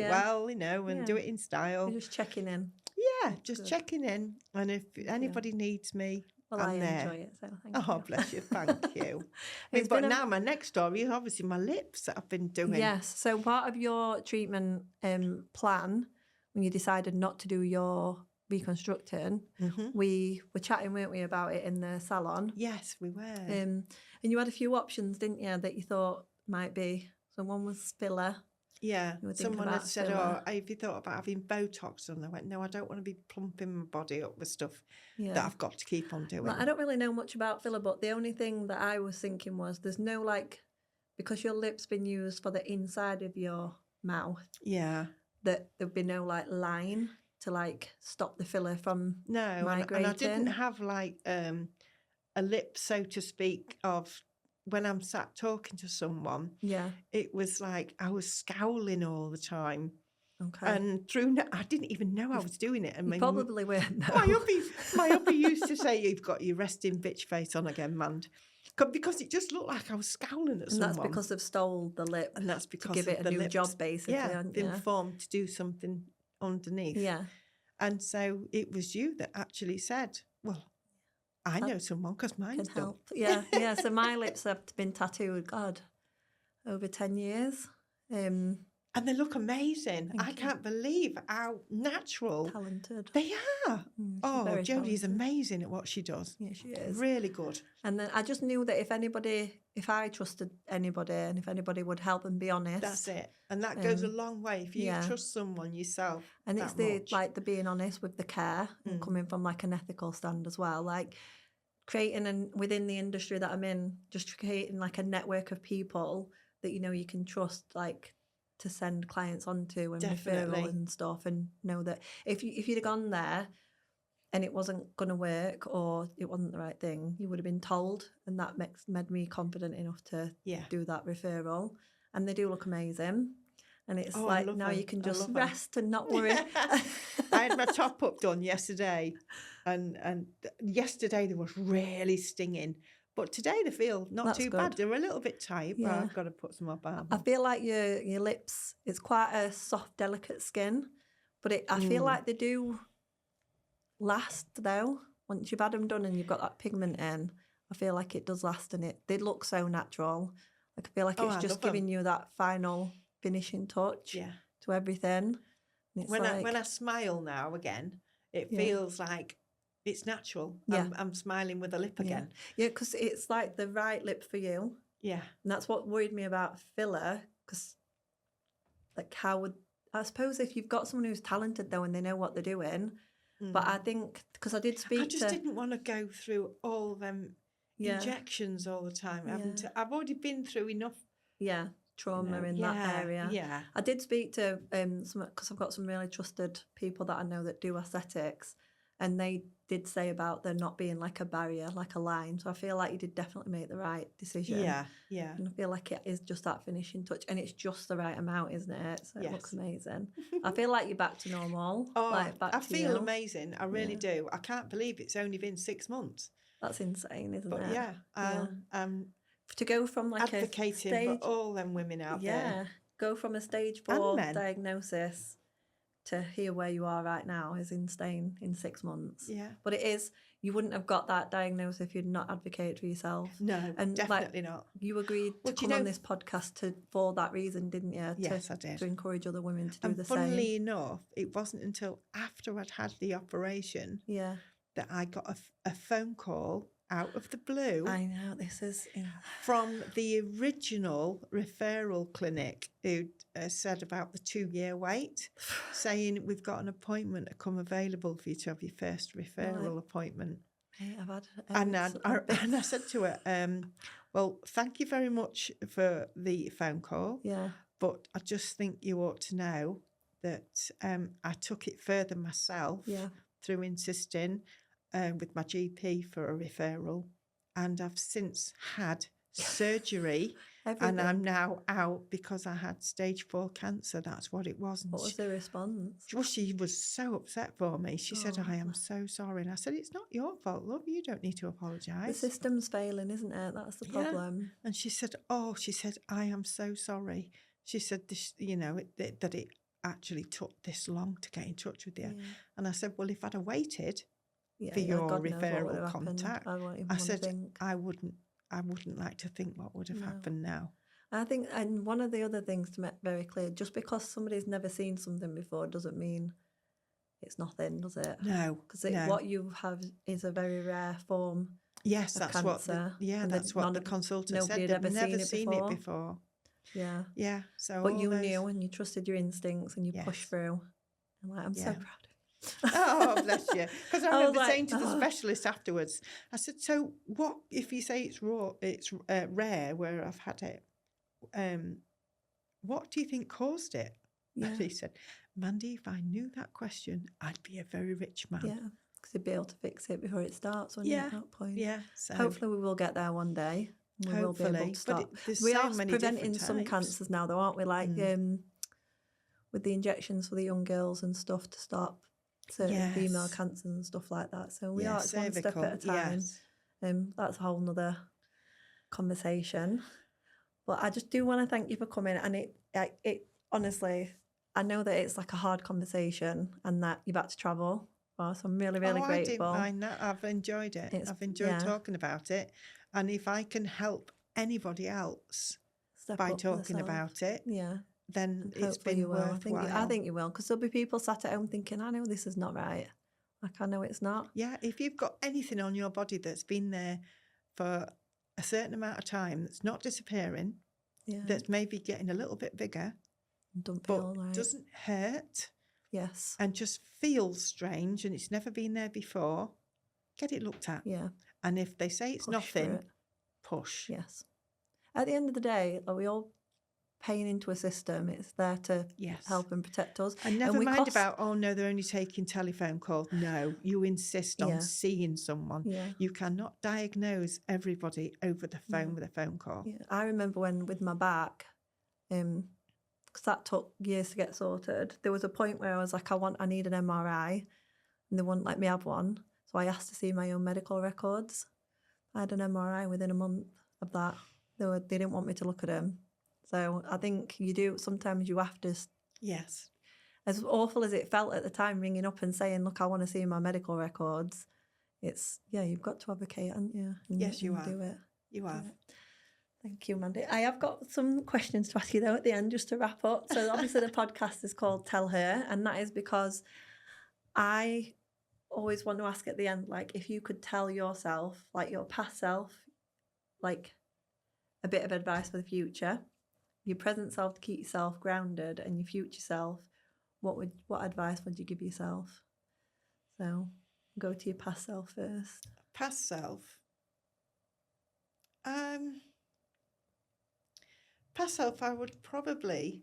well, and do it in style. You're just checking in. Just checking in, and if anybody needs me, I'm there. Enjoy it, so thank you. Bless you, thank you. But now my next story is obviously my lips that I've been doing. Yes, so part of your treatment plan, when you decided not to do your reconstructing, we were chatting, weren't we, about it in the salon? Yes, we were. And you had a few options, didn't you, that you thought might be. So one was filler. Yeah, someone had said, have you thought about having Botox? And I went, no, I don't want to be plumping my body up with stuff that I've got to keep on doing. I don't really know much about filler, but the only thing that I was thinking was there's no, like, because your lip's been used for the inside of your mouth, that there'd be no, like, line to, like, stop the filler from migrating. And I didn't have, like, a lip, so to speak, of... When I'm sat talking to someone, it was like I was scowling all the time. Okay. And I didn't even know I was doing it. You probably weren't. My hubby used to say, you've got your resting bitch face on again, Mand. Because it just looked like I was scowling at someone. And that's because they've stole the lip. And that's because to give it a new job, basically. Been formed to do something underneath. Yeah. And so it was you that actually said, well, I know someone because mine's can help. Yeah. So my lips have been tattooed, over 10 years. And they look amazing. I can't believe how natural. Talented. They are. Jodie's amazing at what she does. Yeah, she is. Really good. And then I just knew that if I trusted anybody and if anybody would help and be honest. That's it. And that goes a long way. If you trust someone yourself. And it's the being honest with the care and coming from like an ethical stand as well. Like creating within the industry that I'm in, just creating like a network of people that you can trust, like to send clients onto and referral and stuff, and know that if you'd have gone there and it wasn't going to work or it wasn't the right thing, you would have been told, and that made me confident enough to do that referral. And they do look amazing. And it's now you can just rest and not worry. I had my top up done yesterday, and yesterday they was really stinging. But today they feel not too bad. They're a little bit tight, but I've got to put some up on. I feel like your lips, it's quite a soft, delicate skin, but I feel like they do last though. Once you've had them done and you've got that pigment in, I feel like it does last, and they look so natural. Like I feel like it's just giving you that final finishing touch to everything. When I smile now again, it feels like it's natural. I'm smiling with a lip again. Yeah, because it's like the right lip for you. Yeah. And that's what worried me about filler, because like I suppose if you've got someone who's talented though and they know what they're doing, but I think, because I just didn't want to go through all them injections all the time. I've already been through enough. Yeah. Trauma in that area. Yeah. I did speak to because I've got some really trusted people that I know that do aesthetics, and they did say about there not being like a barrier, like a line. So I feel like you did definitely make the right decision. Yeah. And I feel like it is just that finishing touch, and it's just the right amount, isn't it? So it looks amazing. I feel like you're back to normal. I feel amazing. I really do. I can't believe it's only been 6 months. That's insane, isn't it? But to go from like advocating a stage, for all them women out there. Go from a stage 4 diagnosis to here where you are right now is insane in 6 months. Yeah. But it is, you wouldn't have got that diagnosis if you'd not advocated for yourself. No, and definitely not. You agreed to come on this podcast for that reason, didn't you? Yes, I did. To encourage other women to do the same. And funnily same. enough, it wasn't until after I'd had the operation that I got a phone call out of the blue. I know, this is... from the original referral clinic who said about the 2-year wait, saying we've got an appointment to come available for you to have your first referral appointment. Hey, I've had... And I said to her, well, thank you very much for the phone call. Yeah. But I just think you ought to know that I took it further myself through insisting with my GP for a referral. And I've since had surgery and I'm now out because I had stage 4 cancer. That's what it was. And what was the response? Well, she was so upset for me. She said, I am so sorry. And I said, it's not your fault, love. You don't need to apologise. The system's failing, isn't it? That's the problem. And she said, I am so sorry. She said, this, that it actually took this long to get in touch with you. Yeah. And I said, well, if I'd have waited for your referral contact, I said, I wouldn't like to think what would have happened now. I think, and one of the other things to make very clear, just because somebody's never seen something before doesn't mean it's nothing, does it? No. Because what you have is a very rare form. Yes, of that's cancer, that's what the consultant said. They've never seen it before. Yeah. Yeah. So, but you knew and you trusted your instincts and you pushed through. And I'm so proud of you. Oh, bless you. Because I remember saying to the specialist afterwards, I said, so what if you say it's rare where I've had it? What do you think caused it? Yeah. And he said, Mandi, if I knew that question, I'd be a very rich man. Yeah, because you'd be able to fix it before it starts when you're at that point. Yeah. So hopefully we will get there one day. We will be able to stop. We are preventing some cancers now, though, aren't we? Like with the injections for the young girls and stuff to stop certain female cancers and stuff like that. So we are one step at a time. Yes. That's a whole nother conversation. But I just do want to thank you for coming. And it honestly, I know that it's like a hard conversation and that you've had to travel. So I'm really, really grateful. I know. I've enjoyed it. I've enjoyed talking about it. And if I can help anybody else by talking about it, then it's been worthwhile. I think you will, because there'll be people sat at home thinking, I know this is not right. Like, I know it's not. Yeah, if you've got anything on your body that's been there for a certain amount of time, that's not disappearing, that's maybe getting a little bit bigger, doesn't hurt, and just feels strange and it's never been there before, get it looked at. Yeah. And if they say it's nothing, push. Yes. At the end of the day, are we all paying into a system? It's there to help and protect us. And never mind about, oh no, they're only taking telephone calls. No, you insist on seeing someone. Yeah. You cannot diagnose everybody over the phone with a phone call. Yeah. I remember when with my back, because that took years to get sorted, there was a point where I was like, I need an MRI, and they wouldn't let me have one. So I asked to see my own medical records. I had an MRI within a month of that. They didn't want me to look at them. So I think sometimes you have to... Yes. As awful as it felt at the time, ringing up and saying, look, I want to see my medical records, it's, you've got to advocate, haven't you? Yes, you are. Do it. You have. Thank you, Mandi. I have got some questions to ask you, though, at the end, just to wrap up. So obviously the podcast is called Tell Her, and that is because I always want to ask at the end, like, if you could tell yourself, like your past self, like a bit of advice for the future, your present self to keep yourself grounded, and your future self, what advice would you give yourself? So go to your past self first. Past self. Past self, I would probably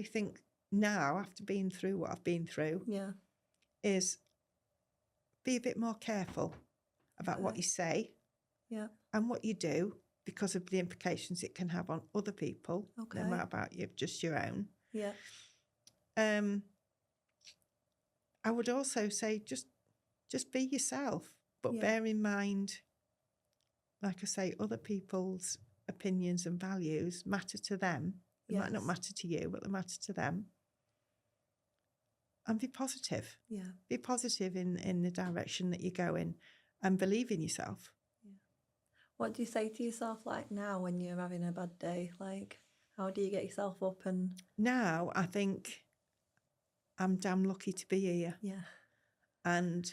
think now, after being through what I've been through, is be a bit more careful about what you say and what you do, because of the implications it can have on other people, no matter about you, just your own. Yeah. I would also say just be yourself, but bear in mind like I say, other people's opinions and values matter to them. They might not matter to you, but they matter to them. And be positive. Yeah. Be positive in the direction that you're going and believe in yourself. Yeah. What do you say to yourself like now when you're having a bad day? Like, how do you get yourself up? And now I think I'm damn lucky to be here. Yeah. And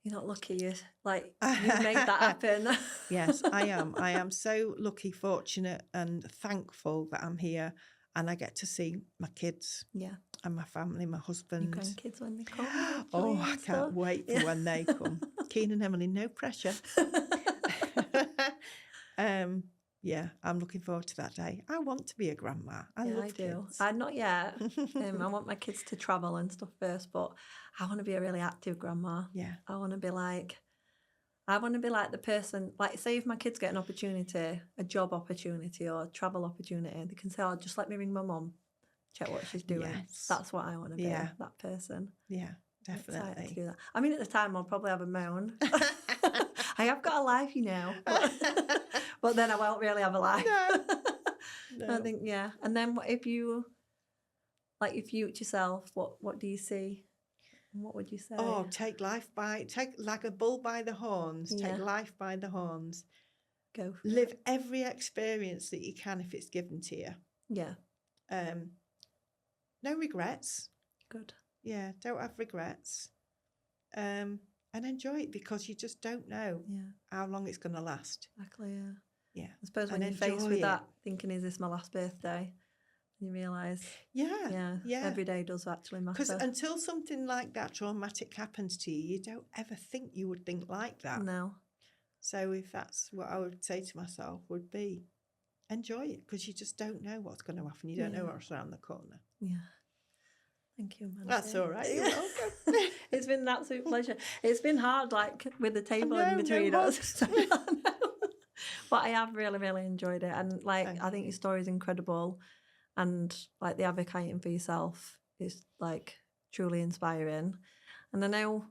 you're not lucky, you made that happen. Yes, I am. I am so lucky, fortunate and thankful that I'm here and I get to see my kids. Yeah. And my family, my husband. Your grandkids when they come. Oh, I can't wait for when they come. Keen and Emily, no pressure. Yeah, I'm looking forward to that day. I want to be a grandma. I love kids. I'm not yet. I want my kids to travel and stuff first, but I want to be a really active grandma. Yeah. I want to be like the person, like say if my kids get an opportunity, a job opportunity or a travel opportunity, they can say, oh, just let me ring my mum, check what she's doing. Yes. That's what I want to be, that person. Yeah, definitely. I'm excited to do that. I mean, at the time, I'll probably have a moan. I have got a life, but then I won't really have a life. No. I think, yeah. And then if you, like your future self, what do you see? What would you say? Oh, take like a bull by the horns. Yeah. Take life by the horns. Go for Live every experience that you can if it's given to you. Yeah. No regrets. Good. Yeah, don't have regrets. And enjoy it because you just don't know how long it's going to last. Exactly, yeah. Yeah. I suppose when you're faced with that, thinking, is this my last birthday? You realise, every day does actually matter. Because until something like that traumatic happens to you, you don't ever think you would think like that. No. So if that's what I would say to myself would be, enjoy it because you just don't know what's going to happen. You don't know what's around the corner. Yeah. Thank you, Mandi. That's all right. You're welcome. It's been an absolute pleasure. It's been hard, like with the table in between us. But I have really, really enjoyed it. And I think your story is incredible. And like the advocating for yourself is like truly inspiring. And I know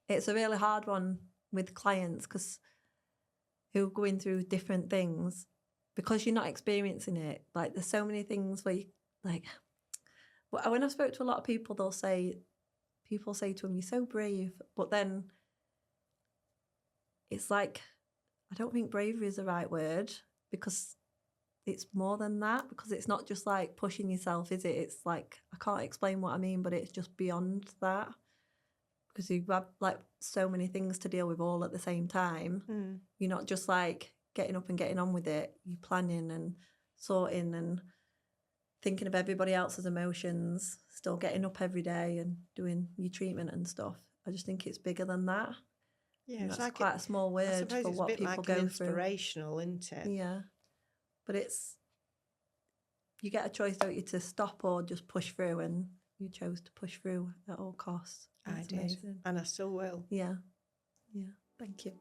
it's a really hard one with clients because who are going through different things because you're not experiencing it. Like there's so many things where you like. When I spoke to a lot of people, people say to them, "You're so brave," but then it's like I don't think bravery is the right word because it's more than that. Because it's not just like pushing yourself, is it? It's like I can't explain what I mean, but it's just beyond that because you have like so many things to deal with all at the same time. You're not just like getting up and getting on with it. You're planning and sorting and thinking of everybody else's emotions, still getting up every day and doing your treatment and stuff. I just think it's bigger than that. Yeah, it's like quite a small word for what people go through. Inspirational, isn't it? Yeah, but you get a choice, don't you, to stop or just push through, and you chose to push through at all costs. I did, amazing. And I still will. Yeah, yeah. Thank you.